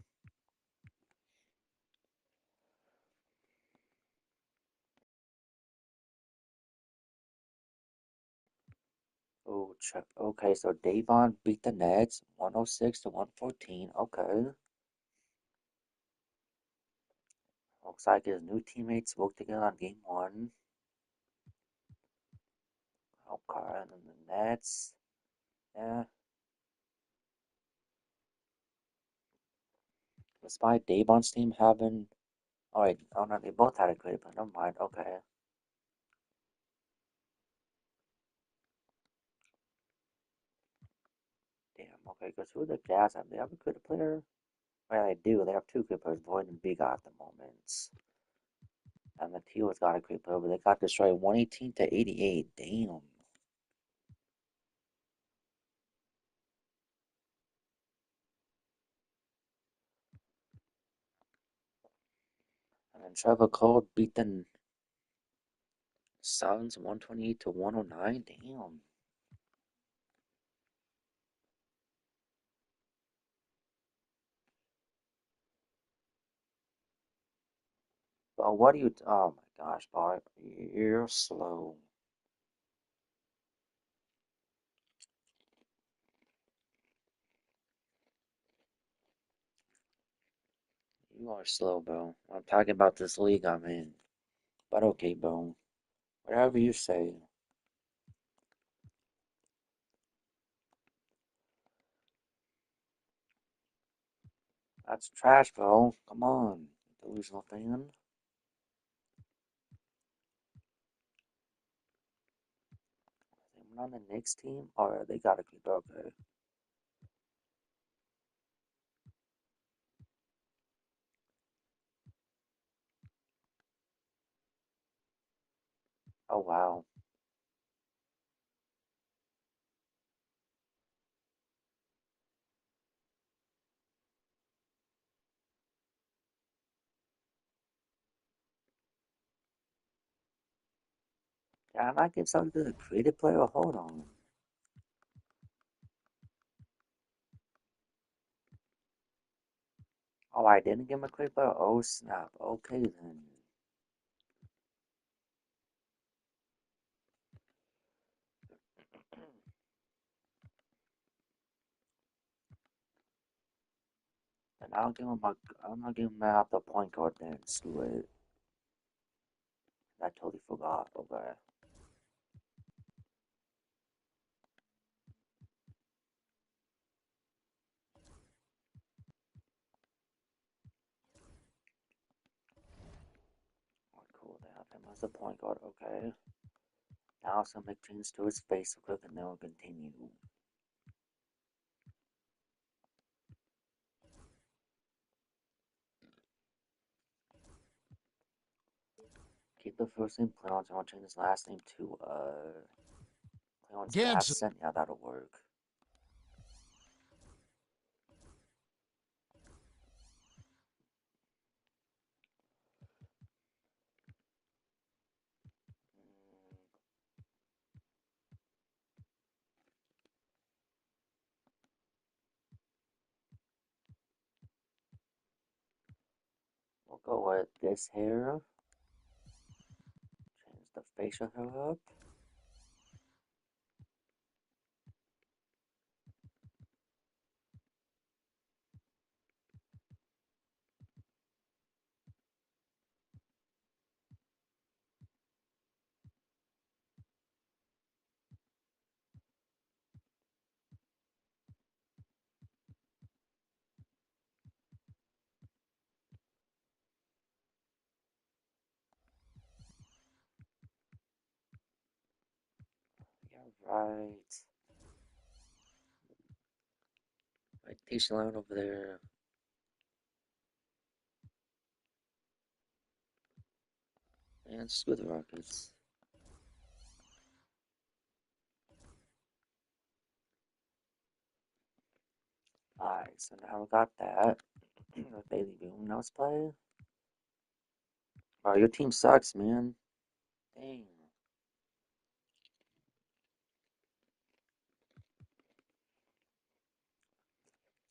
Oh, okay, so Davon beat the Nets 106 to 114. Okay. Looks like his new teammates worked together on game one. Okay, and then the Nets. Yeah. Despite Davon's team having. Oh, wait. Oh, no, they both had a great play. Never mind. Okay. Damn. Okay, because who the Jazz have? They have a good player? Well, they do. They have two good players, Boyd and Big at the moment. And the Teals got a great player, but they got destroyed 118 to 88. Damn. And then Trevor Cole beat the Suns 128 to 109. Damn. But what do you? Oh my gosh, Bart, you're slow. You are slow, bro. I'm talking about this league I'm in. But okay, bro. Whatever you say. That's trash, bro. Come on, delusional fan. They on the Knicks team, or they got to keep okay. Oh wow. Did I not give something to the creative player? Hold on. Oh, I didn't give him a creative player. Oh snap. Okay then. Then I'll give him a. I'm not giving him out the point guard then. Screw it. I totally forgot. Okay. Oh, cool. They have him as the point guard. Okay. Now some make changes to his face real quick and then we'll continue. Keep the first name Cleons and I'll change his last name to Cleons Ganson. Gasson. Yeah, that'll work. We'll go with this hair. Change the facial hair up. Yeah, right. Right, T-shirt line over there. And screw the Rockets. Alright, so now we got that. Bailey Boom, now let's play. Oh, your team sucks, man. Dang.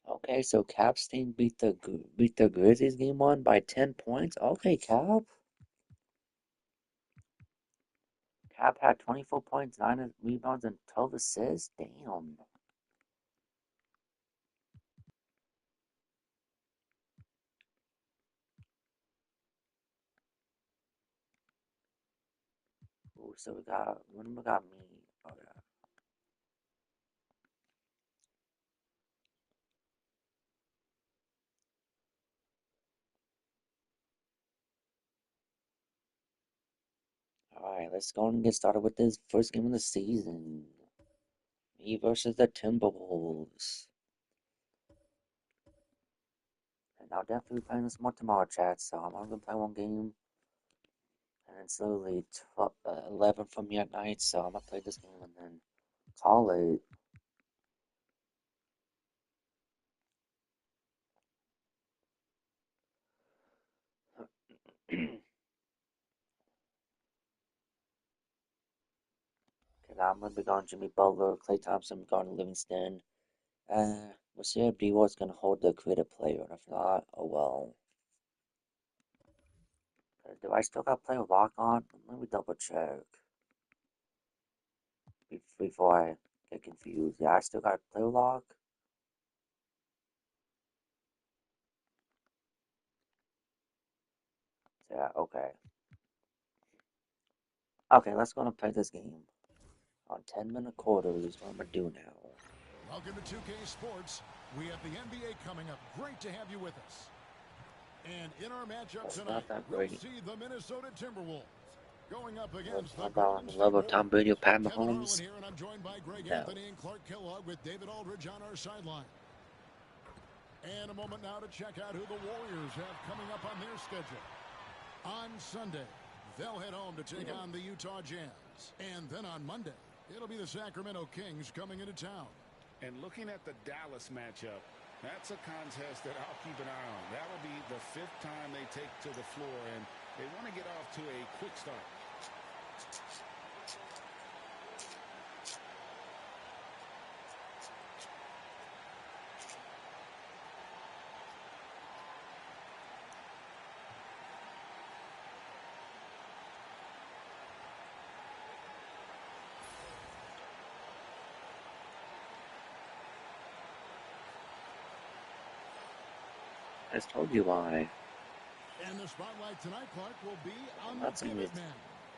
Okay, so Cap's team beat the Grizzlies game one by 10 points. Okay, Cap. Cap had 24 points, 9 rebounds, and 12 assists. Damn. Ooh, so we got me. Oh yeah. Alright, let's go and get started with this first game of the season. Me versus the Timberwolves. And I'll definitely be playing this more tomorrow, chat, so I'm only gonna play one game. And it's literally 11 for me at night, so I'm gonna play this game and then call it. Cause I'm gonna be going Jimmy Butler, Clay Thompson, going Livingston. We'll see if D Ward's gonna hold the creative player, and if not, oh well. Do I still got player lock on? Let me double check before I get confused. Yeah, I still got player lock. Yeah, okay. Okay, let's go and play this game on 10-minute quarters. What I'm gonna do now. Welcome to 2K Sports. We have the NBA coming up. Great to have you with us. And in our matchup It's tonight, not that we'll great. see the Minnesota Timberwolves going up against the On Golden the State level of Warriors. Tom Brady or Pat Kevin Harlan Mahomes? here, and I'm joined by Greg No. Anthony and Clark Kellogg with David Aldridge on our sideline. And a moment now to check out who the Warriors have coming up on their schedule. On Sunday, they'll head home to take on the Utah Jazz. And then on Monday, it'll be the Sacramento Kings coming into town. And looking at the Dallas matchup, that's a contest that I'll keep an eye on. That'll be the 5th time they take to the floor, and they want to get off to a quick start. I just told you why. And the spotlight tonight, Clark, will be I'm on the not saying pivot it's man.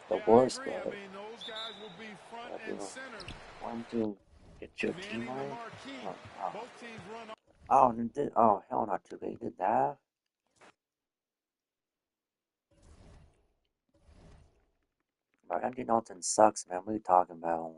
the Yeah, I worst, agree. I but mean, those guys will be front if and you center, want to get your team manning the right, marquee. oh, oh, Both teams run. oh, and did, oh hell, not 2K did that. But Andy Dalton sucks, man. What are you talking about?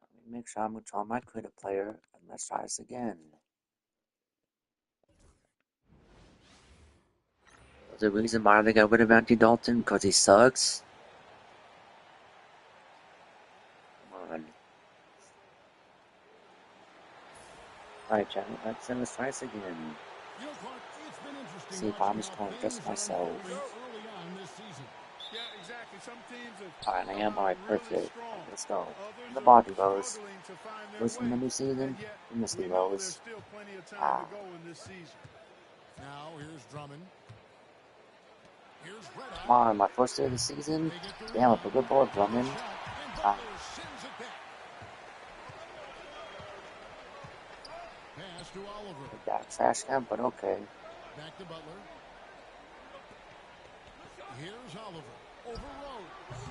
Let me make sure I'm on my Twitter player, and let's try this again. Was the reason why they got rid of Andy Dalton? Because he sucks? Come on. Alright, chat. Let's try this again. You know, Clark, it's been interesting See if watching I'm just how calling things just have myself. unfolded early on this season. Yeah, exactly. Some teams have Alright, I come am. out Alright, really perfect. strong. Let's go. Others The are body Rose. struggling to find their First in the way. new season, And yet, in the we know there's Rose. still plenty of time to Ah. go in this season. Now, here's Drummond. Here's Red Come on, my first day of the season. Damn, a good ball, Drummond. Ah. Pass to Oliver. That trash can, but okay. Back to Butler. Here's Oliver. Over Rose.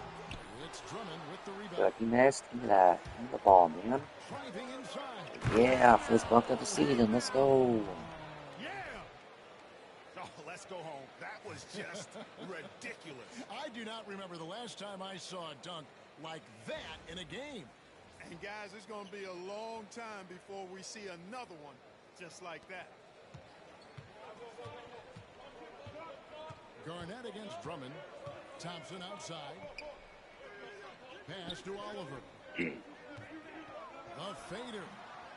It's Drummond with the rebound. Good, he missed. Give me that. Give me the ball, man. Driving inside. Yeah, first bucket of the season. Let's go. Yeah! Oh, let's go home. That was just ridiculous. I do not remember the last time I saw a dunk like that in a game. And guys, it's going to be a long time before we see another one just like that. Garnett against Drummond. Thompson outside. Pass to Oliver. A fader.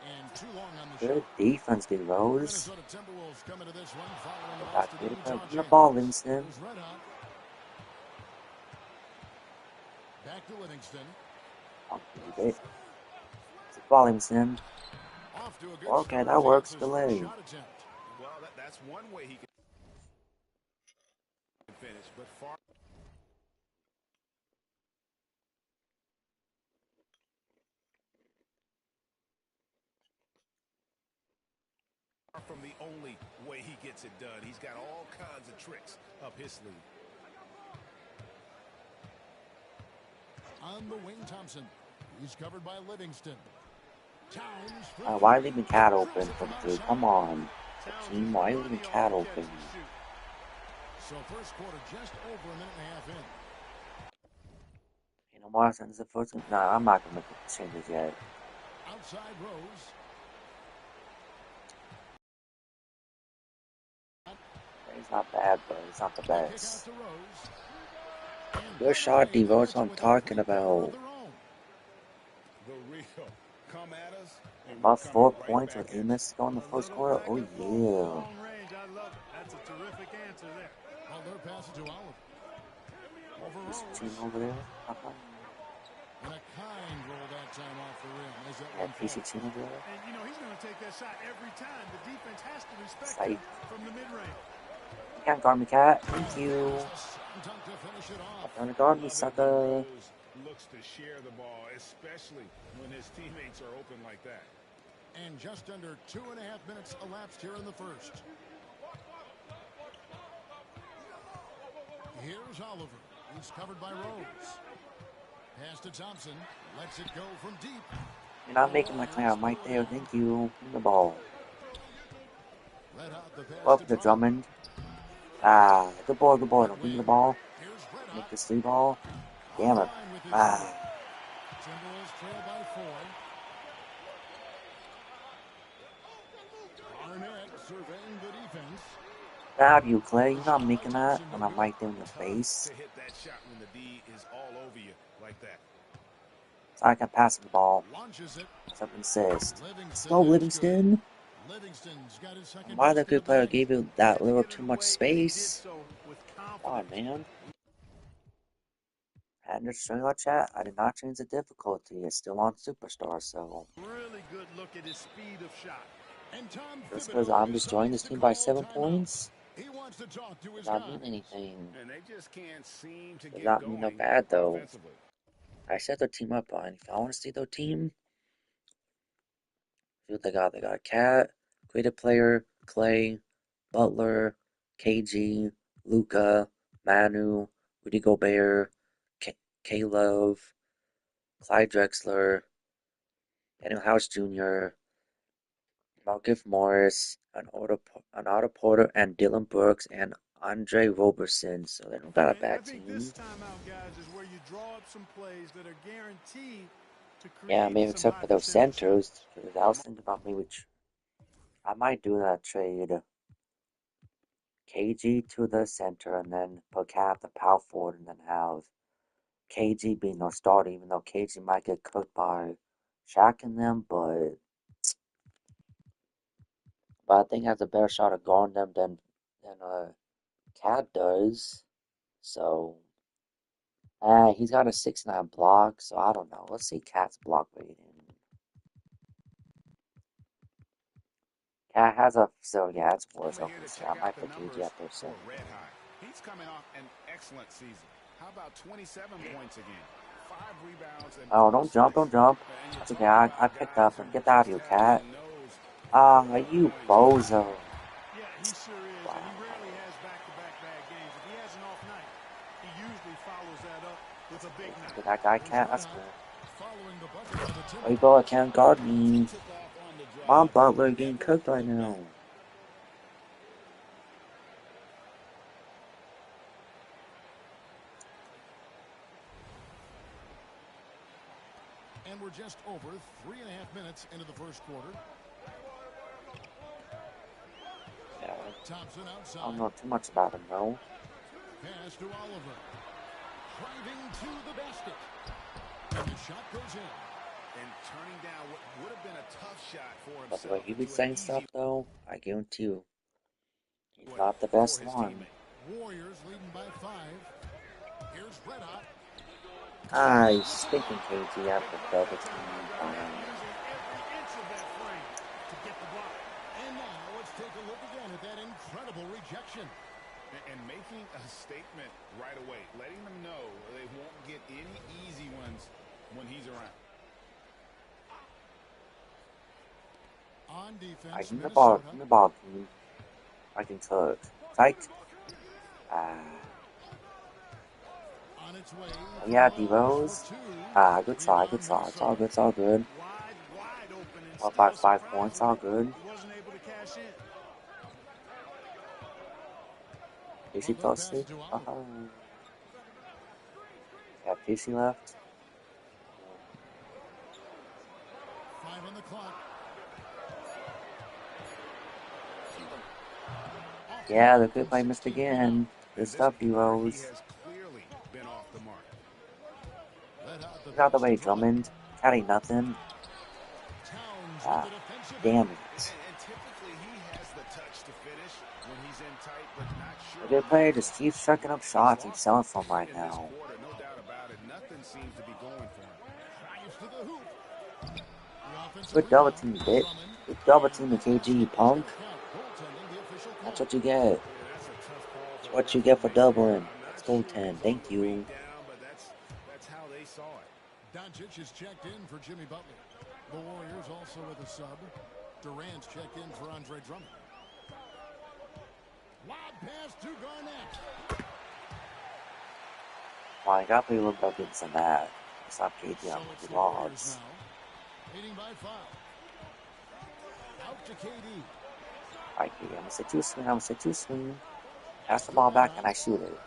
And too long on the Good shot. defense, Big Rose. Minnesota Timberwolves come into this one following the loss Back to to the the Utah the Jazz. ball, Livingston. Here's Red Hot. Back to Livingston. I'll keep it. It's a ball, Livingston. Off to a good Okay, start that as he works. gets his first Delay. shot attempt. Well, that's one way he can finish, but far from the only way he gets it done. He's got all kinds of tricks up his sleeve. On the wing, Thompson. He's covered by Livingston. Towns for Why three. leaving Cat open Drills it from from three? outside. Come on. Towns Team, is why money leaving on Cat the open? catch and shoot. So first quarter just over a minute and a half in. You know what? Since the first one, nah, I'm not gonna make the changes yet. Outside Rose. It's not bad, but it's not the The kick out best. to Rose. And Good shot, Butler Devo. That's hits what it I'm with a talking three-pointer about. of their own. The real come at us, and we're About coming 4 right points back with at 8 you. minutes to go in the A first little quarter. back Oh, and forth, yeah. long range. I love it. That's a terrific answer there. Butler passes to Oliver. Over There's a Rose. team over there. And a kind roll that time off the rim as that Yeah, one PC falls. team over there. And, you know, he's going to take that shot every time. The defense has to respect Sight. him from the mid-range. You can't guard me, Cat. Thank you. There's the slam dunk to finish it off. Trying to guard me, Love it when sucker. Rose looks to share the ball, especially when his teammates are open like that. And just under 2.5 minutes elapsed here in the first. Here's Oliver. He's covered by Rose. Pass to Thompson. Lets it go from deep. You're not making my claim. I'm right there. Thank you. Give me the ball. Red Hot the pass Up to the Drummond. Drummond. Ah, good ball, good ball. Don't give me the ball. Here's Red Make Hot. this 3 ball. Off Damn the it. line with his Ah. shot. Timberwolves trail by 4. Arnett surveying the defense. Grab you, Clay. You're not making that when I'm right there in your Tough face. to hit that shot when the D is all over you like that. So I can pass the ball. Launches it. Except insist. Let's Livingston go, is good. Livingston. Livingston's got his second Why the basket good of the player night. gave you Had that to little get it too much away, and he did space? so with Come on, confidence. man. And just showing our chat, I did not change the difficulty. It's still on Superstar, so Really good look at his speed of shot. And Tom just because Thibodeau I'm destroying decides this to team by call 7 timeout. points, He wants to talk to his does not mean guys. anything. And they just can't seem to Does get not mean no going bad, though. offensively. I set their team up on. If I want to see their team, see what they got. They got Cat, creative player, Clay, Butler, KG, Luca, Manu, Rudy Gobert, Caleb, Clyde Drexler, Daniel House Jr., Markieff Morris, an Otto Porter, and Dylan Brooks, and Andre Roberson. So they don't got a Okay, I bad think team. this timeout, guys, is where you draw up some plays that are guaranteed to Yeah, create maybe some except high for those percentage centers. shots. Because I was thinking about maybe I might do that trade. KG to the center and then put Cat the power forward and then have KG being our starter, even though KG might get cooked by Shaq and them, but I think he has a better shot at guarding them than Cat does. So he's got a 6'9" block, so I don't know. Let's see Cat's block rating. Cat has a yeah, it's worse. Moment Okay, here to so check I out might the put KG numbers at their for center. Red Hot. He's coming off an excellent season. How about 27 points again? 5 rebounds and Oh, 4 don't jump, don't assists. jump. And you That's okay, talk I about picked guys up who and get out of just here, have a Cat. nose Ah, for you points. bozo. Yeah, he sure is, and he Wow. rarely has back-to-back bad games. If he has an off night, he usually follows that up with a big night. Look at that guy, Here's Cat. Red That's Hot cool. following the bucket by the Where you go, I Timberwolves. can't guard He me. took off on the My drive. Butler getting Never cooked right looked back. now. And we're just over 3.5 minutes into the first quarter. Yeah, Thompson I outside. don't know too much about him though. Pass to Oliver. Driving to the basket. And the shot goes in. And turning down what would have been a tough shot for But the way himself he be into an saying stuff easy though, I guarantee you, he's one not the for best his one. teammate. Warriors leading by 5. Here's Red Hot. Ah, he's stinking KG Big after play double that time by team. Garnett, using every inch of that frame to get the block. And now let's take a look again at that incredible rejection. And making a statement right away, letting them know they won't get any easy ones when he's around. On I defense, give Minnesota. the ball, team. I can cook. Psych. Ah, On its way oh for yeah, Rose D-Rose. for 2. Ah, good try, good Rebound try. It's all Minnesota. good, it's all good. Wide open and Up by still 5 points, all surprisingly good. he wasn't able to cash in. PC Butler fell pass asleep. to Oliver. Uh-huh. Yeah, PC left. 5 on the clock. Off the Yeah, the mark good from play missed 16 feet out. again. Good And this stuff, quarter, he D-Rose. has clearly been off the mark. Let out the Get out the pass to way, Drummond. Drummond. Cat ain't nothing. Towns with Ah, the defensive damn end. it. And typically he has the touch to finish when he's in tight, but not The sure good on that player play. just keeps chucking up He's shots. He's lost it selling from right in this now. quarter, no doubt about it. Nothing seems to be going for him. Drives to the hoop. The offensive Good double rebound. team, bitch. Drummond. Good double And team the to KG, you basket is going punk. to count. Goaltending the official That's call. what you get. Yeah, that's a tough call for That's the what ref you to get for make there. doubling. I'm That's not sure he goaltend. was on Thank the way you. down, but that's how they saw it. Doncic is checked in for Jimmy Butler. The Warriors also with a sub. Durant's checked in for Andre Drummond. Lob pass to Garnett. Well, I gotta play a little bit against some that. It's not KG So on it's the the Warriors logs. now, leading by 5. Out to KD. Alright, KD, I'm gonna say two swing. I'm gonna say two swing. Pass the ball back and Garnett. I shoot it.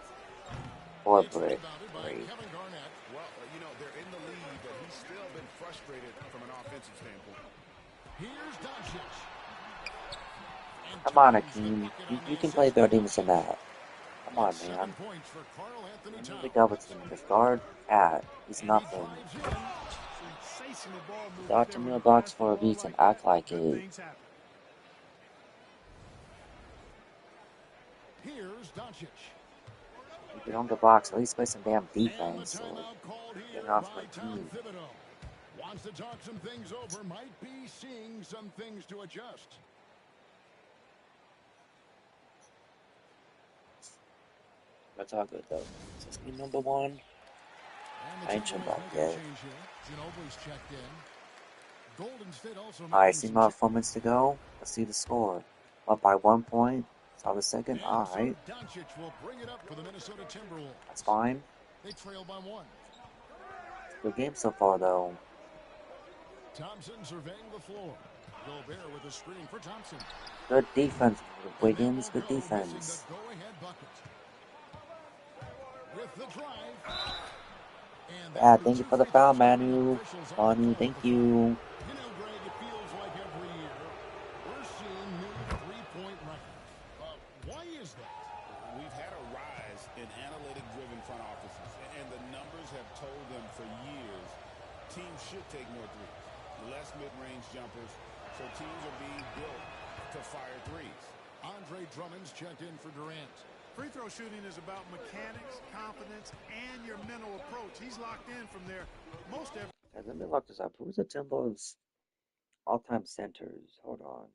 Or a It's brick. rebounded by Great. Kevin Garnett. Well, they're in the lead, but he's still been frustrated from an offensive standpoint. Here's Doncic. And Come on, turns the Akeem. bucket You, on the you can play assist to better teams than Doncic. that. Come on, That's 7 man. points for Karl Anthony You need a double Towns. team. Just guard Cat. He's And he nothing. drives in. Sensational ball You movement got there to when mill you blocks pass the for a ball beat and like that. act like Good it. things happen. Here's Doncic. If you don't get blocks, at least play some damn And the defense or timeout called get here off by my Tom team. Thibodeau. Wants to talk some things over. Might be seeing some things to adjust. That's all good though. So it's game number 1. And the I ain't tripping Timberwolves about making a yet. change here. Ginobili's checked in. Golden State also Alright, making see some about changes. 4 minutes to go. Let's see the score. Up by 1 point. Saw the second. And All so right. Doncic will bring it up for the Minnesota Timberwolves. That's fine. They trail by 1. Good game so far, though. Thompson surveying the floor. Gobert with a screen for Thompson. Good defense, And they Wiggins. will Good go, missing the defense. go-ahead bucket. With the drive. And Yeah, that'll be thank you 2 for the free foul, throws coming up. Manu. Officials are Manu, called thank the foul. you. You know, Greg, it feels like every year we're seeing new three-point records. Why is that? We've had a rise in analytic-driven front offices, and the numbers have told them for years teams should take more threes, less mid-range jumpers, so teams are being built to fire threes. Andre Drummond's checked in for Durant. Free throw shooting is about mechanics, confidence, and your mental approach. He's locked in from there most every. Guys, let me look this up. Who's the Timberwolves' all-time centers? Hold on.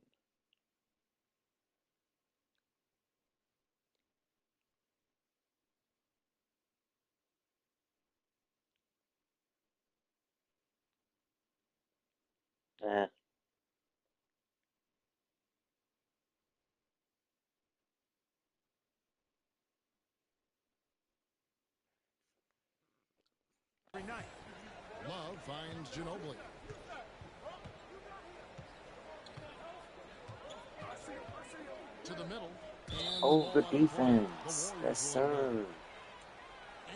Eh. night. Love finds Ginobili. To the middle. And Oh, the good ball out of play. The defense. Warriors Yes, will inbound. sir.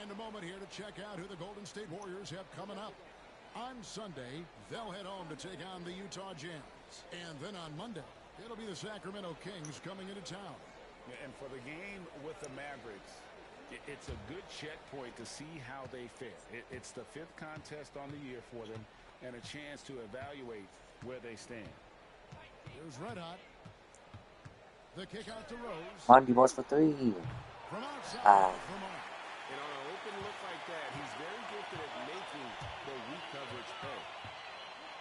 And a moment here to check out who the Golden State Warriors have coming up. On Sunday, they'll head home to take on the Utah Jazz. And then on Monday, it'll be the Sacramento Kings coming into town. And for the game with the Mavericks, it's a good checkpoint to see how they fare. It's the 5th contest on the year for them and a chance to evaluate where they stand. Here's Red Hot. The kick out to Rose. Monty was for 3. From outside Ah. for Mark. And on an open look like that, he's very gifted at making the weak coverage pay.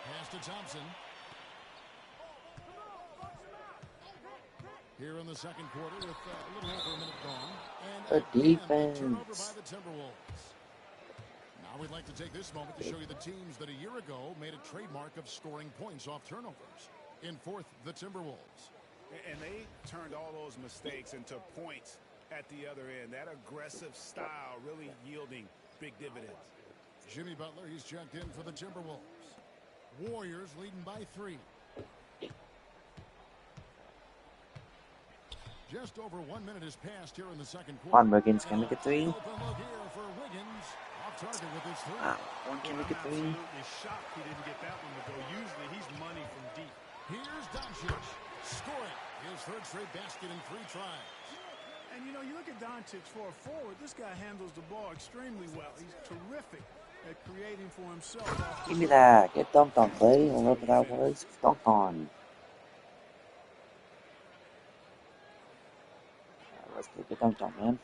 Pass to Thompson. Here in the second quarter with a little over a minute gone. And Good again, the turnover by defense. the Timberwolves. Now we'd like to take this moment to show you the teams that a year ago made a trademark of scoring points off turnovers. In 4th, the Timberwolves. And they turned all those mistakes into points at the other end. That aggressive style really yielding big dividends. Jimmy Butler, he's checked in for the Timberwolves. Warriors leading by 3. Just over 1 minute has passed here in the second quarter. Come on, Wiggins, can we get 3? Open look here for Wiggins. Off target with his 3. One can we I'm get 3? absolutely shocked he didn't get that one to go. Usually he's money from deep. Here's Doncic scoring his 3rd straight basket in 3 tries. And, you know, you look at Doncic for a forward, this guy handles the ball extremely well. He's terrific at creating for himself. Give me that. Get dunked on, Clay. Whatever that was. Dunked on. Let's get dunked on, man.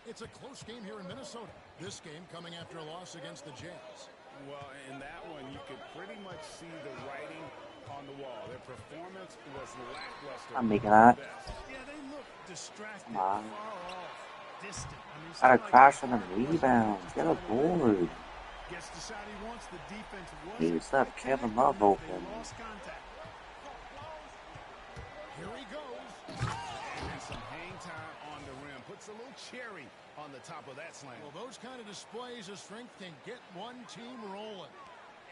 It's a close game here in Minnesota. This game coming after a loss against the Jazz. Well, in that one, you could pretty much see the writing on the wall. Their performance was lackluster. I'm making that. Yeah, they look distracted, Come on. far off, distant. I mean, Gotta like crash on the rebounds. Get a board. Gets the shot he wants. The defense He wasn't just left quite Kevin connected Love enough. open. They lost contact. Here he goes. And some hang time on the rim. Puts a little cherry on the top of that slam. Well, those kind of displays of strength can get one team rolling.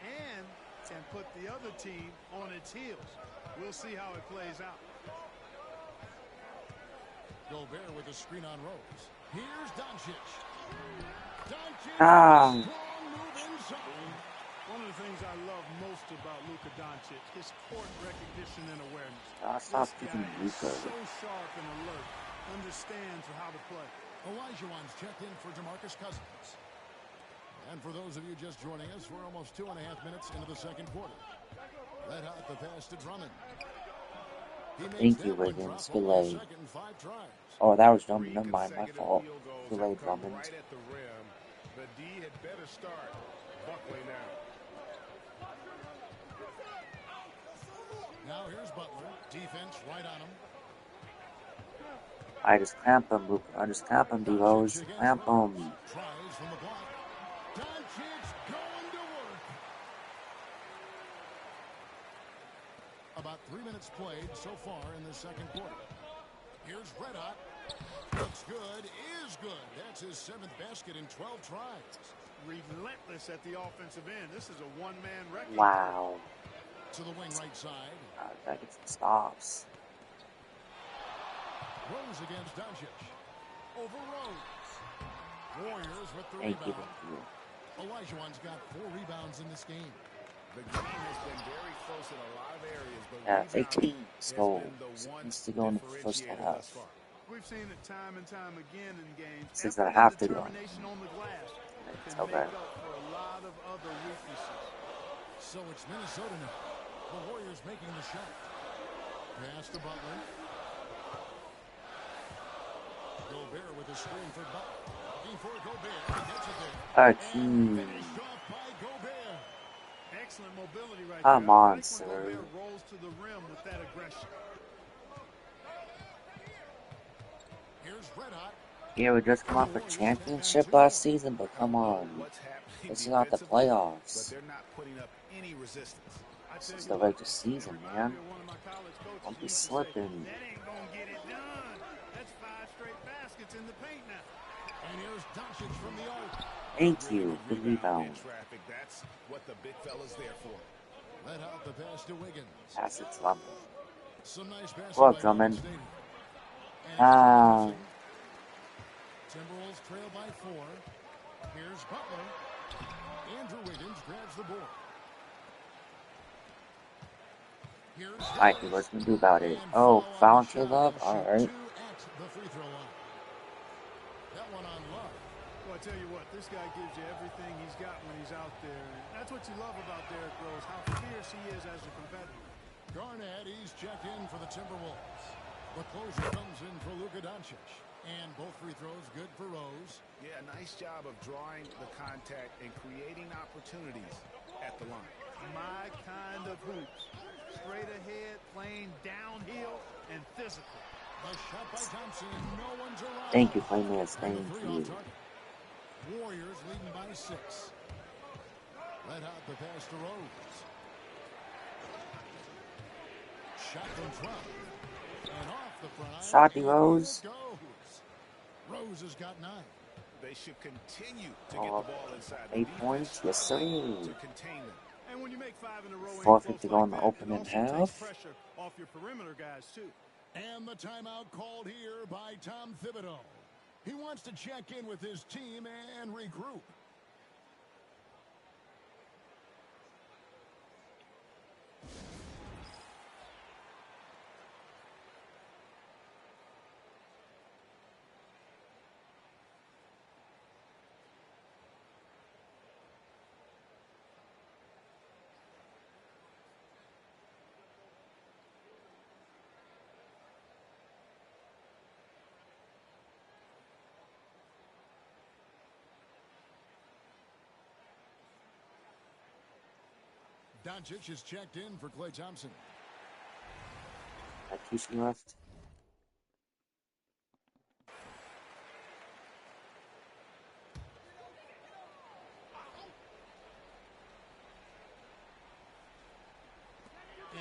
And can put the other team on its heels. We'll see how it plays out. Gobert with a screen on Rose. Here's Doncic. Doncic. Ah. Strong move inside. One of the things I love most about Luka Doncic, his court recognition and awareness. Stop This kicking guy is Luka. so sharp and alert, understands how to play. Olajuwon's checked in for DeMarcus Cousins. And for those of you just joining us, we're almost 2.5 minutes into the second quarter. Red Hot the pass to Drummond. Thank you, Wiggins. Good lay. Oh, that was Drummond. Never mind. My fault. Too late, Drummond. Right at the rim. The D had better start buckling now. Now here's Butler. Defense right on him. I just clamp him, Luke. I just clamp him, D-Rose. Clamp him. Tries from the block. Doncic going to work. About 3 minutes played so far in the second quarter. Here's Red Hot. Looks good, is good. That's his 7th basket in 12 tries. Relentless at the offensive end. This is a one-man wrecking crew. Wow. To the wing right side. Gotta get some stops. Rose against Doncic. Over Rose. Warriors with the Thank you, rebound. thank you. Olajuwon's got 4 rebounds in this game. The game has been very close in a lot of areas, but Yeah, 18. rebounding has So been the one needs to go in the first differentiator half. thus far. We've seen it time and time again in games. 6 Effort and a half and to go. determination on the glass It's can okay. make up for a lot of other weaknesses. So it's Minnesota now. The Warriors making the shot. Pass to Butler. Gobert with a screen for Butler. Looking for Gobert. He gets it there. And finished off by Gobert. Excellent mobility right Come there. on, I like sir. when Gobert rolls to the rim with that aggression. Here's Red Hot. Yeah, we just come off a championship last season, but come on. This is not the playoffs. But they're not putting up any resistance. This is the regular season, man. Don't be slipping. That ain't gonna get it done. That's 5 straight baskets in the paint now. And here's Doncic from the arc. Thank you. Good rebound. That's what the big fella's there for. Let out the pass to Wiggins. Pass it to Lumber. Some nice passes Well, by Drummond. Stadium. Ah. Timberwolves trail by 4. Here's Butler. Andrew Wiggins grabs the board. Here's Alright, what's gonna do about it? Oh, Fountain Love? Alright. At the free throw line. That one on Love. Well, I tell you what, this guy gives you everything he's got when he's out there. That's what you love about Derrick Rose, how fierce he is as a competitor. Garnett, he's checked in for the Timberwolves. The closer comes in for Luka Doncic. And both free throws good for Rose. Yeah, nice job of drawing the contact and creating opportunities at the line. My kind of hoops. Straight ahead, playing downhill, and physical. A shot by Thompson, and no one's around. Thank you, Playmates. And Thank the 3 you. on target. Warriors leading by 6. Let out the pass to Rose. Shot from front. And off the front. Shotty Rose. It goes. Rose has got 9. They should continue to get the ball inside. 8 points? Yes, sir. To contain them. And when you make 5 in a row, 450 close go in like the that, opening it also half. takes pressure off your perimeter guys too. And the timeout called here by Tom Thibodeau. He wants to check in with his team and regroup. Doncic is checked in for Klay Thompson. Got 2 left.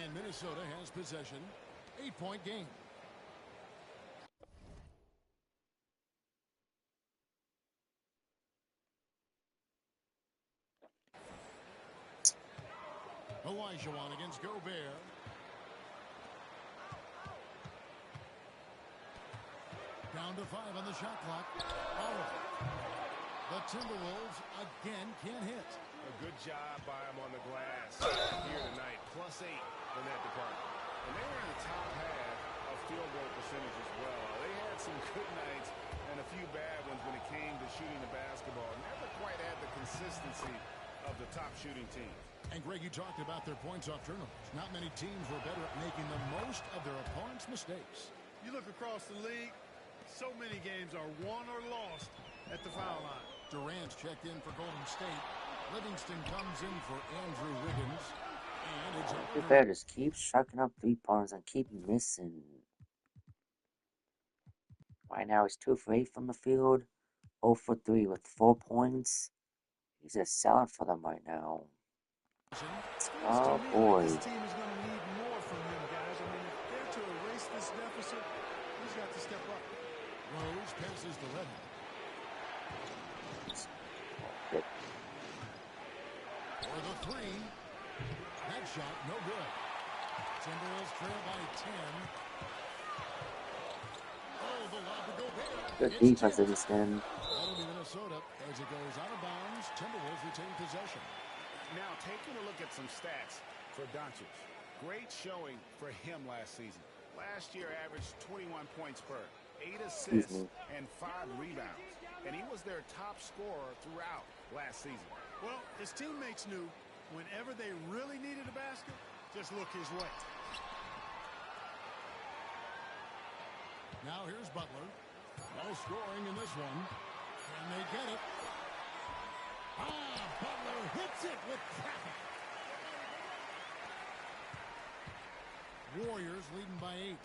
And Minnesota has possession. 8-point game. Olajuwon against Gobert. Down to 5 on the shot clock. Oh. The Timberwolves again can't hit. A good job by him on the glass here tonight. +8 in that department. And they were in the top half of field goal percentage as well. They had some good nights and a few bad ones when it came to shooting the basketball. Never quite had the consistency of the top shooting team. And Greg, you talked about their points off turnovers. Not many teams were better at making the most of their opponent's mistakes. You look across the league, so many games are won or lost at the foul line. Durant's checked in for Golden State. Livingston comes in for Andrew Wiggins. And it's You better just keep striking up 3-pointers and keep missing. Right now he's 2 for 8 from the field. 0 for 3 with 4 points. He's just selling for them right now. Oh boy. This team is going to need more from him, guys. I mean, if they're to erase this deficit, he's got to step up. Rose passes to Red Hot. For the three. That shot, no good. Timberwolves trail by 10. Oh, the lob to go there. Good It's defense tipped. in this game. That'll be Minnesota as it goes out of bounds. Timberwolves retain possession. Now, taking a look at some stats for Doncic. Great showing for him last season. Last year averaged 21 points per, 8 assists, and 5 rebounds. And he was their top scorer throughout last season. Well, his teammates knew whenever they really needed a basket, just look his way. Now here's Butler. No scoring in this one. Can they get it? Butler hits it with traffic. Warriors leading by 8.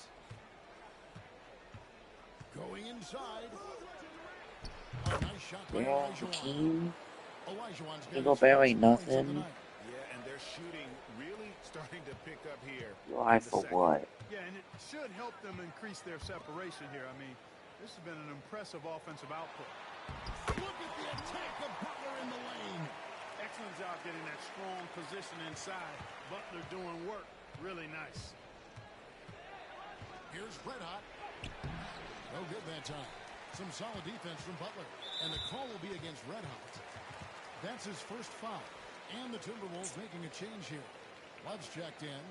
Going inside. A nice shot by Yeah, the Olajuwon. team. Olajuwon's got Eagle his Bear first ain't points of the nothing. night. Yeah, and their shooting really starting to pick up here. You eye in the for second. what? Yeah, and it should help them increase their separation here. I mean, this has been an impressive offensive output. Look at the attack of Butler in the lane. Excellent job getting that strong position inside. Butler doing work. Really nice. Here's Red Hot. No good that time. Some solid defense from Butler. And the call will be against Red Hot. That's his first foul. And the Timberwolves making a change here. Love's checked in.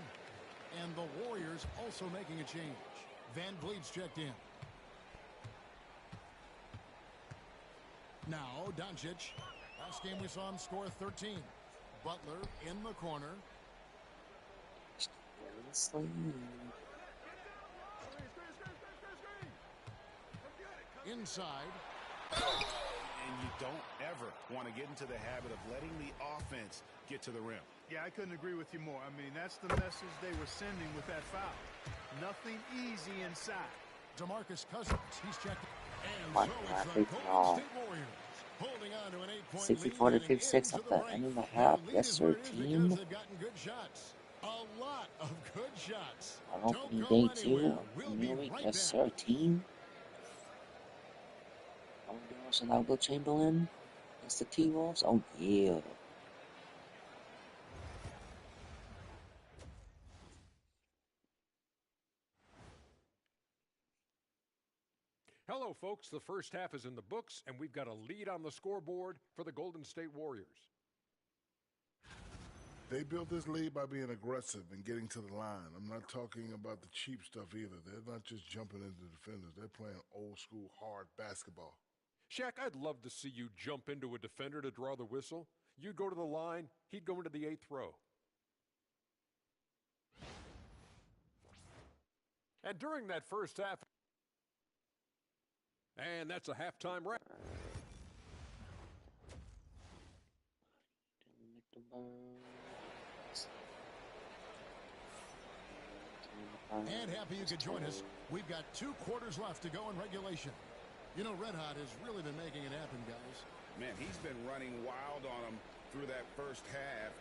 And the Warriors also making a change. Van Vliet's checked in. Now, Doncic. Last game we saw him score 13. Butler in the corner. Inside. And you don't ever want to get into the habit of letting the offense get to the rim. Yeah, I couldn't agree with you more. I mean, that's the message they were sending with that foul. Nothing easy inside. DeMarcus Cousins, he's checked. And What? so it's I the think Golden State Warriors holding on to an 8-point 64 lead to heading 56 into at the the break. end of the Their half. lead Yes, is sir, where it is team. because they've gotten good shots. A lot of good shots. On Don't opening go day anywhere. 2 We'll of be new week. right Yes, back. sir, team. I'm doing some out Will Chamberlain. It's the T-Wolves. Oh, yeah. Hello, folks. The first half is in the books, and we've got a lead on the scoreboard for the Golden State Warriors. They built this lead by being aggressive and getting to the line. I'm not talking about the cheap stuff either. They're not just jumping into defenders. They're playing old school hard basketball. Shaq, I'd love to see you jump into a defender to draw the whistle. You'd go to the line, he'd go into the 8th row. And during that first half, and that's a halftime wrap. And happy you could join us. We've got 2 quarters left to go in regulation. You know, Red Hot has really been making it happen, guys. Man, he's been running wild on them through that first half.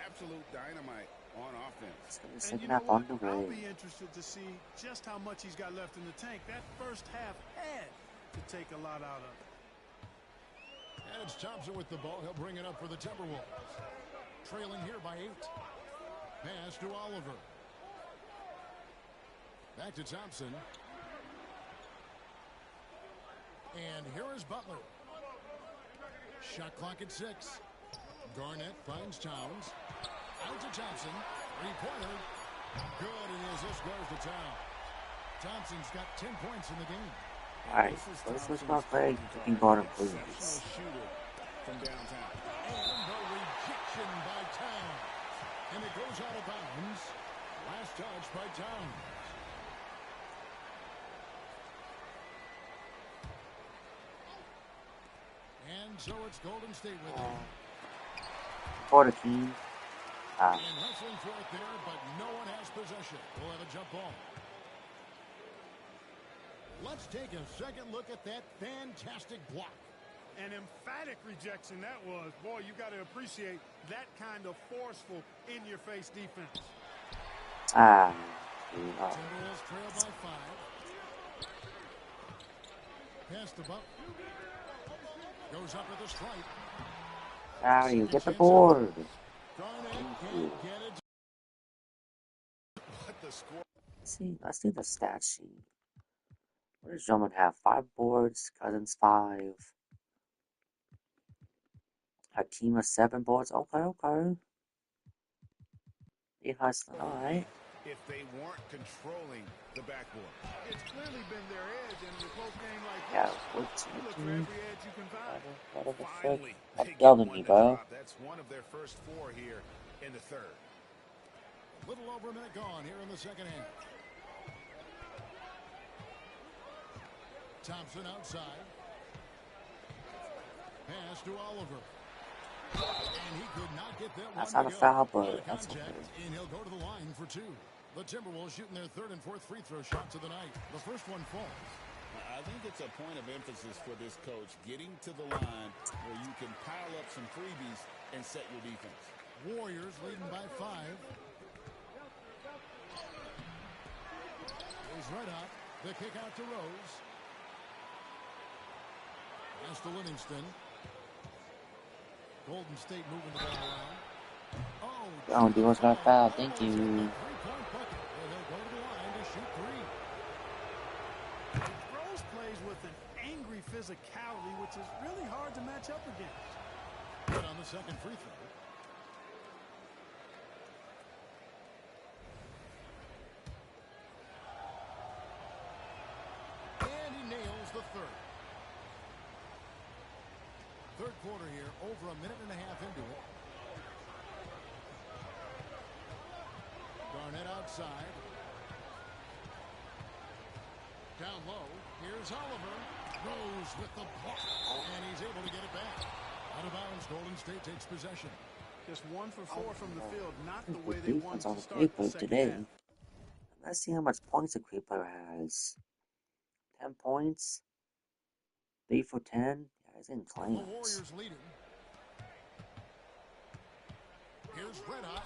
Absolute dynamite on offense. And Second you know half what? underway. I'll be interested to see just how much he's got left in the tank. That first half had to take a lot out of it. And it's Thompson with the ball. He'll bring it up for the Timberwolves. Trailing here by 8. Pass to Oliver. Back to Thompson. And here is Butler. Shot clock at 6. Garnett finds Towns. Out to Thompson. 3-pointer. Good, and his assist goes to Towns. Thompson's got 10 points in the game. Alright, let's switch my play. You can guard him, please. Exceptional shooter from downtown. And the rejection by Towns. And it goes out of bounds. Last touch by Towns. And so it's Golden State with it. For the team. And wrestling for it there, but no one has possession. We'll have a jump ball. Let's take a second look at that fantastic block. An emphatic rejection that was. Boy, you got to appreciate that kind of forceful, in-your-face defense. Ah. Timberwolves trail by 5. Pass to Butler. Goes up with a strike. Rowdy, Second get the chance at it. board. Garnett Thank can't you. get it. What the score? Let's see the stat sheet. What does Drummond have? 5 boards, Cousins 5. Hakeem has 7 boards. Okay. He hustling, alright. If they weren't controlling the backboard. It's clearly been their edge, and in a close game like Yeah, this, you look for 14. every edge you can find. Whatever the frick. Finally, Stop they get yelling at one me, to bro. drop. That's one of their first 4 here in the third. A little over a minute gone here in the second half. Thompson outside. Pass to Oliver. And he could not get that That's one not to a go. foul, Out but of that's contact, okay. and he'll go to the line for 2. The Timberwolves shooting their 3rd and 4th free throw shots of the night. The first one falls. I think it's a point of emphasis for this coach, getting to the line where you can pile up some freebies and set your defense. Warriors leading by 5. He's right out. The kick out to Rose. Pass to Livingston. Golden State moving the ball around. Oh, Demon's got fouled. Thank you. Three-point bucket. And he'll go to the line to shoot 3. Rose plays with an angry physicality, which is really hard to match up against. Good on the second free throw. And he nails the third. Third quarter here, over a minute and a half into it. Garnett outside. Down low. Here's Oliver. Rose with the block. And he's able to get it back. Out of bounds, Golden State takes possession. Just 1 for 4 from the field, not the The way they wanted defense to on the start the paper second today. half. Let's see how much points the Creep player has. 10 points. 3 for 10. Yeah, he's in The claims. Warriors leading. Here's Red Hot.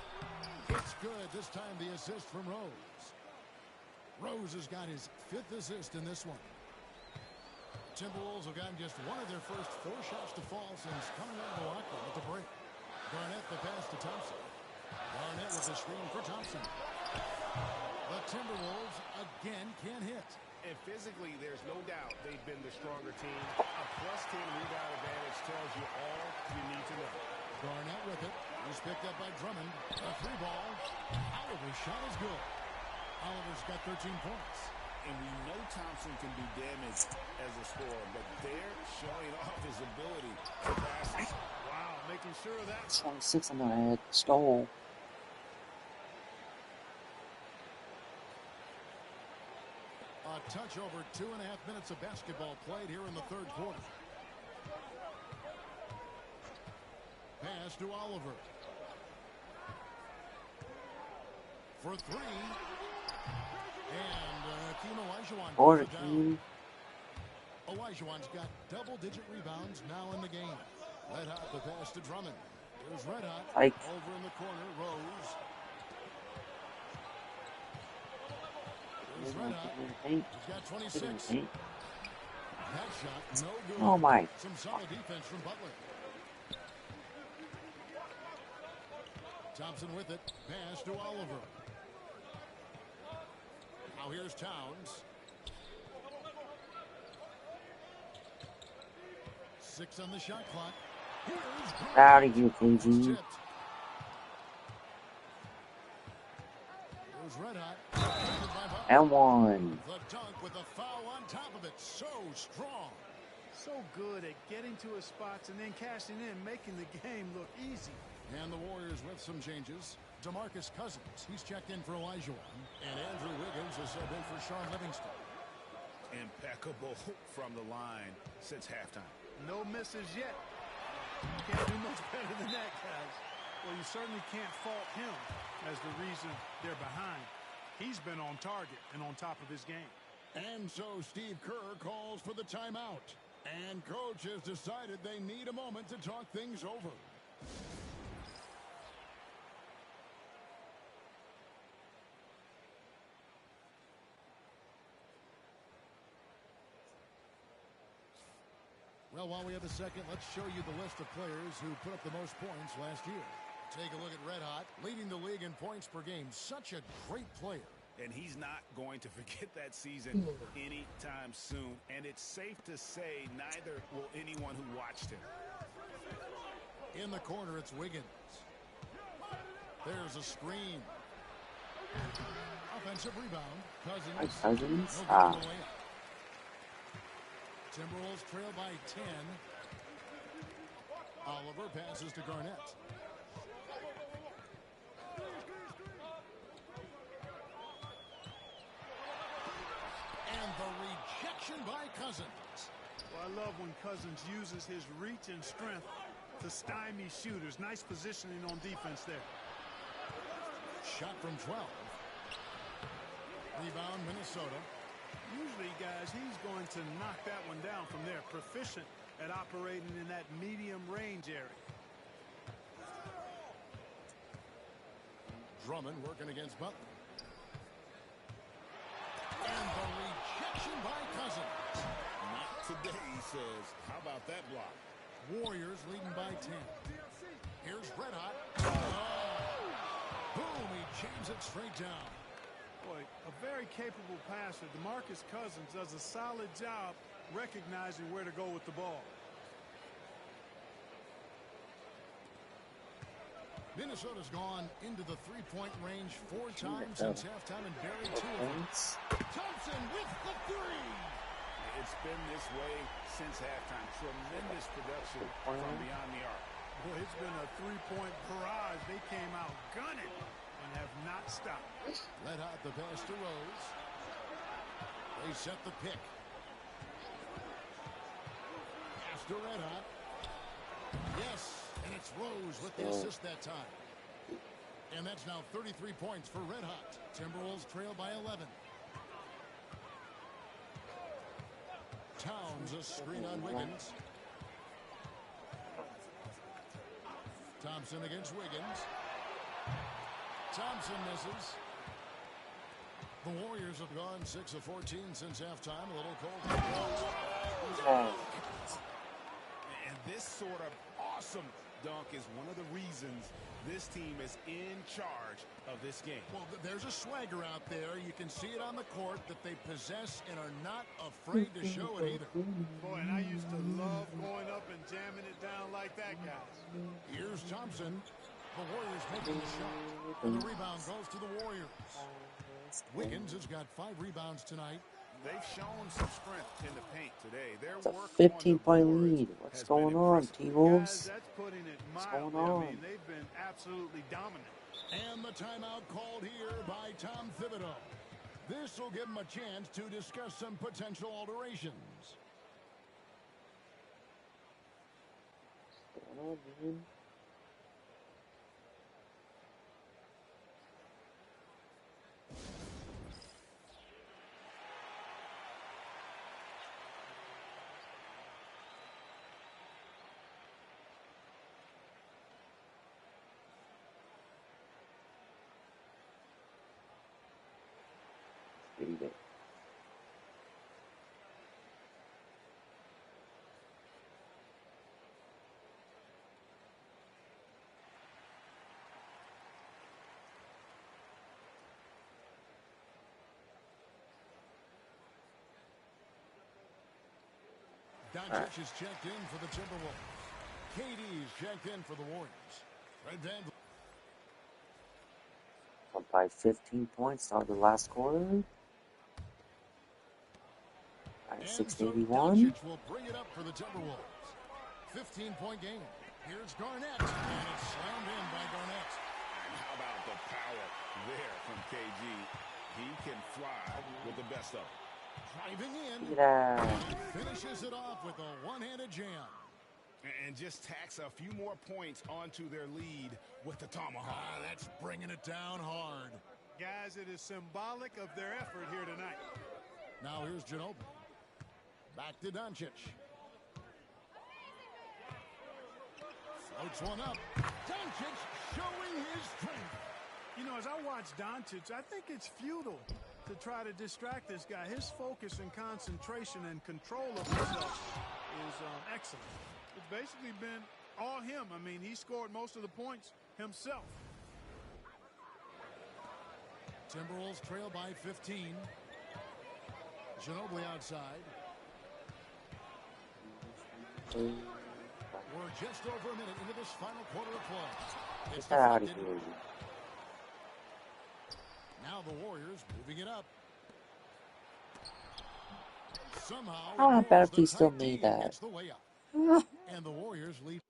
It's good. This time the assist from Rose. Rose has got his 5th assist in this one. Timberwolves have gotten just one of their first 4 shots to fall since coming out of the locker room at the break. Garnett the pass to Thompson. Garnett with the screen for Thompson. The Timberwolves again can't hit. And physically, there's no doubt they've been the stronger team. A plus 10 rebound advantage tells you all you need to know. Garnett with it. He's picked up by Drummond. A 3-ball. Oliver's shot is good. Oliver's got 13 points. And we know Thompson can do damage as a scorer, but they're showing off his ability to pass. Wow, making sure of that. 26 on the head. Stole. A touch over 2.5 minutes of basketball played here in the third quarter. Pass to Oliver. For 3. And Hakeem Olajuwon Or pulls it down. Hakeem. Olajuwon's got double-digit rebounds now in the game. Red Hot the pass to Drummond. Here's Red Hot. Ike. Over in the corner, Rose. Here's Red Hot. He's got 26. That shot, no good. Oh my. Some solid defense from Butler. Thompson with it. Pass to Oliver. Now here's Towns. 6 on the shot clock. Here's Out of here, KG. Tipped. Here's Red Hot. And 1. The dunk with a foul on top of it. So strong. So good at getting to his spots and then cashing in, making the game look easy. And the Warriors with some changes. DeMarcus Cousins, he's checked in for Olajuwon. And Andrew Wiggins is subbed in for Sean Livingston. Impeccable from the line since halftime. No misses yet. You can't do much better than that, guys. Well, you certainly can't fault him as the reason they're behind. He's been on target and on top of his game. And so Steve Kerr calls for the timeout. And coach has decided they need a moment to talk things over. Well, while we have a second, let's show you the list of players who put up the most points last year. Take a look at Red Hot, leading the league in points per game. Such a great player. And he's not going to forget that season anytime soon. And it's safe to say neither will anyone who watched him. In the corner, it's Wiggins. There's a screen. Offensive rebound. Cousins. Cousins? Timberwolves trail by 10. Oliver passes to Garnett. And the rejection by Cousins. Well, I love when Cousins uses his reach and strength to stymie shooters. Nice positioning on defense there. Shot from 12. Rebound, Minnesota. Usually, guys, he's going to knock that one down from there. Proficient at operating in that medium range area. Drummond working against Butler. And the rejection by Cousins. Not today, he says. How about that block? Warriors leading by 10. Here's Red Hot. Oh! Boom, he jams it straight down. Boy, a very capable passer. DeMarcus Cousins does a solid job recognizing where to go with the ball. Minnesota's gone into the three-point range 4 times since halftime and buried 2 of them. Thompson with the three. It's been this way since halftime. Tremendous production from beyond the arc. Boy, it's been a three-point barrage. They came out gunning and have not stopped. Red Hot the pass to Rose. They set the pick. Pass to Red Hot. Yes, and it's Rose with the assist that time. And that's now 33 points for Red Hot. Timberwolves trail by 11. Towns a screen on Wiggins. Thompson against Wiggins. Thompson misses. The Warriors have gone 6 of 14 since halftime. A little cold. And this sort of awesome dunk is one of the reasons this team is in charge of this game. Well, there's a swagger out there. You can see it on the court that they possess and are not afraid to show it either. Boy, and I used to love going up and jamming it down like that, guys. Here's Thompson. The Warriors making the shot. And the rebound goes to the Warriors. Wiggins has got 5 rebounds tonight. They've shown some strength in the paint today. Their It's a work 15-point lead. What's going on, T-Wolves? Guys, that's putting it What's mildly. going on? I mean, they've been absolutely dominant. And the timeout called here by Tom Thibodeau. This will give him a chance to discuss some potential alterations. What's going on, man? Pretty good. Doncic is checked in for the Timberwolves. KD's checked in for the Warriors. Red Van. Up by 15 points out of the last quarter. At And 681. So Doncic will bring it up for the Timberwolves. 15-point game. Here's Garnett. And it's slammed in by Garnett. And how about the power there from KG? He can fly with the best of them. Driving in. Look at that. Finishes it off with a one-handed jam. And just tacks a few more points onto their lead with the tomahawk. That's bringing it down hard. Guys, it is symbolic of their effort here tonight. Now here's Ginobili. Back to Doncic. Floats one up. Doncic showing his strength. You know, as I watch Doncic, I think it's futile to try to distract this guy. His focus and concentration and control of himself is excellent. It's basically been all him. I mean, he scored most of the points himself. Timberwolves trail by 15. Ginobili outside. We're just over a minute into this final quarter of play. It's Get that out of deflected. here. Now the Warriors moving it up. Somehow I it bet goes. if The he still tight made team that. gets the way up. And the Warriors lead.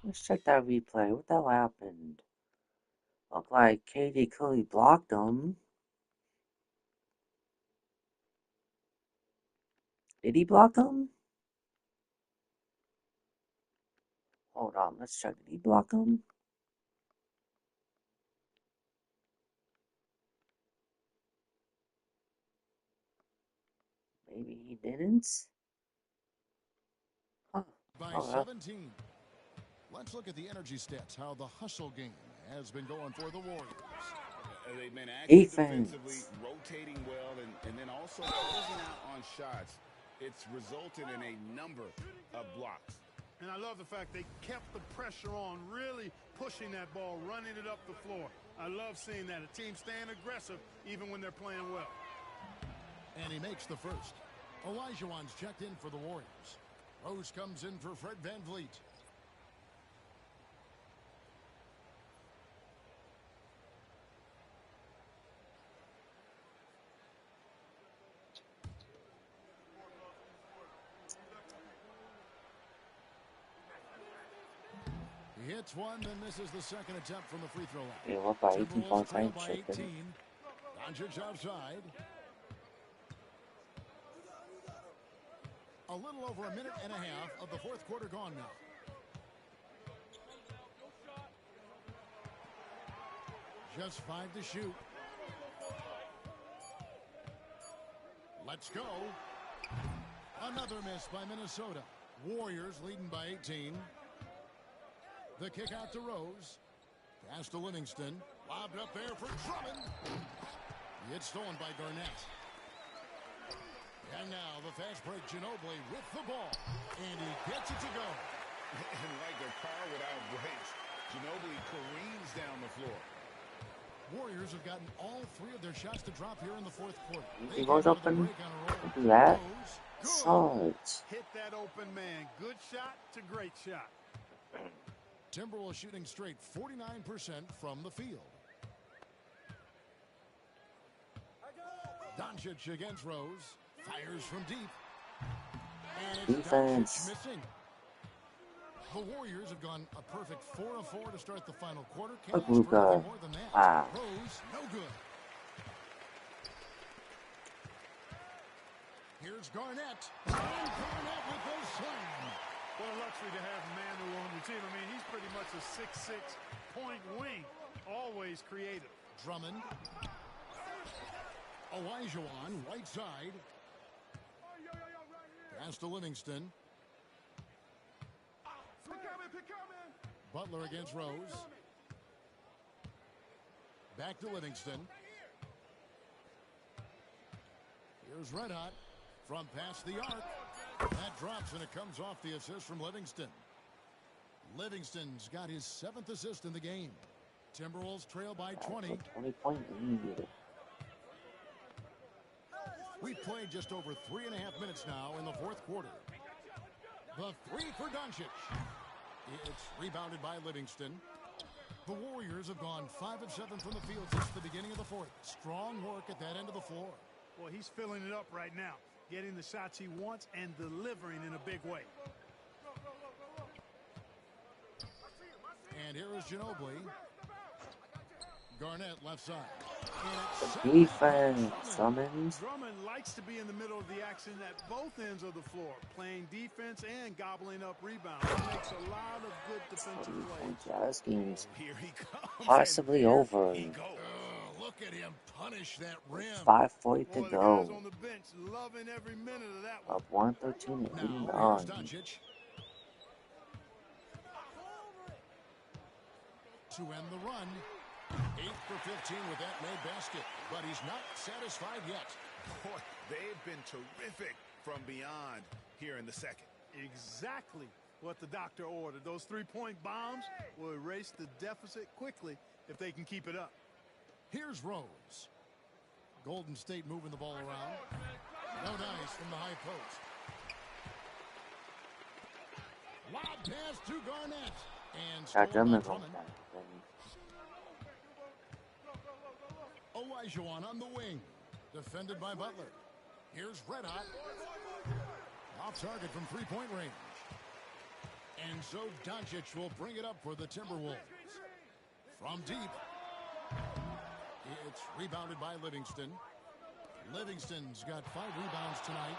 Let's check that replay. What the hell happened? Looked like KD clearly blocked him. Did he block him? Hold on, let's check. Did he block him? Maybe he didn't. Huh. By Okay. 17. Let's look at the energy stats, how the hustle game has been going for the Warriors. They've been active Defense. defensively, rotating well, and then also closing out on shots. It's resulted in a number of blocks. And I love the fact they kept the pressure on, really pushing that ball, running it up the floor. I love seeing that. A team staying aggressive even when they're playing well. And he makes the first. Olajuwon's checked in for the Warriors. Rose comes in for Fred VanVleet. He hits one, then misses the second attempt from the free throw line. Yeah, what by 18 Timberwolves points? I trail ain't by tripping. 18. Doncic outside. A little over a minute and a half of the fourth quarter gone now. Just 5 to shoot. Let's go. Another miss by Minnesota. Warriors leading by 18. The kick out to Rose. Pass to Livingston. Lobbed up there for Drummond. It's stolen by Garnett. And now the fast break, Ginobili with the ball. And he gets it to go. And like a car without brakes, Ginobili careens down the floor. Warriors have gotten all 3 of their shots to drop here in the fourth quarter. He goes open. Don't do that. Shot. Hit that open man. Good shot to great shot. Timberwolves shooting straight 49% from the field. Doncic against Rose. Fires from deep. And it's Defense. Doncic missing. The Warriors have gone a perfect 4 of 4 to start the final quarter. Can't ask for Luka. anything more than that. Wow. Rose, no good. Here's Garnett. And Garnett with the slam. What a luxury to have Manu on your team. I mean, he's pretty much a 6'6" point wing. Always creative. Drummond. Olajuwon, right side. Pass to Livingston. Butler against Rose. Back to Livingston. Here's Red Hot from past the arc. That drops and it comes off the assist from Livingston. Livingston's got his 7th assist in the game. Timberwolves trail by 20. 20-point lead. We've played just over 3.5 minutes now in the fourth quarter. The 3 for Doncic. It's rebounded by Livingston. The Warriors have gone 5 of 7 from the field since the beginning of the fourth. Strong work at that end of the floor. Well, he's filling it up right now. Getting the shots he wants and delivering in a big way. And here is Ginobili. Garnett left side. Defense. Drummond. Drummond likes to be in the middle of the action at both ends of the floor, playing defense and gobbling up rebounds. He makes a lot of good defensive plays. Yeah, this game's Here he comes. possibly and here over. he goes. Look at him punish that rim. 5:40 to Boy, the guys go. on the bench loving every minute of that one. Up 113 and Now, here's 89. Doncic. To end the run. 8 for 15 with that made basket. But he's not satisfied yet. Boy, they've been terrific from beyond. here in the second. Exactly what the doctor ordered. Those three-point bombs will erase the deficit quickly if they can keep it up. Here's Rose. Golden State moving the ball around. No dice from the high post. Lob pass to Garnett. And That stolen by Drummond's on Drummond. that. Olajuwon on the wing. Defended by Butler. Here's Red Hot. Off target from three-point range. And so Doncic will bring it up for the Timberwolves. From deep. It's rebounded by Livingston. Livingston's got 5 rebounds tonight.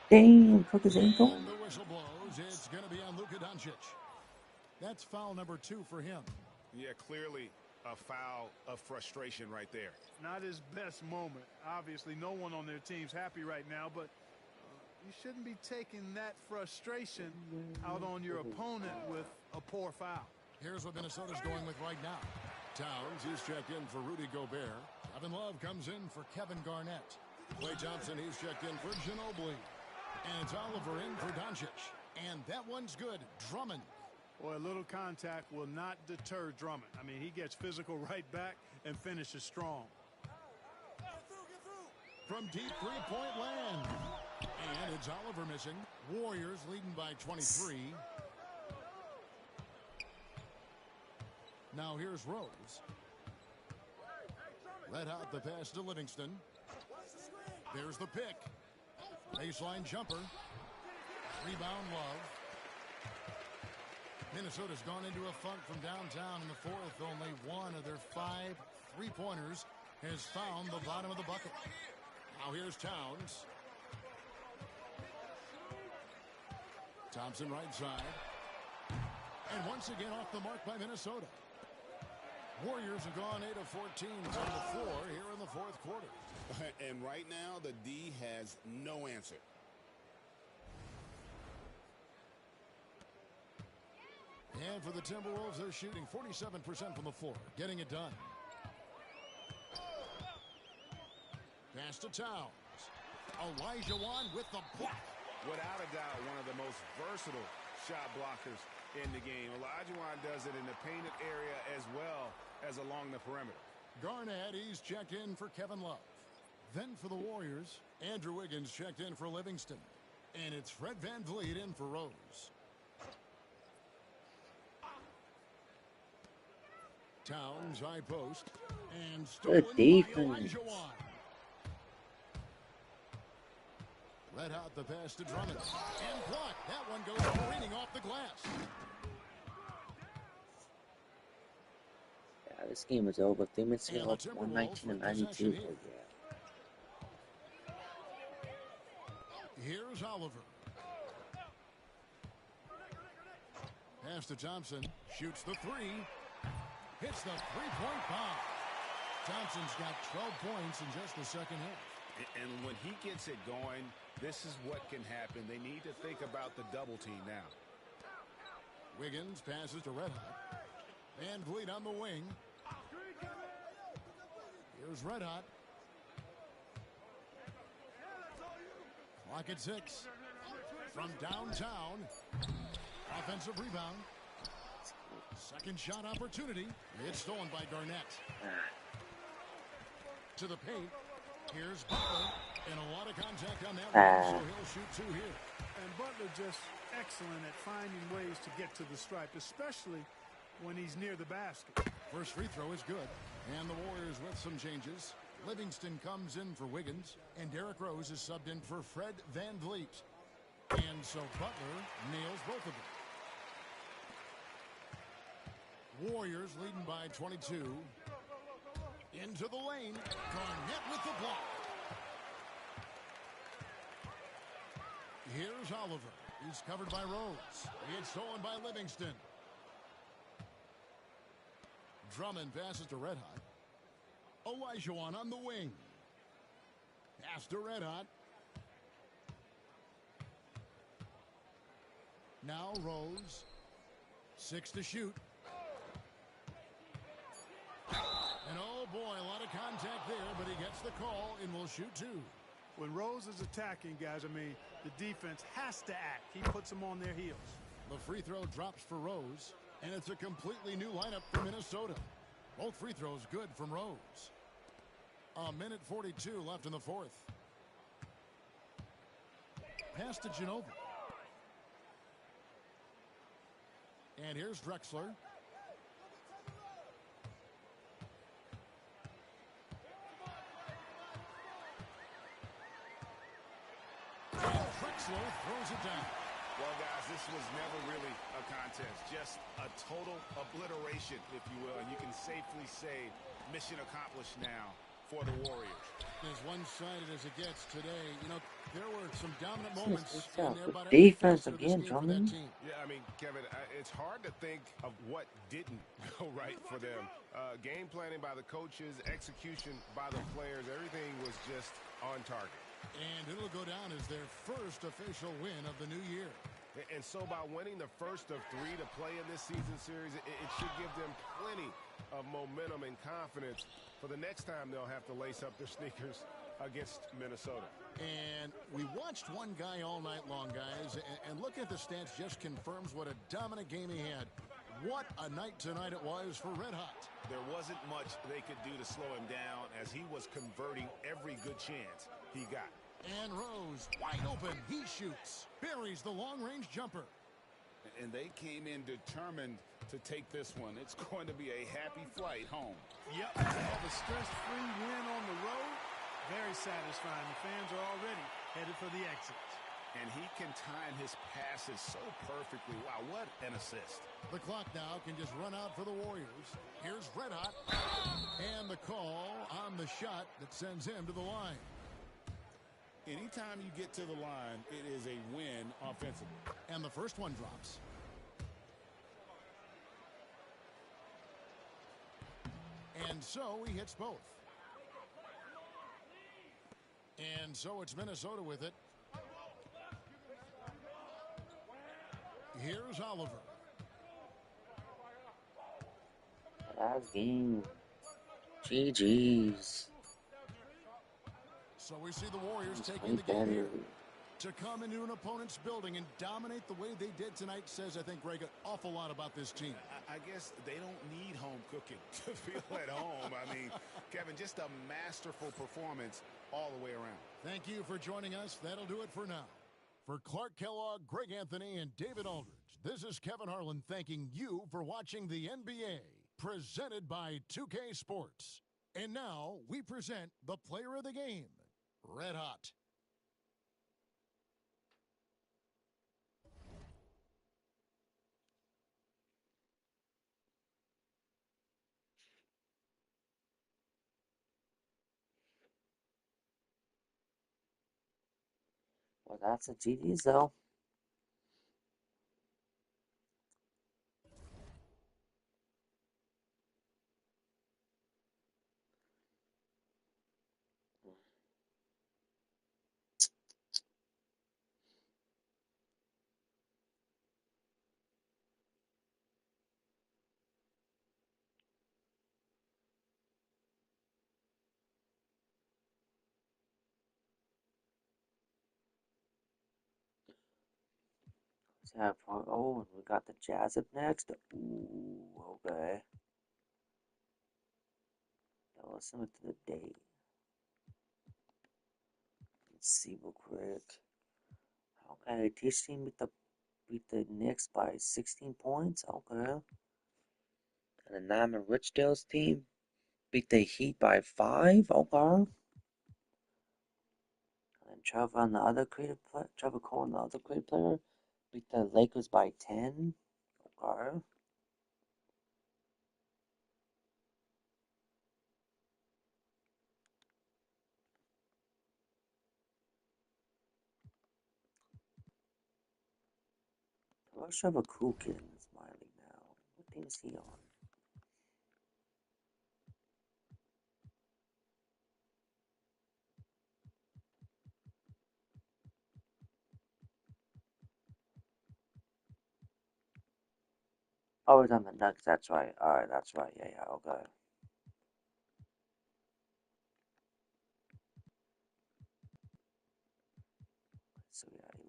Damn, took his ankle. And the whistle blows. It's going to be on Luka Doncic. That's foul number 2 for him. Yeah, clearly a foul of frustration right there. Not his best moment. Obviously, no one on their team's happy right now, but you shouldn't be taking that frustration out on your opponent with a poor foul. Here's what Minnesota's going with right now. Towns is checked in for Rudy Gobert. Kevin Love comes in for Kevin Garnett. Klay Thompson, he's checked in for Ginobili. And it's Oliver in for Doncic. And that one's good. Drummond. Boy, a little contact will not deter Drummond. I mean, he gets physical right back and finishes strong. From deep three-point land. And it's Oliver missing. Warriors leading by 23. Now here's Rose. Red Hot the pass to Livingston. There's the pick. Baseline jumper. Rebound Love. Minnesota's gone into a funk from downtown in the fourth. Only one of their 5 three-pointers has found the bottom of the bucket. Now here's Towns. Thompson right side. And once again off the mark by Minnesota. Warriors have gone 8 of 14 from the floor here in the fourth quarter. And right now, the D has no answer. And for the Timberwolves, they're shooting 47% from the floor, getting it done. Pass to Towns. Olajuwon with the block. Without a doubt, one of the most versatile shot blockers in the game. Olajuwon does it in the painted area as well as along the perimeter. Garnett, he's checked in for Kevin Love. Then for the Warriors, Andrew Wiggins checked in for Livingston. And it's Fred VanVleet in for Rose. Towns, high post. And stolen Good by defense. Olajuwon. Red Hot the pass to Drummond. And blocked. That one goes careening off the glass. Yeah, this game is over. 3 minutes And ago, the like 119 and 92. Timberwolves with Yeah. Here's Oliver. Pass to Thompson. Shoots the 3. Hits the three-point bomb. Thompson's got 12 points in just the second half. And when he gets it going, this is what can happen. They need to think about the double team now. Wiggins passes to Red Hot. VanVleet on the wing. Here's Red Hot. Clock at 6. From downtown. Offensive rebound. Second shot opportunity. It's stolen by Garnett. To the paint. Here's Butler. And a lot of contact on that one, so he'll shoot 2 here. And Butler just excellent at finding ways to get to the stripe, especially when he's near the basket. First free throw is good. And the Warriors with some changes. Livingston comes in for Wiggins. And Derrick Rose is subbed in for Fred VanVleet. And so Butler nails both of them. Warriors leading by 22. Into the lane. Garnett with the block. Here's Oliver. He's covered by Rose. It's stolen by Livingston. Drummond passes to Red Hot. Olajuwon on the wing. Pass to Red Hot. Now Rose. 6 to shoot. And oh boy, a lot of contact there, but he gets the call and will shoot 2. When Rose is attacking, guys, I mean, the defense has to act. He puts them on their heels. The free throw drops for Rose, and it's a completely new lineup for Minnesota. Both free throws good from Rose. A minute 42 left in the fourth. Pass to Ginobili. And here's Drexler. And Drexler throws it down. Well, guys, this was never really a contest. Just a total obliteration, if you will. And you can safely say mission accomplished now for the Warriors. As one-sided as it gets today, you know, there were some dominant moments It's in got there, good but every defense facet of this again, game for that Drummond. team. Yeah, I mean, Kevin, it's hard to think of what didn't go right for them. Game planning by the coaches, execution by the players, everything was just on target. And it'll go down as their first official win of the new year. And so by winning the first of 3 to play in this season series, it should give them plenty of momentum and confidence for the next time they'll have to lace up their sneakers against Minnesota. And we watched one guy all night long, guys, and looking at the stats just confirms what a dominant game he had. What a night tonight it was for Red Hot. There wasn't much they could do to slow him down as he was converting every good chance he got. And Rose, wide open, he shoots, buries the long-range jumper. And they came in determined to take this one. It's going to be a happy flight home. Yep, the stress-free win on the road, very satisfying. The fans are already headed for the exits. And he can time his passes so perfectly. Wow, what an assist. The clock now can just run out for the Warriors. Here's Red Hot. And the call on the shot that sends him to the line. Anytime you get to the line, it is a win offensively. And the first one drops. And so he hits both. And so it's Minnesota with it. Here's Oliver. Last game. GG's. So we see the Warriors Just taking way the game here. better. To come into an opponent's building and dominate the way they did tonight says, I think, Greg, an awful lot about this team. I guess they don't need home cooking to feel at home. I mean, Kevin, just a masterful performance all the way around. Thank you for joining us. That'll do it for now. For Clark Kellogg, Greg Anthony, and David Aldridge, this is Kevin Harlan thanking you for watching the NBA, presented by 2K Sports. And now we present the player of the game, Red Hot. Well, that's a GG's though. Oh, and we got the Jazz up next. Ooh, okay. Now listen to the day. Let's see real quick. Okay, Tish team beat the Knicks by 16 points. Okay. And the Nam and Richdale's team beat the Heat by 5. Okay. And Trevor and the other creative player, Trevor Cole and the other creative player beat the Lakers by 10. Okay. Where's Trevor Cook in this minor league now? What team is he on? Oh, he's on the Nuggets. That's right. Alright, that's right. Yeah, yeah, okay.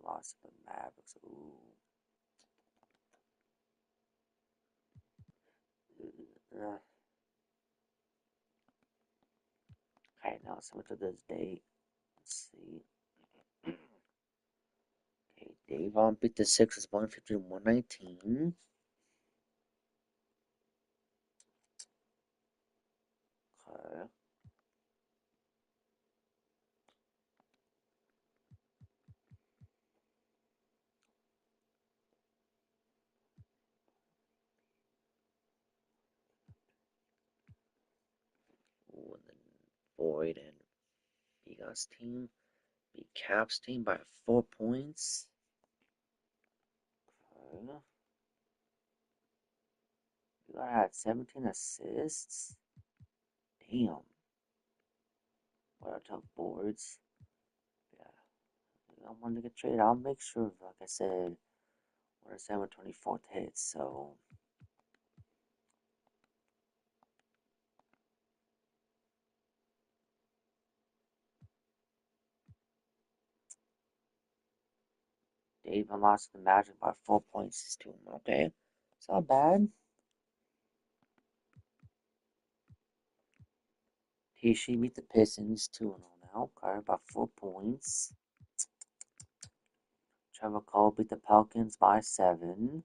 lost to the Mavericks. Ooh. Ugh. Okay, now so much of this date. Let's see. Okay, Davon beat the Sixers 115-119. Okay. Ooh, and then Boyd and Biga's team beat Cap's team by 4 points. Okay. Biga had 17 assists. Damn. What a tough boards. Yeah. I wanted to get traded. I'll make sure, like I said, when a 724th hits, so Dave lost the Magic by 4 points to him. Okay. It's not bad. He beat the Pistons 2-0 now. Okay, by 4 points. Trevor Cole beat the Pelicans by 7.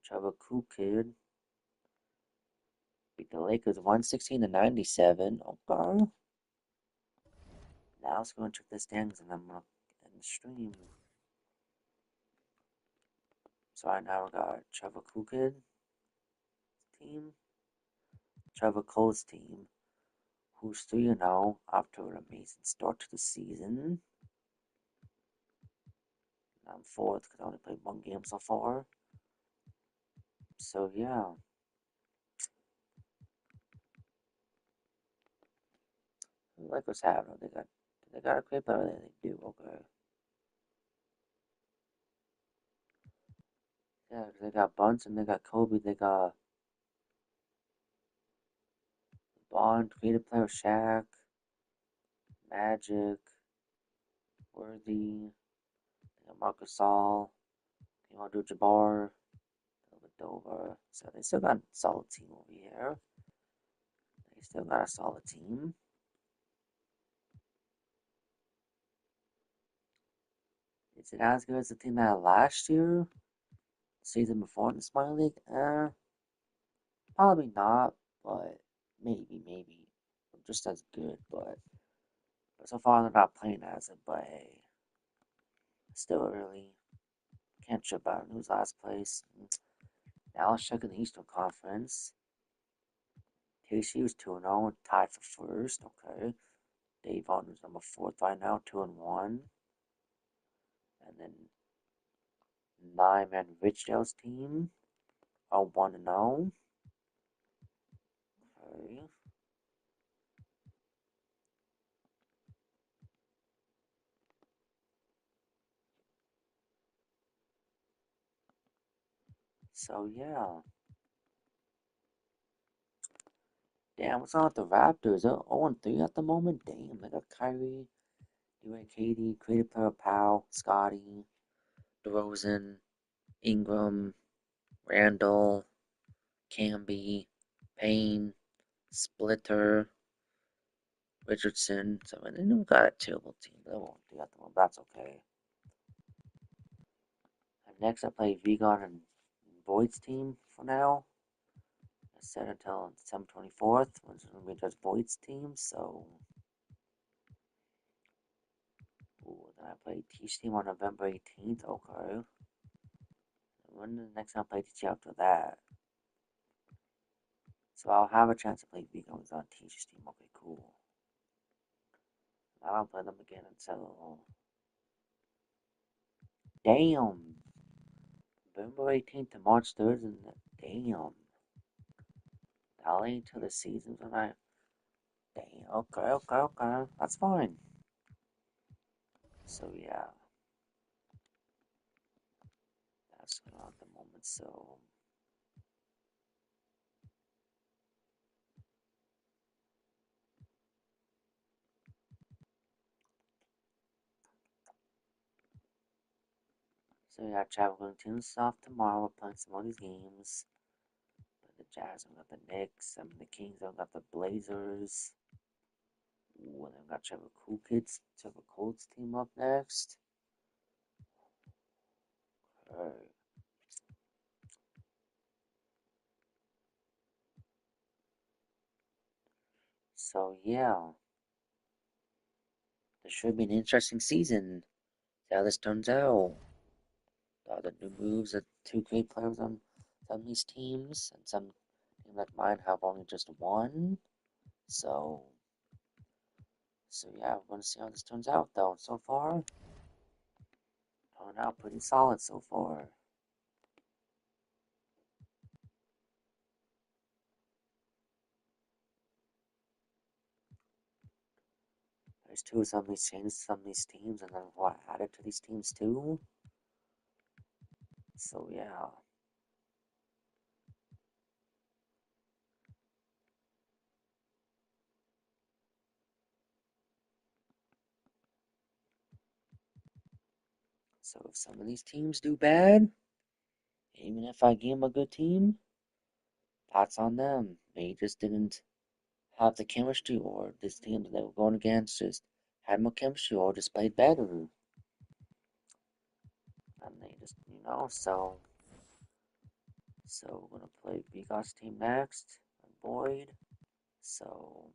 Trevor Kid beat the Lakers 116-97. Okay. Now let's go and check the standings and I'm gonna end the stream. So right now we got Trevor Kid team, Trevor Cole's team, who's 3-0 after an amazing start to the season. I'm fourth because I only played one game so far. So yeah. Like what's happening. They got a great player that they do, okay. Yeah, 'cause they got Bunsen, they got Kobe, they got Bond, creative player Shaq, Magic, Worthy, they got Marcus Gasol, Kareem Abdul-Jabbar, Dover. So they still got a solid team over here. They still got a solid team. Is it as good as the team they had last year? Season before in the Smiley League? Probably not, but maybe. Just as good, but so far they're not playing as it, but hey, still early. Can't trip out who's last place. Now let's check in the Eastern Conference. KC was 2-0 and tied for first. Okay. Dave on is number 4th right now, 2-1. And then 9-man Richdale's team are 1-0. Okay. So yeah. Damn, what's on with the Raptors? They're 0-3 at the moment. Damn, they got Kyrie, Dwayne Katie, creative player Powell, Scotty, DeRozan, Ingram, Randall, Camby, Payne, Splitter, Richardson. So they don't got a terrible team. They won't do at the moment. That's okay. And next I play Vigon and Boyd's team for now. It's set until December 24th, which is going to be just Boyd's team. So, then I play Teach team on November 18th. Okay. When the next time I play Teach after that? So I'll have a chance to play Vigon's on Teach's team. Okay, cool. I don't play them again until. Damn! November 18th to March 3rd, and damn. That late into the season, and I. Damn, okay. That's fine. So, yeah. That's going on at the moment, so. So yeah, chat, we're going to tune this off tomorrow. We're playing some more of these games. The Jazz, we got the Knicks. The Kings, we got the Blazers. Ooh, and then we got Trevor Cool Kids, Trevor Colts team up next. Alright. So yeah, this should be an interesting season. See how this turns out. The new moves that 2K players on some of these teams, and some teams like mine have only just one. So, so yeah, we're gonna see how this turns out though. So far, turning out pretty solid so far. There's two of some of these changes, some of these teams, and then what added to these teams too. So yeah. So if some of these teams do bad, even if I give them a good team, that's on them. They just didn't have the chemistry, or this team that they were going against just had more chemistry, or just played better. And they just, so we're gonna play Bigot's team next, and Boyd. So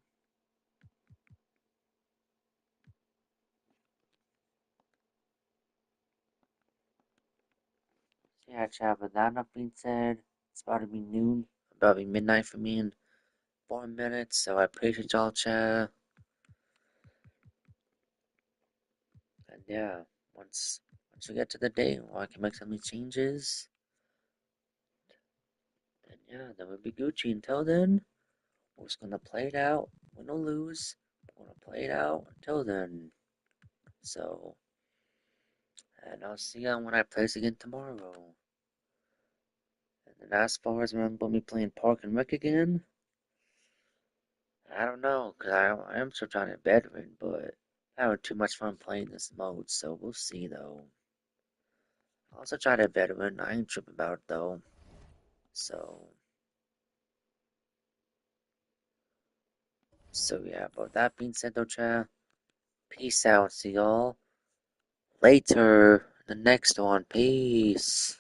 yeah, chat. With that enough being said, it's about to be noon, about to be midnight for me in 4 minutes. So I appreciate y'all, chat. And yeah, once we get to the day where I can make some of these changes, then yeah, then we'll be Gucci. Until then, we're just gonna play it out, win or lose. We're gonna play it out until then. So, and I'll see you when I place again tomorrow. And then as far as when I'm gonna be playing Park and Rec again, I don't know, cause I am still trying to get veteran, but I having too much fun playing this mode, so we'll see though. I'll also try to veteran. I ain't tripping about it though. So, so yeah. But that being said, though, chat. Peace out. See y'all later. The next one. Peace.